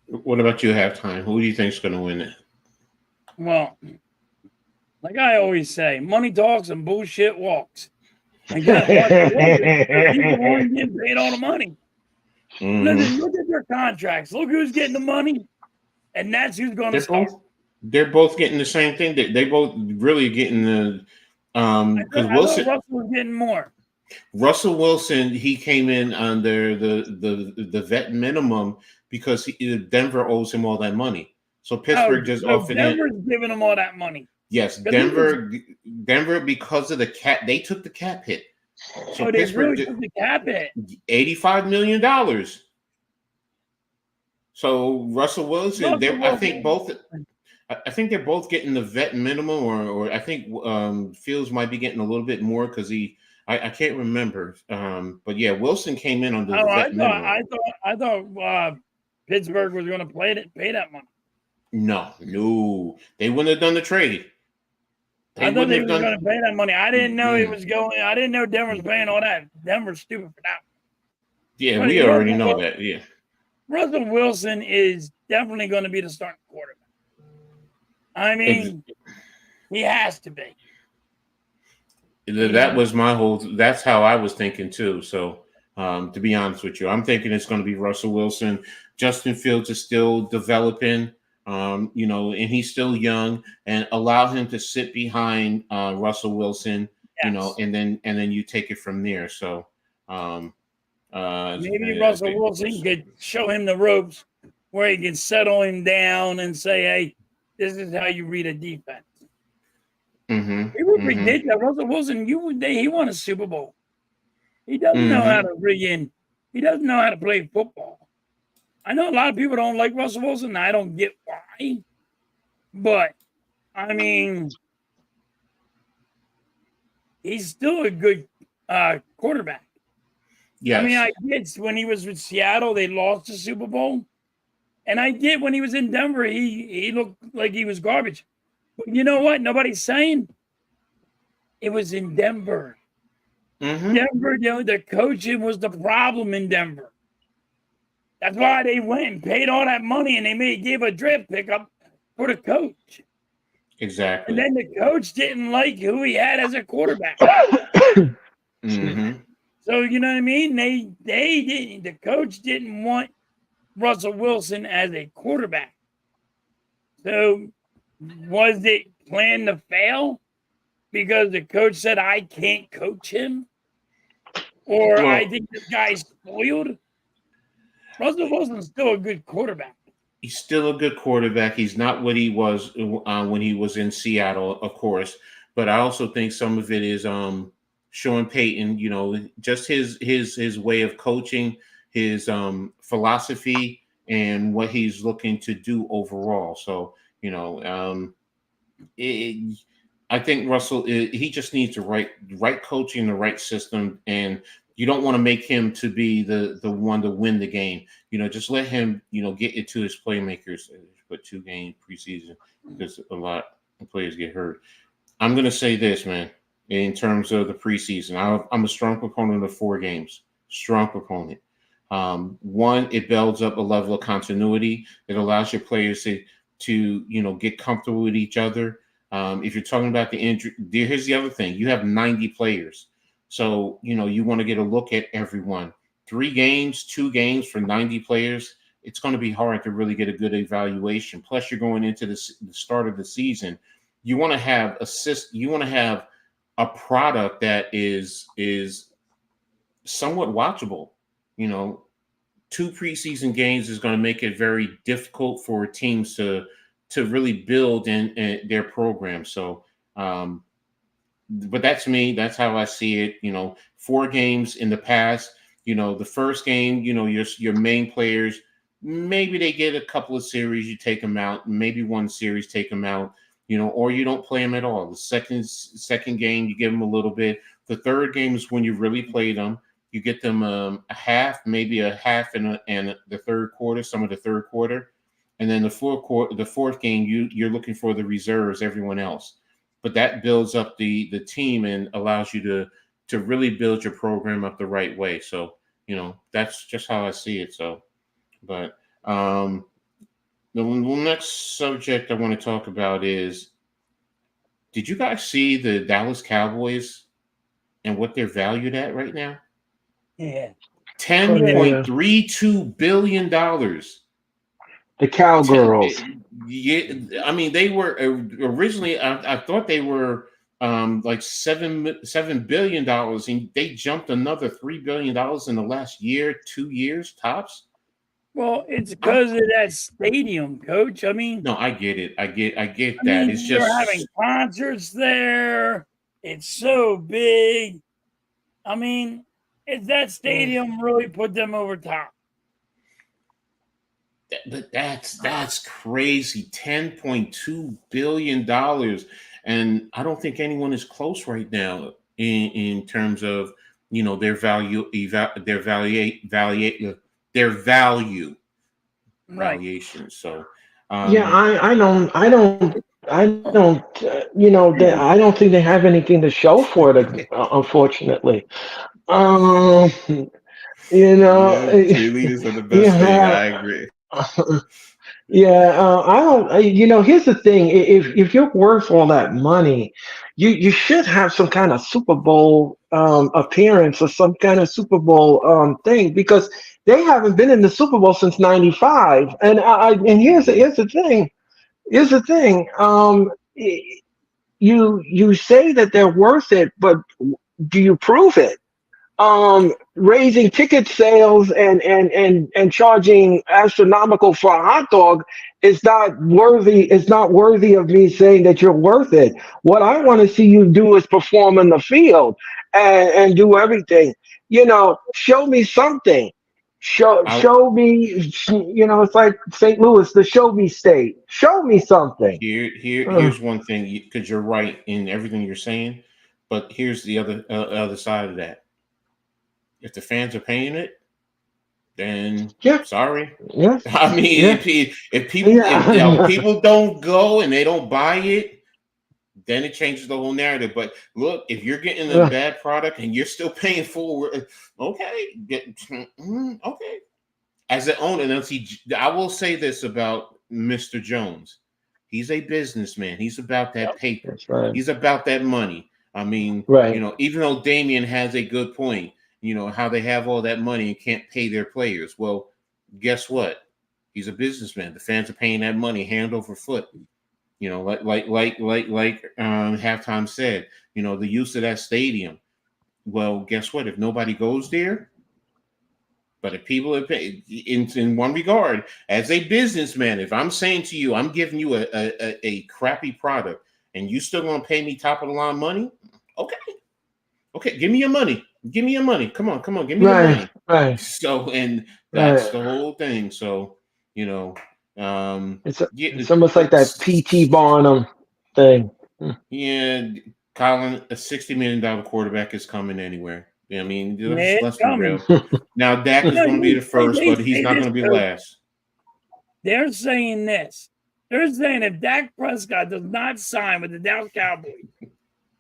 What about you, halftime? Who do you think is going to win it? Well, like I always say, money talks and bullshit walks. I got Russell Wilson because he's the one getting paid all the money. Hmm. Listen, look at their contracts. Look who's getting the money, and that's who's going to They're start. both they're both getting the same thing. They both really getting the because I thought Russell was getting more. Russell Wilson, he came in under the vet minimum because Denver owes him all that money. So Oh, Pittsburgh just so offered him. Denver's giving him all that money Yes, because he was. Denver because of the cap, they took the cap hit. So Oh, they Pittsburgh really did took the cap hit. $85 million. So Russell Wilson, Russell I think Wilson. both. I think they're both getting the vet minimum, or I think Fields might be getting a little bit more because I can't remember. But yeah, Wilson came in under Oh, the vet minimum. I thought Pittsburgh was going to pay that money. No, no, they wouldn't have done the trade. They I thought wouldn't they have was going to done. pay that money. I didn't know it Mm-mm. was going. I didn't know Denver was paying all that. Denver's stupid for that. Yeah, But we already know that. Yeah, Russell Wilson is definitely going to be the starting quarterback. I Ex- mean, he has to be. that was my whole. That's how I was thinking too. So to be honest with you, I'm thinking it's going to be Russell Wilson. Justin Fields is still developing. And he's still young, and allow him to sit behind Russell Wilson, Yes. and then you take it from there. So, um, Maybe Russell Wilson could show him the ropes where he can settle him down and say, hey, this is how you read a defense. mm-hmm, It was mm-hmm, ridiculous. Russell Wilson, he won a Super Bowl. He doesn't know how mm-hmm. to rig in. He doesn't know how to play football. I know a lot of people don't like Russell Wilson. I don't get why. But, I mean, he's still a good quarterback. I mean, Yes, I get when he was with Seattle, they lost the Super Bowl. And I get when he was in Denver, he looked like he was garbage. But you know what? Nobody's saying it was in Denver. mm-hmm. Denver, the coaching was the problem in Denver. That's why they went and paid all that money and gave a draft pickup for the coach. And Exactly. then the coach didn't like who he had as a quarterback. excuse me. Mm-hmm. So you know what I mean? They didn't. The coach didn't want Russell Wilson as a quarterback. So was it planned to fail because the coach said I can't coach him, or I Well, think this guy's spoiled? Russell Wilson's still a good quarterback. he's still a good quarterback. He's not what he was when he was in Seattle, of course. But I also think some of it is Sean Payton, just his way of coaching, his philosophy, and what he's looking to do overall. So, it, I think Russell, he just needs the right coaching, the right system, and you don't want to make him to be the one to win the game. Just let him get it to his playmakers. Put 2 game preseason because a lot of players get hurt. I'm going to say this, man. In terms of the preseason, I'm a strong proponent of 4 games. Strong proponent. One, it builds up a level of continuity. It allows your players to get comfortable with each other. If you're talking about the injury, here's the other thing: you have 90 players, so you want to get a look at everyone. 3 games, 2 games for 90 players. It's going to be hard to really get a good evaluation. Plus, you're going into the start of the season. You want to have You want to have a product that is somewhat watchable. 2 preseason games is going to make it very difficult for teams to really build in their program. So, but that's me. That's how I see it. 4 games in the past. The first game, your main players, maybe they get a couple of series, you take them out. Maybe 1 series, take them out. Or you don't play them at all. The second game, you give them a little bit. The third game is when you really play them. You get them a half, maybe a half and the third quarter, some of the third quarter, and then the fourth game, you're looking for the reserves, everyone else. But that builds up the team and allows you to really build your program up the right way. So that's just how I see it. So, but the next subject I want to talk about is: did you guys see the Dallas Cowboys and what they're valued at right now? Yeah. $10.32 billion. The Cowgirls. Yeah, I mean, they were originally. I thought they were like $7 billion, and they jumped another $3 billion in the last year, 2 years tops. Well, it's because of that stadium, Coach. I mean, No, I get it. I get I that. mean, It's they're having just concerts there. It's so big. I mean, it's that stadium really put them over top. but that's crazy. $10.2 billion, and I don't think anyone is close right now in terms of their value Right. valuation. So, Yeah, um, I don't think they have anything to show for it, unfortunately. Um, you know, yeah, cheerleaders are the best thing. yeah, I agree. yeah. I don't. Here's the thing: if you're worth all that money, you should have some kind of Super Bowl appearance or some kind of Super Bowl thing, because they haven't been in the Super Bowl since '95. And here's the thing. You say that they're worth it, but do you prove it? Raising ticket sales and charging astronomical for a hot dog is not worthy. It's not worthy of me saying that you're worth it. What I want to see you do is perform in the field and do everything. Show me something. I Show me. It's like St. Louis, the show me state. Show me something. Uh, here's one thing, because you're right in everything you're saying, but here's the other side of that. If the fans are paying it, then yeah, sorry. yeah, I mean, yeah, if yeah. people don't go and they don't buy it, then it changes the whole narrative. But look, if you're getting a bad product and you're still paying full, okay, okay. As an owner, now see, I will say this about Mr. Jones: he's a businessman. He's about that Yep. paper. That's right. He's about that money. I mean, Right. even though Damian has a good point, how they have all that money and can't pay their players. Well, guess what? He's a businessman. The fans are paying that money hand over foot. Halftime said, the use of that stadium. Well, guess what? If nobody goes there, but if people are paying, in one regard, as a businessman, if I'm saying to you, I'm giving you a crappy product, and you still gonna pay me top of the line money, okay. Okay, give me your money. Give me your money. Come on, give me your money. Right. So, and that's Right. the whole thing. So, you know, yeah, It's almost like that P.T. Barnum thing. yeah, Colin, a $60 million quarterback is coming anywhere. I mean, Yeah, it's let's be coming. real. Now, Dak is No, going to be the first, they but he's say not this, going to be though. last. They're saying this. They're saying if Dak Prescott does not sign with the Dallas Cowboys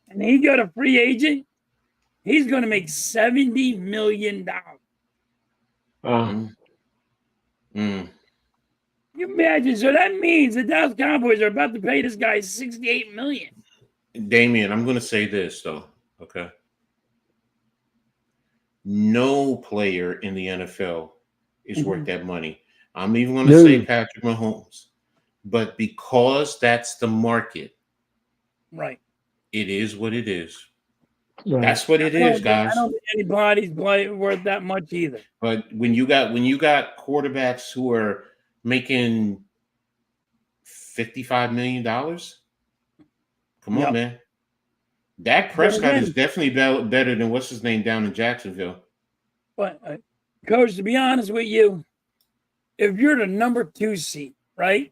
and he go to free agent, he's going to make $70 million. Mm. Mm. You imagine? So that means the Dallas Cowboys are about to pay this guy $68 million. Damien, I'm going to say this though. Okay. No player in the NFL is worth that money. I'm even going to say Patrick Mahomes, but because that's the market, right? It is what it is. Right. That's what it is, guys. I don't think anybody's worth that much either. But when you got quarterbacks who are making $55 million, come on, man. Dak Prescott is definitely better than what's his name down in Jacksonville. But Coach, to be honest with you, if you're the number 2 seed, right,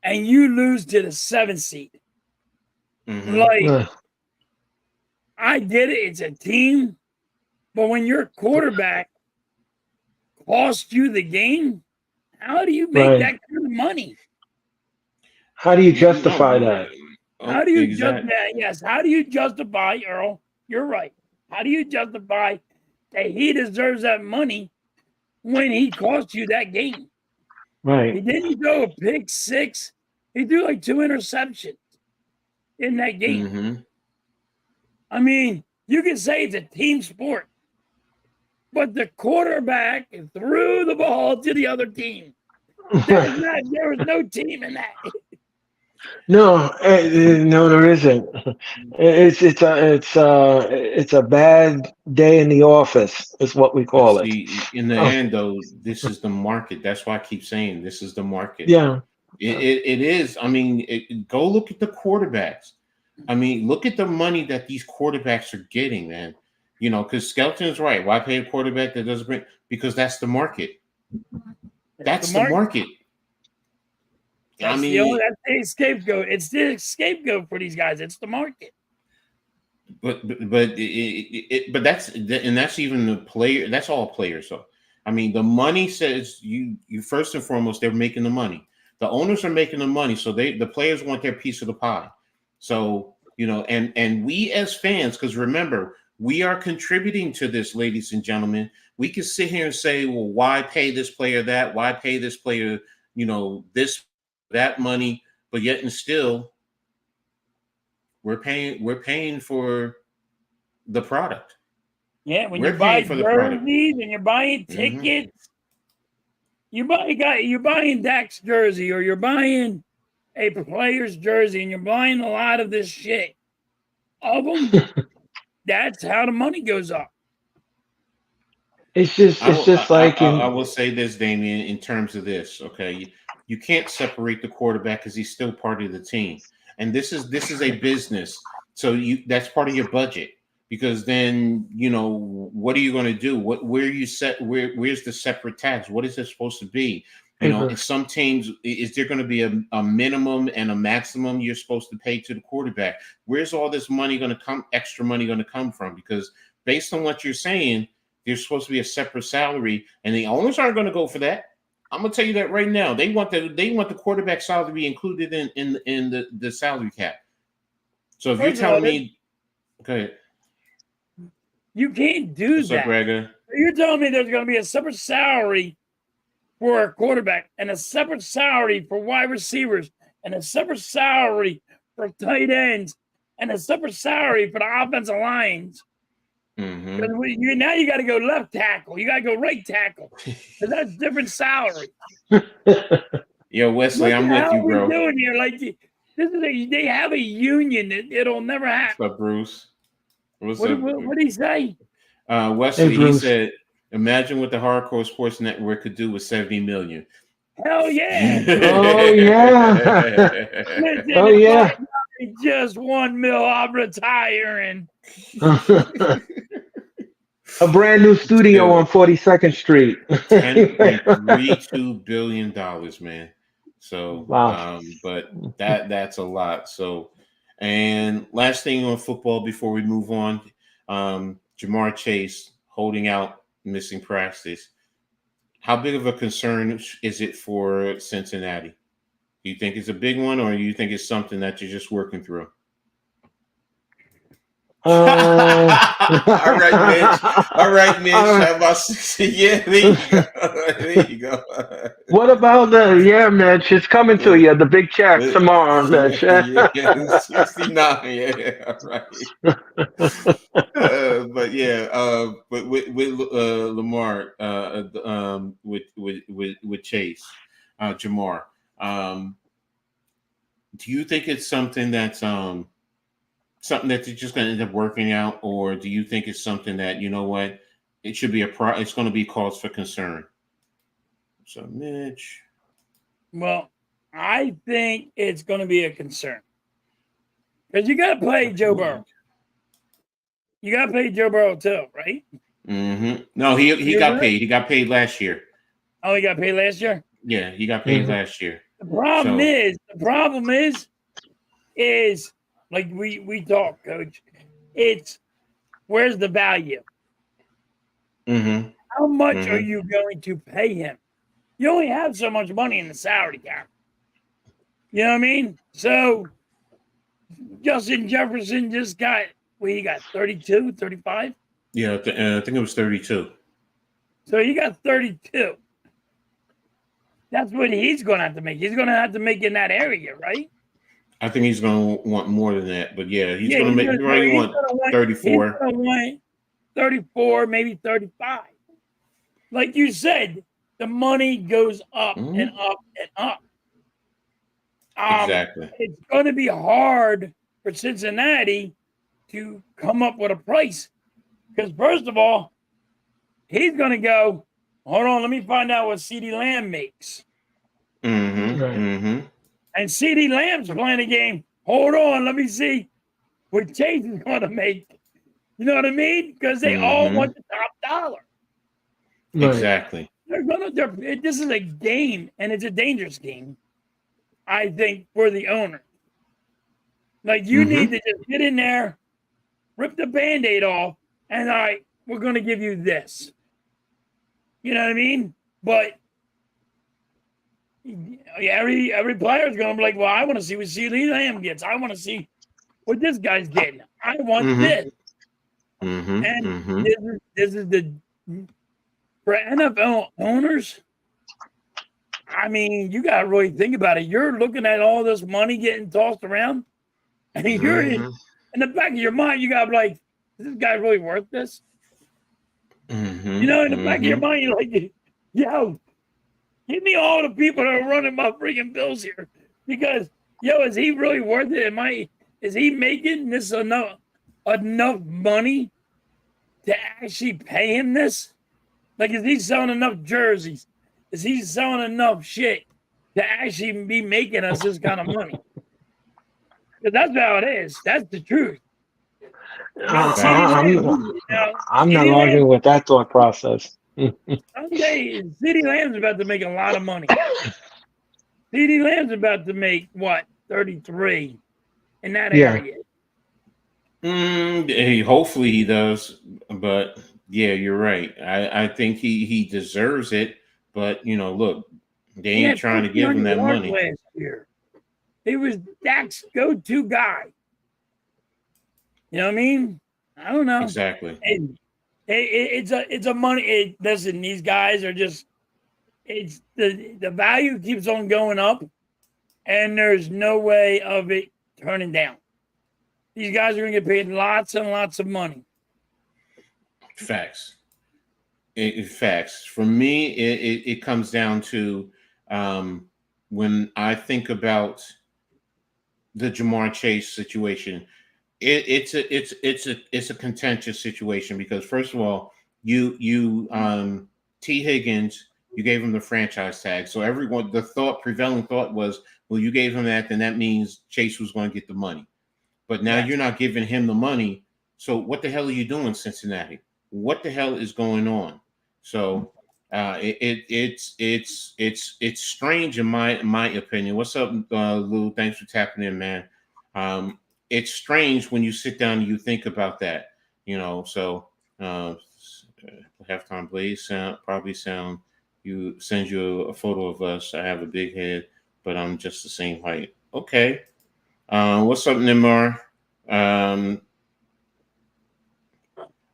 and you lose to the 7th seed, like I get it, it's a team, but when your quarterback costs you the game, how do you make that kind of money? How do you justify that? How do you justify? Yes, how do you justify, Earl? You're right. How do you justify that he deserves that money when he cost you that game? Right. He didn't throw a pick 6. He threw like 2 interceptions in that game. I mean, you can say it's a team sport, but the quarterback threw the ball to the other team. There was no team in that. No, there isn't. It's a bad day in the office, is what we call it. In the end, though, this is the market. That's why I keep saying this is the market. Yeah, it is. I mean, go look at the quarterbacks. I mean, look at the money that these quarterbacks are getting, man. You know, because Skelton's right. Why pay a quarterback that doesn't bring? Because that's the market. That's the market. That's that's the scapegoat. It's the scapegoat for these guys. It's the market. But that's even the player. That's all players. So I mean, the money says you first and foremost they're making the money. The owners are making the money, so the players want their piece of the pie. So and we as fans, because remember, we are contributing to this, ladies and gentlemen. We can sit here and say, well, why pay this player that? Why pay this player, this, that money? But yet and still, we're paying for the product. Yeah, when you buy jerseys and you're buying tickets, you're buying Dak's jersey or you're buying a player's jersey and you're buying a lot of this shit. Of them, that's how the money goes up. It's just like I will say this, Damien, in terms of this, okay? You can't separate the quarterback because he's still part of the team. And this is a business. So that's part of your budget. Because then, what are you going to do? Where's the separate tax? What is it supposed to be? In some teams, is there going to be a minimum and a maximum you're supposed to pay to the quarterback? Where's all this money going to come, extra money going to come from? Because based on what you're saying, there's supposed to be a separate salary, and the owners aren't going to go for that. I'm going to tell you that right now. They want the quarterback salary to be included in the salary cap. So if you're telling me, okay. You can't do What's that. Up, Gregor? You're telling me there's going to be a separate salary for a quarterback and a separate salary for wide receivers and a separate salary for tight ends and a separate salary for the offensive lines. Now you got to go left tackle. You got to go right tackle. Because that's different salary. Yo, Wesley, I'm with you, bro. What are we doing here? Like, they have a union that it'll never happen. What's up, Bruce? What did he say? Wesley, he said, imagine what the Hardcore Sports Network could do with $70 million. Hell yeah. Oh, yeah. Oh, yeah. make just $1 million, I'm retiring. A brand new studio on 42nd Street. $10.32 billion, man. So, Wow. but that's a lot. So, and last thing on football before we move on, Jamar Chase holding out, missing practice. How big of a concern is it for Cincinnati? Do you think it's a big one, or do you think it's something that you're just working through? All right, Mitch. All right, Mitch. How about yeah? There you go. There you go. What about Mitch? It's coming to you. The big check tomorrow, Mitch. Yeah, 69. Yeah, right. But yeah, but with Lamar, with Chase, Jamar, do you think it's something that's something that you're just going to end up working out, or do you think it's something that, you know what, it should be it's going to be cause for concern? So, Mitch. Well, I think it's going to be a concern because you got to play Joe Burrow. You got to pay Joe Burrow too, right? Mm-hmm. No, he got paid. He got paid last year. Oh, he got paid last year? Yeah, he got paid last year. The problem is like we talk, Coach. It's where's the value? Mm-hmm. How much are you going to pay him? You only have so much money in the salary cap. You know what I mean? So Justin Jefferson just got, he got 32, 35? Yeah, I think it was 32. So he got 32. That's what he's going to have to make. He's going to have to make in that area, right? I think he's going to want more than that. But yeah, he's going to make, right, want 34. He's going to want 34, maybe 35. Like you said, the money goes up and up and up. Exactly. It's going to be hard for Cincinnati to come up with a price. Because first of all, he's going to go, hold on, let me find out what CeeDee Lamb makes. Mm-hmm. Right. Mm-hmm. And CeeDee Lamb's playing a game. Hold on, let me see what Chase is going to make. You know what I mean? Because they all want the top dollar. Right. Exactly. This is a game, and it's a dangerous game, I think, for the owner. Like, you need to just get in there, rip the Band-Aid off, and all right, we're going to give you this. You know what I mean? But every player is going to be like, well, I want to see what CeeDee Lamb gets. I want to see what this guy's getting. I want this. And this is the for NFL owners. I mean, you got to really think about it. You're looking at all this money getting tossed around, and you're in the back of your mind, you got to be like, is this guy really worth this? You know, in the back of your mind, you're like, yo, give me all the people that are running my freaking bills here. Because, yo, is he really worth it? Is he making this enough money to actually pay him this? Like, is he selling enough jerseys? Is he selling enough shit to actually be making us this kind of money? Because that's how it is. That's the truth. I'm not arguing with that thought process. Someday, CeeDee Lamb's about to make a lot of money. CeeDee Lamb's about to make, what, 33 in that area. Hopefully he does. But, yeah, you're right. I think he deserves it. But, you know, look, they ain't trying to give him that money. Last year. He was Dak's go-to guy. You know what I mean? I don't know. Exactly. It's a money. Listen, these guys are just. It's the value keeps on going up, and there's no way of it turning down. These guys are going to get paid lots and lots of money. Facts. Facts. For me, it comes down to when I think about the Jamar Chase situation. It's a contentious situation because first of all, you T. Higgins, you gave him the franchise tag. So everyone, prevailing thought was, well, you gave him that, then that means Chase was going to get the money. but now Yes. you're not giving him the money. So what the hell are you doing, Cincinnati? What the hell is going on? So it's strange in my opinion. What's up, Lou? Thanks for tapping in, man. It's strange when you sit down and you think about that, So halftime Blaze sound you sends you a photo of us. I have a big head, but I'm just the same height. Okay. What's up, Nimar?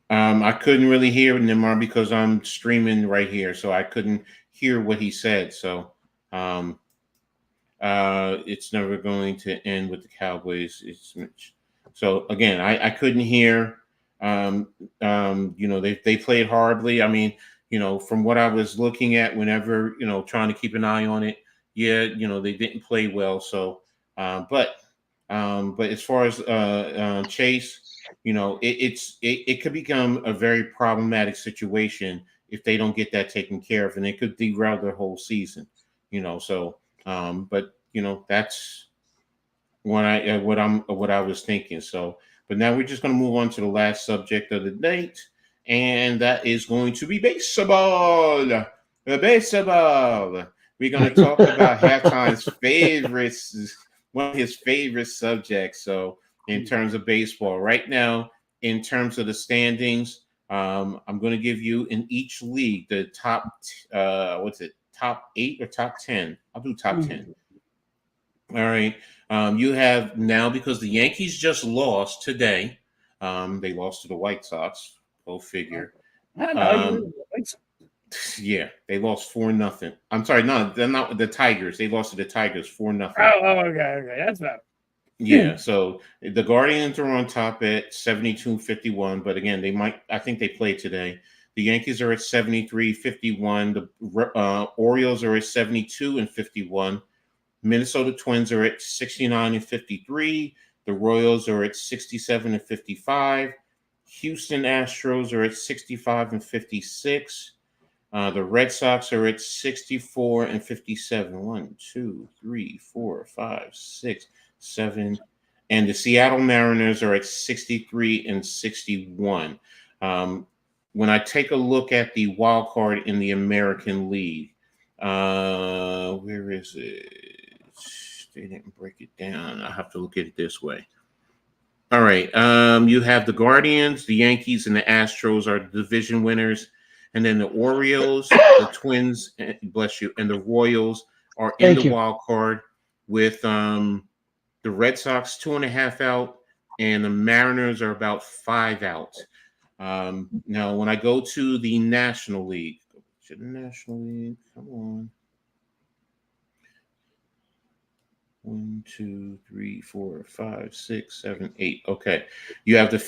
I couldn't really hear Nimar because I'm streaming right here, so I couldn't hear what he said. So it's never going to end with the Cowboys. So again, I couldn't hear. They played horribly. I mean, from what I was looking at, whenever trying to keep an eye on it, yeah, they didn't play well. So, but as far as Chase, it could become a very problematic situation if they don't get that taken care of, and it could derail their whole season. So but that's what I was thinking. So, but now we're just going to move on to the last subject of the night, and that is going to be baseball. Baseball. We're going to talk about halftime's favorites, one of his favorite subjects. So, in terms of baseball, right now, in terms of the standings, I'm going to give you in each league the top. Top 8 or top 10? I'll do top 10. All right. You have now, because the Yankees just lost today. They lost to the White Sox. Go figure. Yeah, they lost 4-0. I'm sorry, no, they're not the Tigers. They lost to the Tigers 4-0. Oh, okay, that's about. Yeah, so the Guardians are on top at 72-51, but again, I think they played today. The Yankees are at 73-51. The Orioles are at 72-51. Minnesota Twins are at 69-53. The Royals are at 67-55. Houston Astros are at 65-56. The Red Sox are at 64-57. 1, 2, 3, 4, 5, 6, 7. And the Seattle Mariners are at 63-61. When I take a look at the wild card in the American League, where is it? They didn't break it down. I have to look at it this way. All right. You have the Guardians, the Yankees, and the Astros are the division winners. And then the Orioles, the Twins, bless you, and the Royals are in the wild card with the Red Sox 2.5 out, and the Mariners are about 5 out. Now, when I go to the National League, come on. 1, 2, 3, 4, 5, 6, 7, 8. Okay. You have the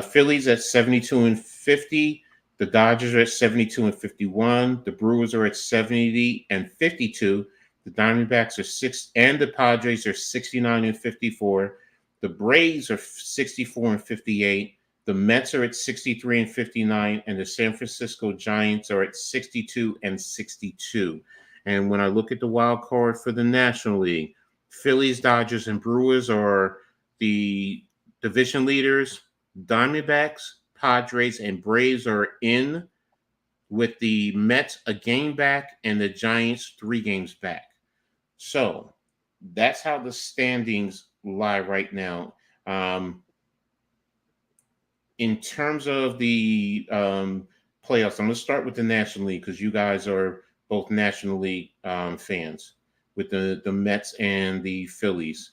Phillies at 72-50. The Dodgers are at 72-51. The Brewers are at 70-52. The Diamondbacks are 6, and the Padres are 69-54. The Braves are 64-58. The Mets are at 63-59, and the San Francisco Giants are at 62-62. And when I look at the wild card for the National League, Phillies, Dodgers, and Brewers are the division leaders. Diamondbacks, Padres, and Braves are in, with the Mets a game back and the Giants 3 games back. So that's how the standings lie right now. In terms of the playoffs, I'm going to start with the National League because you guys are both National League fans, with the Mets and the Phillies.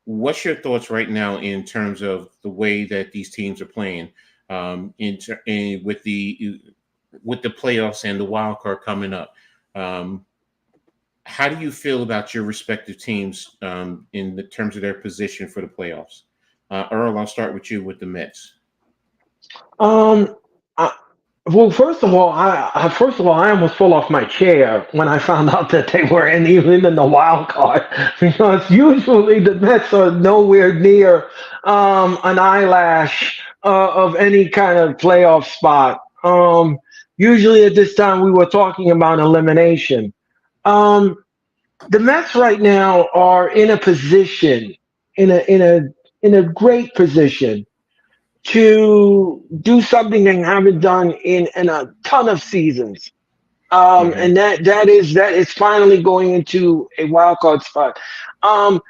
What's your thoughts right now in terms of the way that these teams are playing with the playoffs and the wild card coming up? How do you feel about your respective teams in the terms of their position for the playoffs? Earl, I'll start with you with the Mets. Well, first of all, I almost fell off my chair when I found out that they were even in the wild card, because usually the Mets are nowhere near an eyelash of any kind of playoff spot. Usually at this time we were talking about elimination. The Mets right now are in a position, in in a great position to do something they haven't done in a ton of seasons. Mm-hmm. And that is finally going into a wild card spot. Um,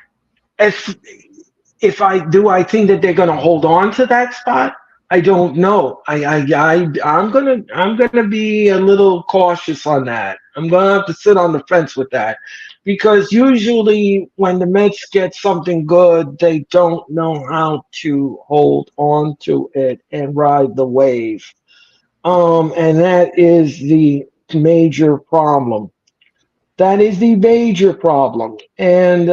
if I think that they're going to hold on to that spot, I don't know. I'm gonna be a little cautious on that. I'm gonna have to sit on the fence with that, because usually when the Mets get something good, they don't know how to hold on to it and ride the wave. And that is the major problem. That is the major problem. And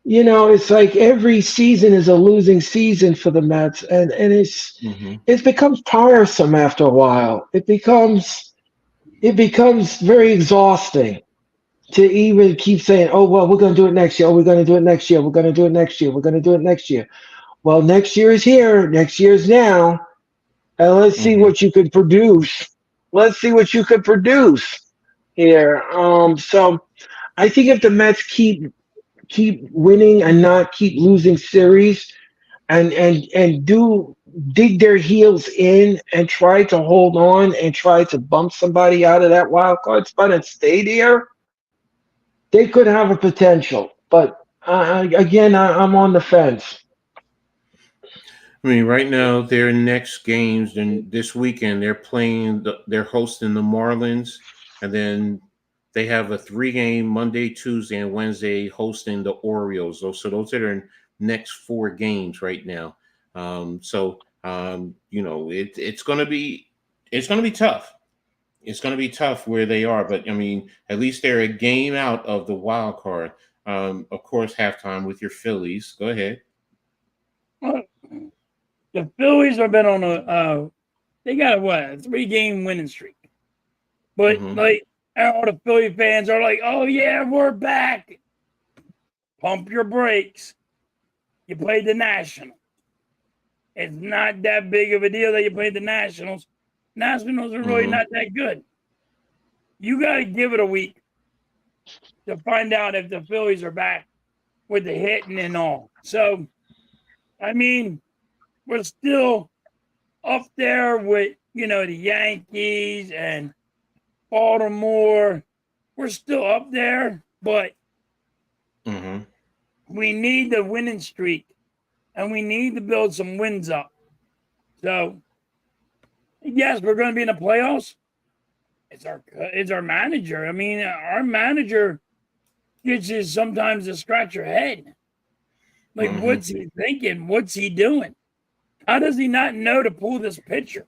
it's like every season is a losing season for the Mets, and Mm-hmm. it becomes tiresome after a while. It becomes very exhausting to even keep saying, "Oh well, we're going to do it next year. Oh, we're going to do it next year. We're going to do it next year. We're going to do it next year." Well, next year is here. Next year's now, and let's see Mm-hmm. what you could produce. Let's see what you could produce here. So I think if the Mets keep winning and not keep losing series, and do dig their heels in and try to hold on and try to bump somebody out of that wild card spot and stay there, they could have a potential. But again, I'm on the fence. I mean, right now their next games and this weekend they're hosting the Marlins, and then they have a 3-game Monday, Tuesday, and Wednesday hosting the Orioles. So those are their next 4 games right now. It's gonna be tough. It's gonna be tough where they are, but I mean, at least they're a game out of the wild card. Of course, halftime with your Phillies. Go ahead. Well, the Phillies have been on they got a 3-game winning streak. But Mm-hmm. like all the Philly fans are like, "Oh yeah, we're back." Pump your brakes. You played the Nationals. It's not that big of a deal that you played the Nationals. Nationals are really Mm-hmm. not that good. You got to give it a week to find out if the Phillies are back with the hitting and all. So, I mean, we're still up there with, the Yankees and Baltimore. We're still up there, but Mm-hmm. we need the winning streak and we need to build some wins up. So, yes, we're going to be in the playoffs. It's our manager. I mean, our manager gets you sometimes to scratch your head. Like, Mm-hmm. what's he thinking? What's he doing? How does he not know to pull this pitcher?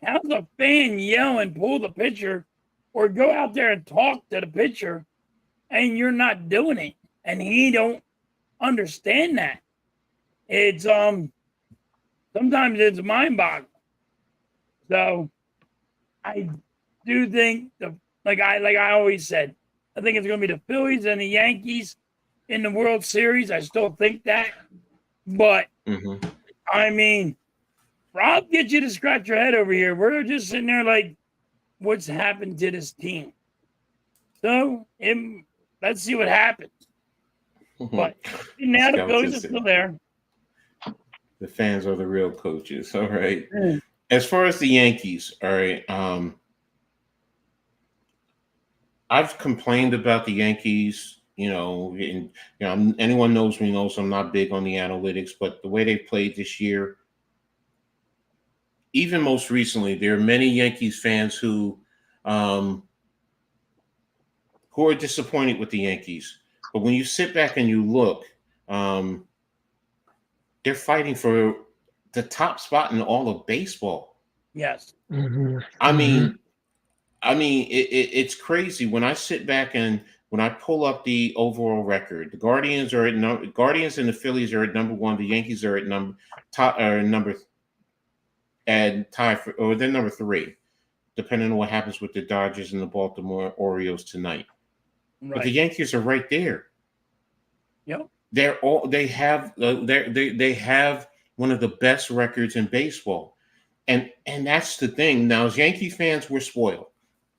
How's a fan yell and pull the pitcher, or go out there and talk to the pitcher, and you're not doing it, and he don't understand that? It's sometimes it's mind-boggling. So I do think like I always said, I think it's going to be the Phillies and the Yankees in the World Series. I still think that, but Mm-hmm. I mean, Rob gets you to scratch your head over here. We're just sitting there like, what's happened to this team? So let's see what happens. But now the Phillies are Skeletons. still there. The fans are the real coaches. All right. As far as the Yankees, all right. I've complained about the Yankees. Anyone knows me knows I'm not big on the analytics, but the way they played this year, even most recently, there are many Yankees fans um, who are disappointed with the Yankees. But when you sit back and you look, um, they're fighting for the top spot in all of baseball. Yes. Mhm, I mhm. mean, it's crazy when I sit back and when I pull up the overall record. The Guardians and the Phillies are at number one. The Yankees are at number and tie for, or they're number three, depending on what happens with the Dodgers and the Baltimore Orioles tonight. But the Right. Yankees are right there. Yep. They have one of the best records in baseball, and that's the thing. Now, as Yankee fans, we're spoiled.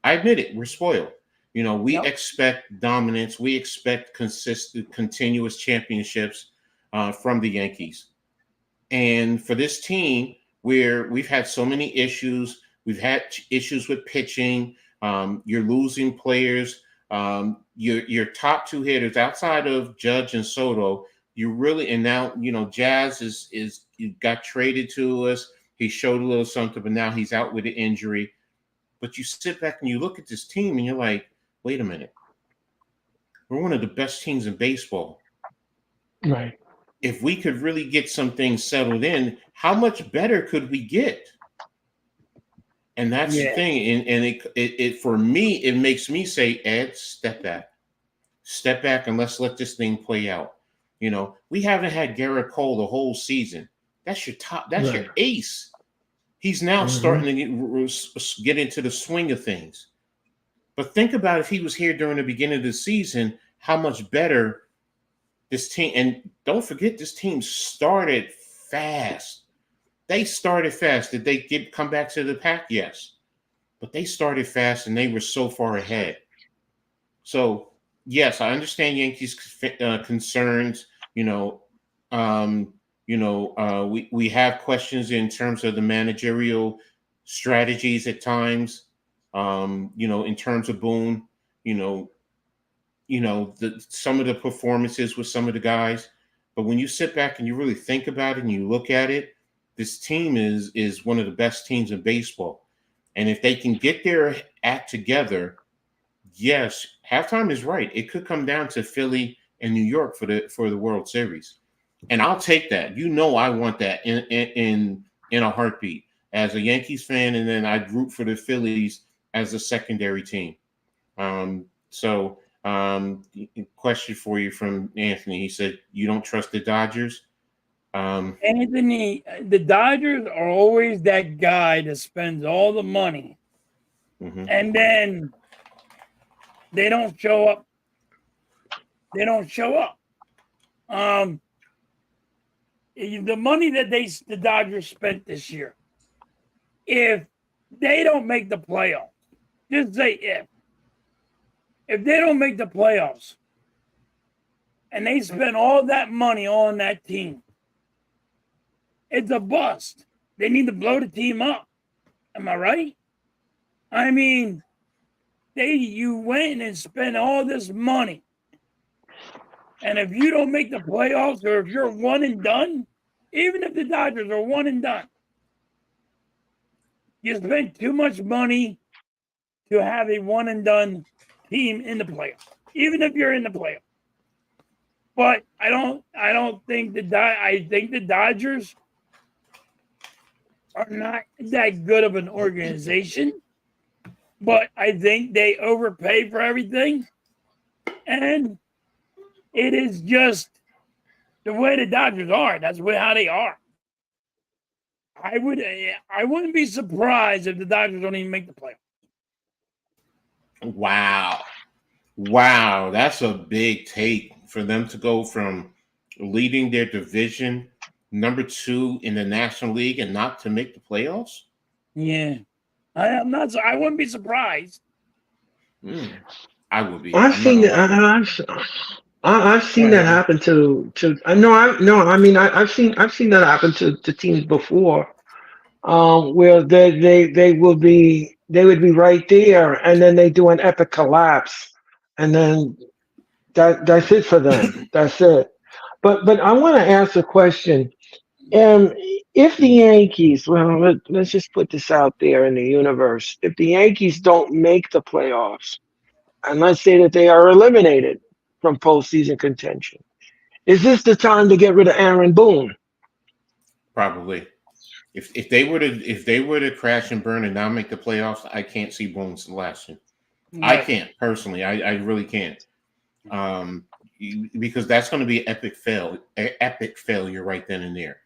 I admit it, we're spoiled. We Yep. expect dominance, we expect consistent, continuous championships. from the Yankees. And for this team, where we've had so many issues, we've had issues with pitching. You're losing players. Your top two hitters outside of Judge and Soto, you really, and now Jazz is you got traded to us. He showed a little something, but now he's out with an injury. But you sit back and you look at this team and you're like, wait a minute, we're one of the best teams in baseball. Right. If we could really get some things settled in, how much better could we get? And that's the thing. And it for me, it makes me say, Ed, step back and let's let this thing play out. We haven't had Garrett Cole the whole season. That's your top, that's your ace. He's now starting to get into the swing of things. But think about if he was here during the beginning of the season, how much better this team, and don't forget, this team started fast. They started fast. Did they come back to the pack? Yes. But they started fast and they were so far ahead. So, yes, I understand Yankees concerns. We have questions in terms of the managerial strategies at times. In terms of Boone, some of the performances with some of the guys. But when you sit back and you really think about it and you look at it, this team is one of the best teams in baseball. And if they can get their act together, yes, Halftime is right. It could come down to Philly and New York for the World Series. And I'll take that. I want that in a heartbeat as a Yankees fan, and then I'd root for the Phillies as a secondary team. Question for you from Anthony. He said, you don't trust the Dodgers? Anthony, the Dodgers are always that guy that spends all the money and then they don't show up. The money that the Dodgers spent this year, if they don't make the playoffs, just say if they don't make the playoffs and they spend all that money on that team, it's a bust. They need to blow the team up. Am I right? I mean, you went and spent all this money. And if you don't make the playoffs, or if you're one and done, even if the Dodgers are one and done, you spent too much money to have a one and done team in the playoffs, even if you're in the playoffs. But I don't think I think the Dodgers are not that good of an organization, but I think they overpay for everything. And it is just the way the Dodgers are. That's how they are. I wouldn't be surprised if the Dodgers don't even make the playoffs. Wow. That's a big take for them to go from leading their division, number 2 in the National League, and not to make the playoffs. Yeah, I wouldn't be surprised. I would be. I've seen that. I've seen that happen to. I've seen that happen to teams before, where they would be right there, and then they do an epic collapse, and then that's it for them. That's it. But I want to ask a question. If the Yankees, let's just put this out there in the universe. If the Yankees don't make the playoffs, and let's say that they are eliminated from postseason contention, is this the time to get rid of Aaron Boone? Probably. If they were to crash and burn and not make the playoffs, I can't see Boone's lasting. Right. I can't personally. I really can't. Because that's going to be an epic failure right then and there.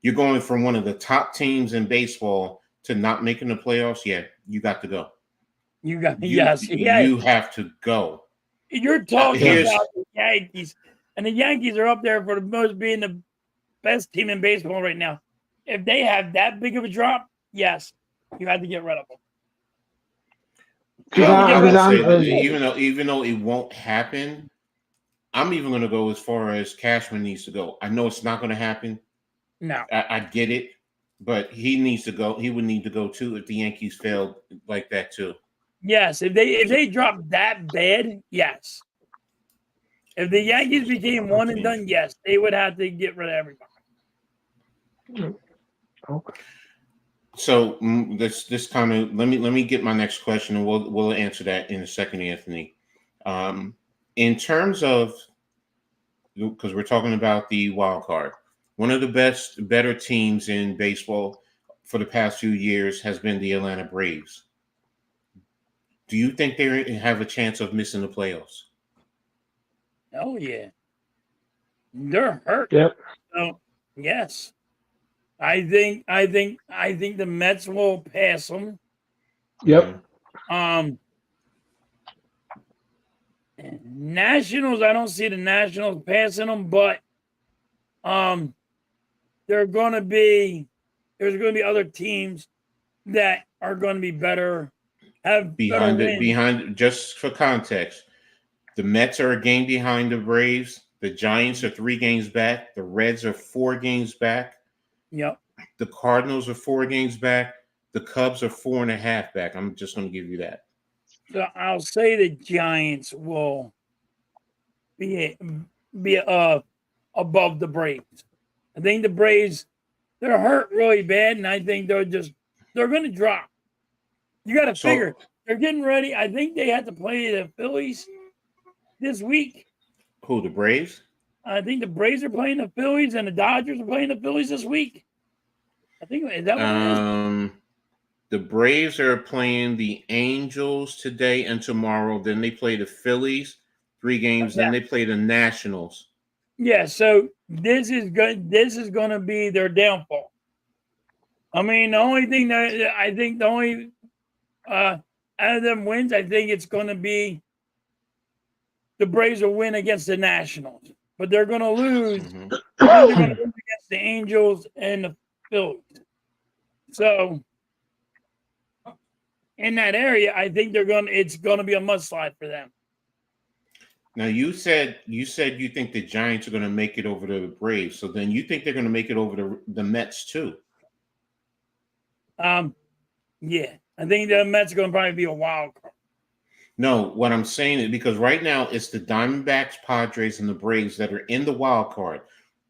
You're going from one of the top teams in baseball to not making the playoffs. Yeah, you got to go. You have to go. You're talking about the Yankees, and the Yankees are up there for the most being the best team in baseball right now. If they have that big of a drop, yes, you have to get rid of them. Even though it won't happen, I'm even going to go as far as Cashman needs to go. I know it's not going to happen. No. I get it, but he needs to go. He would need to go too if the Yankees failed like that too. Yes, if they dropped that bad, yes. If the Yankees became one and done, yes, they would have to get rid of everybody. Okay. So this kind of let me get my next question, and we'll answer that in a second, Anthony. In terms of, because we're talking about the wild card, one of the better teams in baseball for the past few years has been the Atlanta Braves. Do you think they have a chance of missing the playoffs? Oh yeah, they're hurt. Yep. So yes, I think the Mets will pass them. Yep. Nationals, I don't see the Nationals passing them, but there's going to be other teams that are going to be better, have better wins. Behind, just for context, the Mets are a game behind the Braves. The Giants are 3 games back. The Reds are 4 games back. Yep. The Cardinals are 4 games back. The Cubs are 4.5 back. I'm just going to give you that. So I'll say the Giants will be above the Braves. I think the Braves, they're hurt really bad, and I think they're going to drop. You got to figure they're getting ready. I think they have to play the Phillies this week. Who, the Braves? I think the Braves are playing the Phillies, and the Dodgers are playing the Phillies this week. I think, is that what it is? The Braves are playing the Angels today and tomorrow. Then they play the Phillies 3 games. Okay. Then they play the Nationals. Yeah, so this is good. This is going to be their downfall. I mean, the only thing that I think out of them wins, I think it's going to be the Braves will win against the Nationals, but they're going to lose. Mm-hmm. I think they're going to lose against the Angels and the Phillies. So in that area, I think it's going to be a mudslide for them. Now you said you think the Giants are going to make it over the Braves. So then you think they're going to make it over the Mets too? Yeah, I think the Mets are going to probably be a wild card. No, what I'm saying is because right now it's the Diamondbacks, Padres, and the Braves that are in the wild card.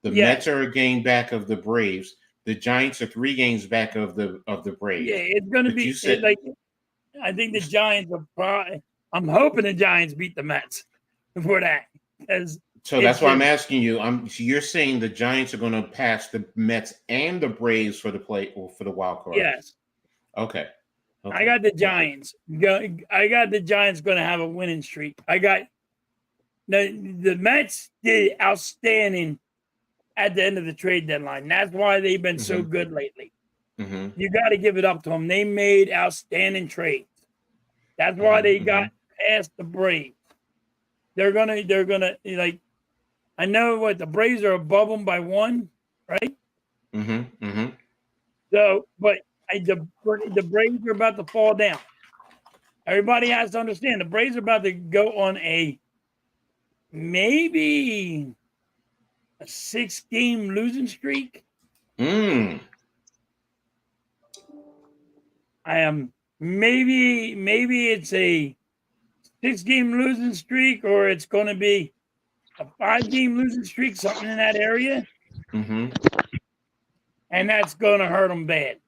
The Mets are a game back of the Braves. The Giants are 3 games back of the Braves. Yeah, it's going to be I think the Giants are probably. I'm hoping the Giants beat the Mets for that. So that's why I'm asking you. You're saying the Giants are going to pass the Mets and the Braves for the wild card? Yes. Okay. I got the Giants. I got the Giants going to have a winning streak. I got the Mets did outstanding at the end of the trade deadline. That's why they've been so good lately. Mm-hmm. You got to give it up to them. They made outstanding trades. That's why they got past the Braves. They're gonna like. I know what the Braves are above them by 1, right? So, but the Braves are about to fall down. Everybody has to understand the Braves are about to go on maybe a 6-game losing streak. I am maybe it's a 6-game losing streak, or it's going to be a 5-game losing streak, something in that area. And that's going to hurt them bad.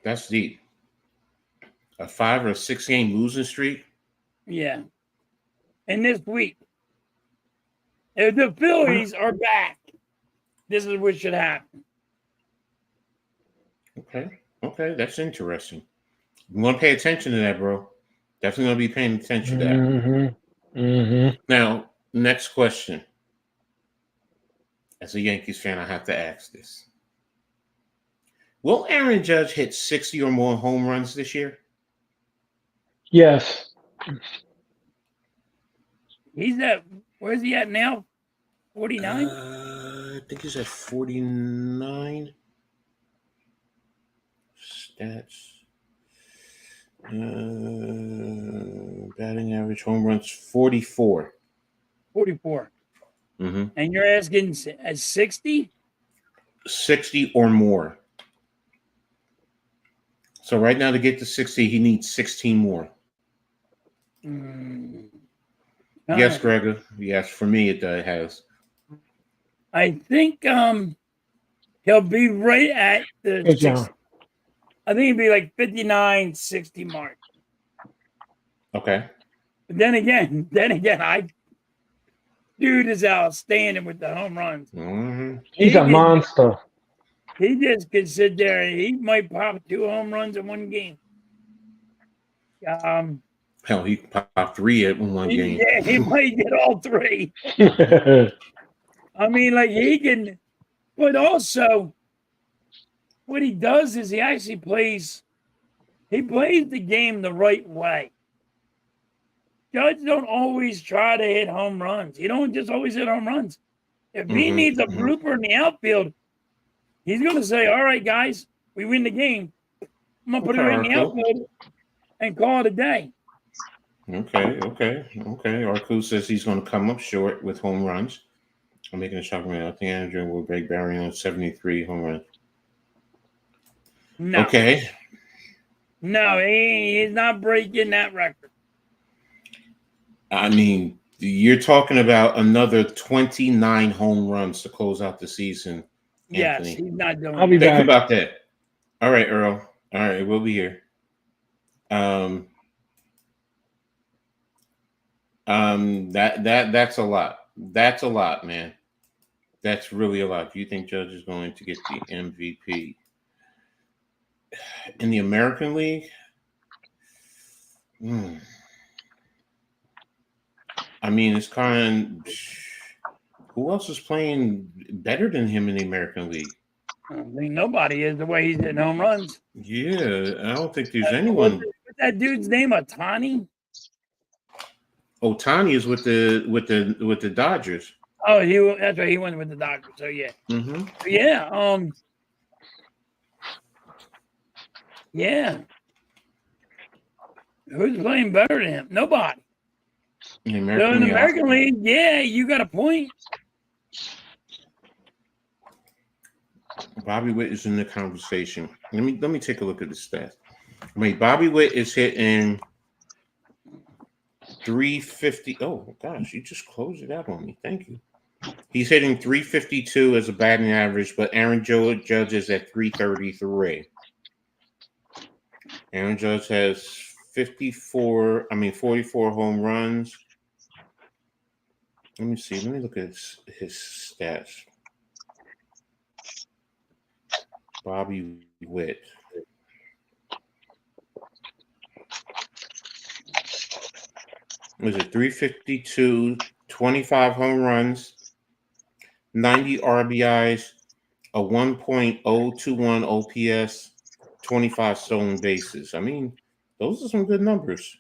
That's deep. A 5 or 6-game losing streak? Yeah. And this week, if the Phillies are back, this is what should happen. Okay, that's interesting. You want to pay attention to that, bro. Definitely going to be paying attention to that. Now, next question. As a Yankees fan, I have to ask this. Will Aaron Judge hit 60 or more home runs this year? Yes. Where's he at now? 49? I think he's at 49. Stats. Batting average, home runs, 44. 44. Mm-hmm. And you're asking at 60? 60 or more. So right now to get to 60, he needs 16 more. Yes, Gregor. Yes, for me it has. I think he'll be right at the Hey, 60. John. I think he'd be like 59, 60 mark. Okay. But then again, dude is outstanding with the home runs. Mm-hmm. He's a monster. He just could sit there and he might pop 2 home runs in one game. Hell, he popped 3 at one game. Yeah, he might get all 3. I mean, like he can, but also what he does is he actually plays the game the right way. Judge don't always try to hit home runs. He don't just always hit home runs. If he needs a blooper in the outfield, he's going to say, all right, guys, we win the game. I'm going to put it right in the outfield and call it a day. Okay. Arku says he's going to come up short with home runs. I'm making a shocking man. I think Andrew will break Barry on 73 home runs. No. Okay. No, he's not breaking that record. I mean, you're talking about another 29 home runs to close out the season. Anthony. Yes, he's not doing I'll be Think back. about that. All right, Earl. All right, we'll be here. That's a lot. That's a lot, man. That's really a lot. Do you think Judge is going to get the MVP in the American League? I mean, it's kind of, who else is playing better than him in the American League? I don't think nobody is the way he's hitting home runs. Yeah, I don't think there's anyone. What's that dude's name? Ohtani? Ohtani is with the Dodgers. Oh, that's right. He went with the Dodgers. So yeah. Mm-hmm. Yeah. Yeah. Who's playing better than him? Nobody. In the American League, yeah, you got a point. Bobby Witt is in the conversation. Let me take a look at the stats. I mean, Bobby Witt is hitting 350. Oh gosh, you just closed it out on me. Thank you. He's hitting 352 as a batting average, but Aaron Judge is at 333. Aaron Judge has 44 home runs. Let me see. Let me look at his stats. Bobby Witt. Was it 352, 25 home runs, 90 RBIs, a 1.021 OPS, 25 stolen bases. I mean, those are some good numbers.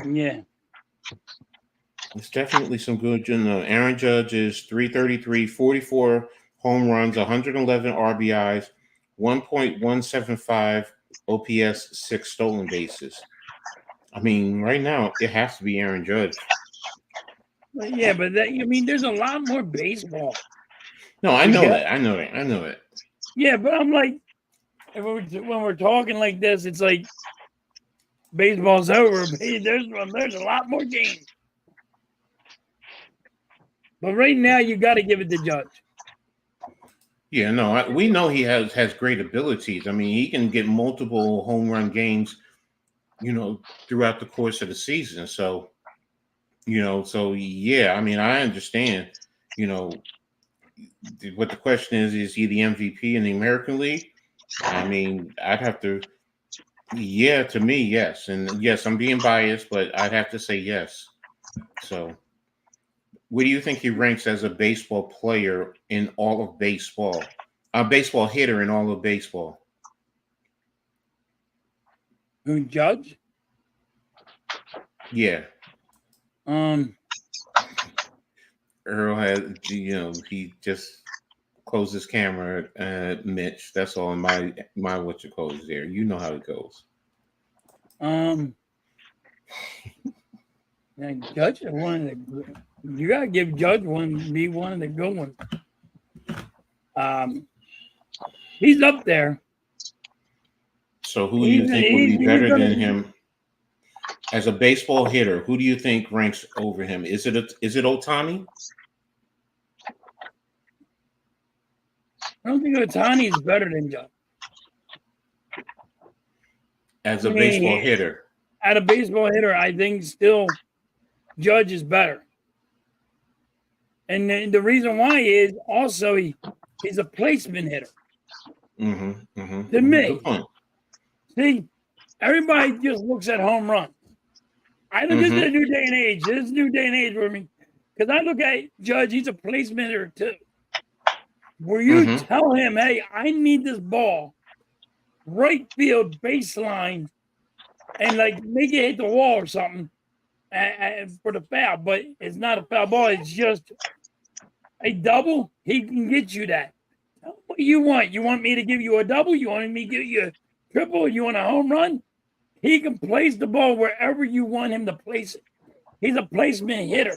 Yeah. It's definitely some good. Aaron Judge is 333, 44 home runs, 111 RBIs, 1.175 OPS, 6 stolen bases. I mean, right now it has to be Aaron Judge. Yeah, but there's a lot more baseball. No, I know that. Yeah, but I'm like, when we're talking like this, it's like baseball's over. There's a lot more games. But right now, you got to give it to Judge. Yeah, no, we know he has great abilities. I mean, he can get multiple home run games, throughout the course of the season. So, yeah, I mean, I understand, what the question is he the MVP in the American League? I mean, I'd have to, yeah, to me, yes. And yes, I'm being biased, but I'd have to say yes. So, where do you think he ranks as a baseball player in all of baseball? A baseball hitter in all of baseball? Who, Judge? Yeah. Earl has, he just closed his camera, Mitch. That's all in my what you call is there. You know how it goes. Judge is one of You gotta give Judge one of the good ones. He's up there. So who do you think would be better than him as a baseball hitter? Who do you think ranks over him? Is it Ohtani? I don't think Ohtani's better than Judge. As a baseball hitter. At a baseball hitter, I think still Judge is better. And the reason why is also he's a placement hitter. To me. Good point. See, everybody just looks at home run. This is a new day and age. This is a new day and age for me. Because I look at Judge, he's a placement hitter too. Where you tell him, hey, I need this ball, right field, baseline, and like make it hit the wall or something for the foul. But it's not a foul ball. It's just a double. He can get you that. What do you want? You want me to give you a double? You want me to give you a triple? You want a home run? He can place the ball wherever you want him to place it. He's a placement hitter.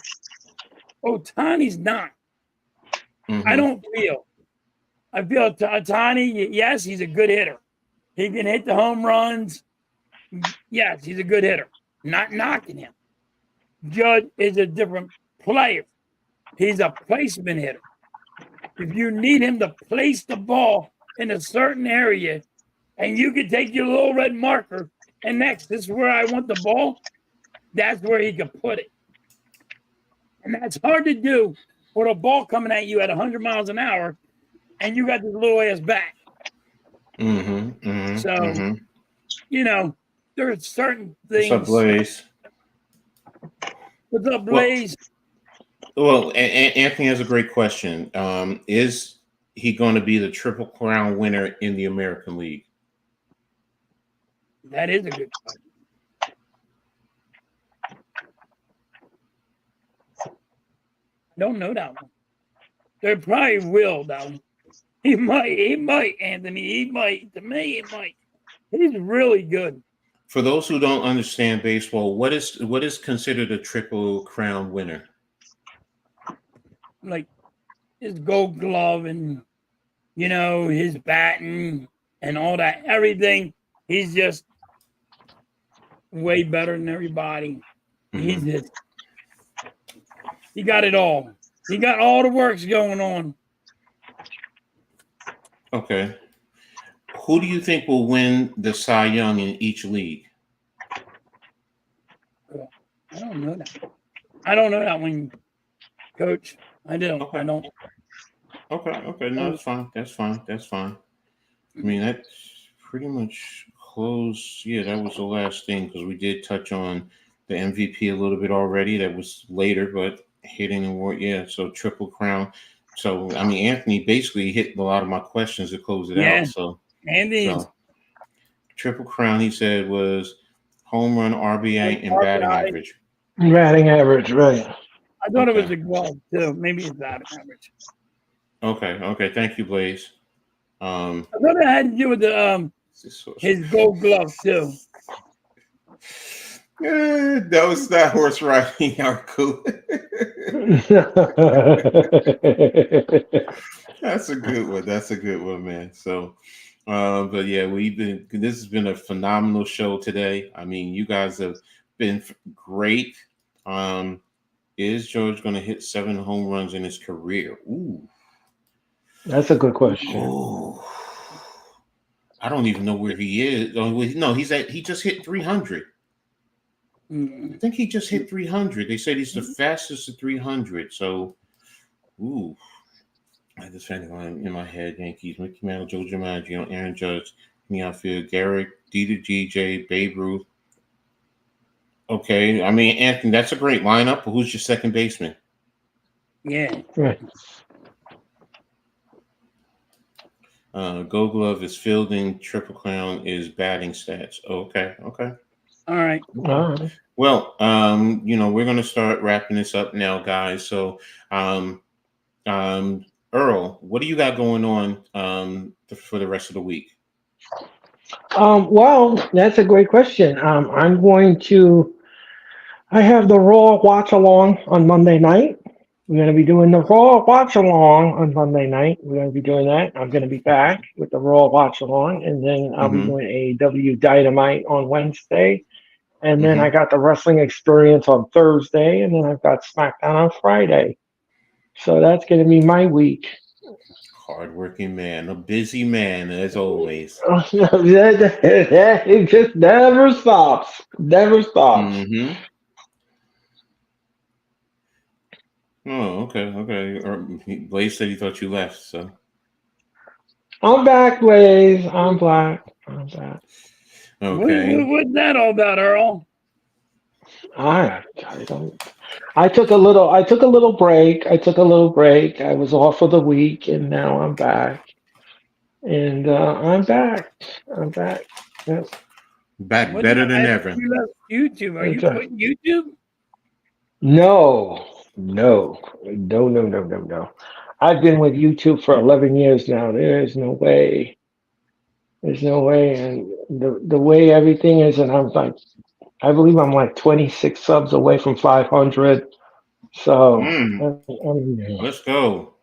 Ohtani's not. I don't feel. I feel Ohtani, yes, he's a good hitter. He can hit the home runs. Yes, he's a good hitter. Not knocking him. Judge is a different player. He's a placement hitter. If you need him to place the ball in a certain area, and you can take your little red marker, and this is where I want the ball, that's where he can put it. And that's hard to do with a ball coming at you at 100 miles an hour, and you got this little ass back. So, you know, there's certain things. What's up, Blaze? What's up, Blaze? Well, Anthony has a great question. Is he going to be the Triple Crown winner in the American League? That is a good question. Don't know that one. There probably will, though. He might, Anthony. He might. To me, he might. He's really good. For those who don't understand baseball, what is considered a Triple Crown winner? Like his Gold Glove and his batting and all that, everything. He's just way better than everybody. He got it all. He got all the works going on. Okay. Who do you think will win the Cy Young in each league? I don't know that. I don't know that one, Coach. I don't. Okay. I don't. Okay. No, that's fine. I mean, that's pretty much close. Yeah, that was the last thing because we did touch on the MVP a little bit already. That was later, but hitting award, yeah. So Triple Crown. So I mean, Anthony basically hit a lot of my questions to close it out. So Triple Crown, he said, was home run, RBI, and batting average. Batting average, right? I thought it was a glove too. Maybe it's batting average. Okay. Thank you, Blaze. I thought it had to do with the his Gold Glove too. That was not horse riding, Yarku. That's a good one, man. So, but yeah, this has been a phenomenal show today. I mean, you guys have been great. Is George going to hit 7 home runs in his career? Ooh. That's a good question. Ooh. I don't even know where he is. No, he just hit 300. I think he just hit 300. They said he's the fastest at 300. So, ooh. I just had it in my head. Yankees, Mickey Mantle, Joe DiMaggio, Aaron Judge, me outfield, Garrett, Dieter GJ, Babe Ruth. Okay. I mean, Anthony, that's a great lineup. But who's your second baseman? Yeah. Right. Gold Glove is fielding. Triple Crown is batting stats. Okay. All right. Well, we're going to start wrapping this up now, guys. So, Earl, what do you got going on for the rest of the week? Well, that's a great question. I have the Raw watch along on Monday night. We're going to be doing the Raw watch along on Monday night. We're going to be doing that. I'm going to be back with the Raw watch along, and then I'll be doing AEW Dynamite on Wednesday. And then I got the wrestling experience on Thursday, and then I've got SmackDown on Friday. So that's going to be my week. Hardworking man, a busy man as always. It just never stops. Never stops. Mm-hmm. Oh, okay. Blaze said he thought you left, so. I'm back, Blaze. I'm back. Okay. What's that all about, Earl? I don't. I took a little break. I was off for the week, and now I'm back. And I'm back. Yes. Back What better than I ever. you left YouTube. Are you Okay. quitting YouTube? No. I've been with YouTube for 11 years now. There's no way. There's no way. And the way everything is, and I believe I'm like 26 subs away from 500. So Let's go.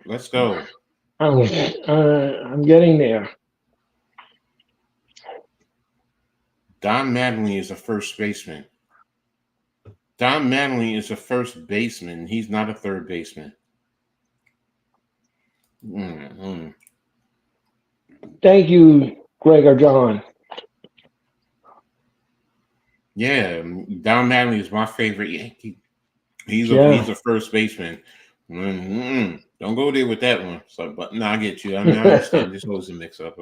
I'm getting there. Don Mattingly is a first baseman. Don Mattingly is a first baseman. He's not a third baseman. Thank you, Greg or John. Yeah, Don Mattingly is my favorite Yankee. He's a first baseman. Don't go there with that one. So, but no, I get you. I mean, I understand. This was a mix-up.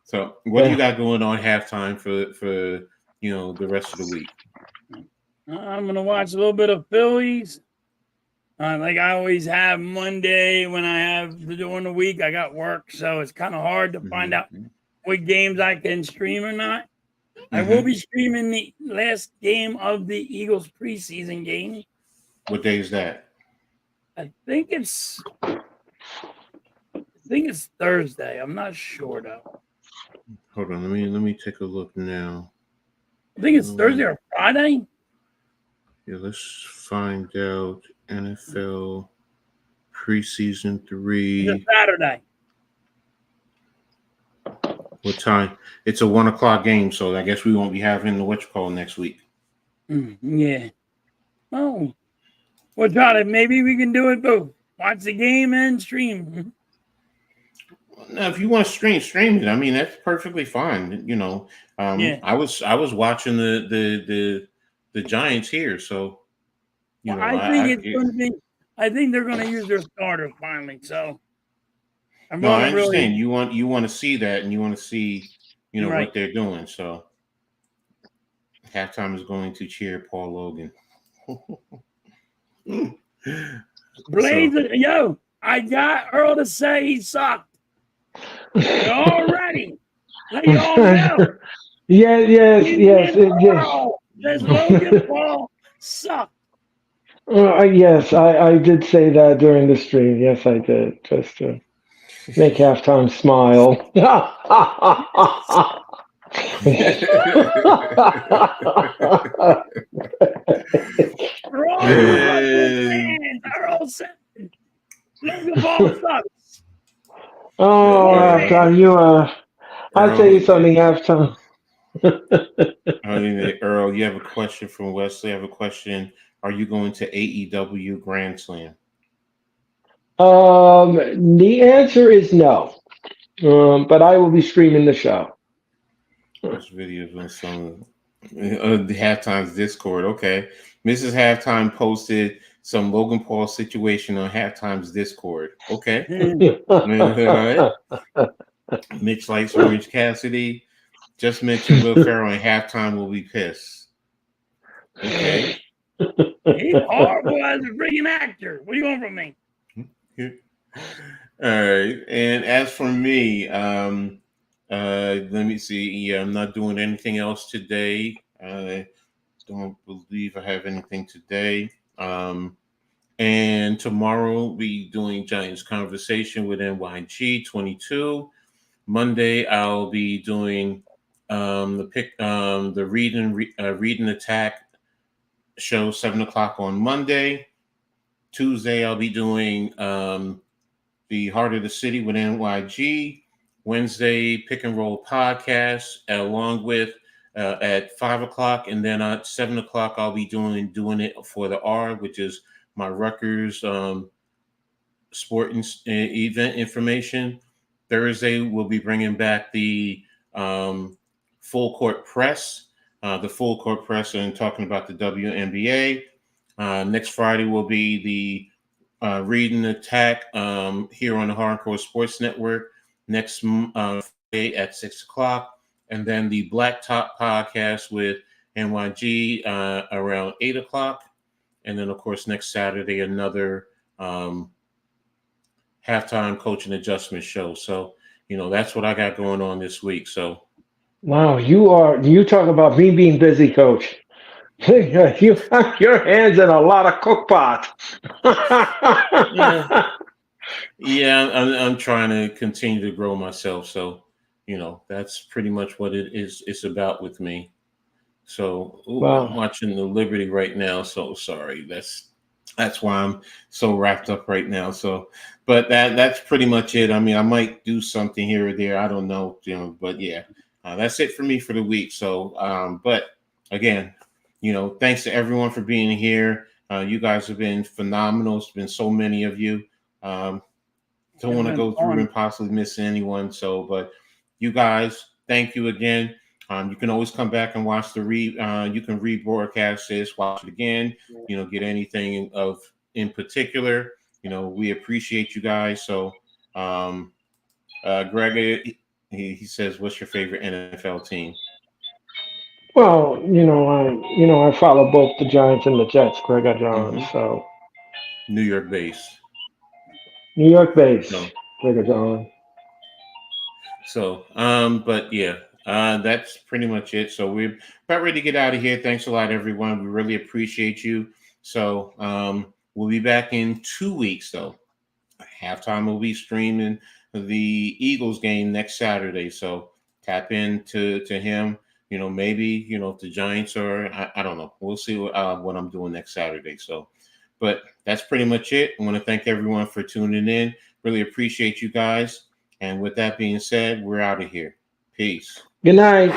So, what do you got going on halftime for the rest of the week? I'm gonna watch a little bit of Phillies. Like I always have Monday when I have during the week. I got work, so it's kind of hard to find out what games I can stream or not. I will be streaming the last game of the Eagles preseason game. What day is that? I think it's Thursday. I'm not sure though. Hold on, let me take a look now. I think it's Thursday or Friday. Yeah, let's find out. NFL preseason 3. It's a Saturday. What time? It's a 1:00 game, so I guess we won't be having the whatchamacallit next week. Yeah. Oh. Well, John, maybe we can do it both. Watch the game and stream. Now, if you want to stream it, I mean that's perfectly fine. I was watching the Giants here, so I think they're going to use their starters finally. So I understand. You want to see that, and you want to see what they're doing. So halftime is going to cheer Paul Logan. Blaze, yo, I got Earl to say he sucked. Already. Let you all know. Yes. Says Logan Paul sucked. Yes, I did say that during the stream. Yes, I did. Just to make halftime smile. Earl said Logan Paul sucks. Oh, halftime, I'll tell you something, halftime. Earl, you have a question from Wesley. I have a question. Are you going to AEW Grand Slam? The answer is no. But I will be streaming the show. This video is on some the Halftime's Discord. Okay. Mrs. Halftime posted some Logan Paul situation on Halftime's Discord. Okay. All right. Mitch likes Orange Cassidy. Just mentioned Will Ferrell and Halftime will be pissed. Okay. He's horrible as a freaking actor. What do you want from me? All right. And as for me, let me see. Yeah, I'm not doing anything else today. I don't believe I have anything today. And tomorrow we'll be doing Giants Conversation with NYG 22. Monday I'll be doing the read and attack show 7:00 on Monday. Tuesday, I'll be doing the Heart of the City with NYG. Wednesday, Pick and Roll podcast, along with at 5 o'clock. And then at 7 o'clock, I'll be doing it for the R, which is my Rutgers sport event information. Thursday, we'll be bringing back the full court press, and talking about the WNBA. Next Friday will be the Read and Attack here on the Hardcore Sports Network. Next Friday at 6 o'clock. And then the Black Top podcast with NYG around 8 o'clock. And then, of course, next Saturday, another halftime coaching adjustment show. So, that's what I got going on this week. So, wow, you talk about me being busy, Coach. You have your hands in a lot of cook pots. yeah, I'm trying to continue to grow myself. So, that's pretty much what it's about with me. So, Wow. I'm watching the Liberty right now. So sorry. That's why I'm so wrapped up right now. So, but that's pretty much it. I mean, I might do something here or there. I don't know, but yeah, that's it for me for the week. So, but again, thanks to everyone for being here. You guys have been phenomenal. It's been so many of you. Don't want to go through and possibly miss anyone. So, but you guys, thank you again. You can always come back and watch you can rebroadcast this, watch it again, get anything in particular. We appreciate you guys. So, Greg, he says, what's your favorite NFL team? Well, I follow both the Giants and the Jets, Gregor Johns. Mhm. So New York based. New York based, No. Gregor John. So, but yeah, that's pretty much it. So we're about ready to get out of here. Thanks a lot, everyone. We really appreciate you. So, we'll be back in 2 weeks, though. Halftime will be streaming the Eagles game next Saturday. So tap into him. Maybe if the Giants are, I don't know. We'll see what I'm doing next Saturday. So, but that's pretty much it. I want to thank everyone for tuning in. Really appreciate you guys. And with that being said, we're out of here. Peace. Good night.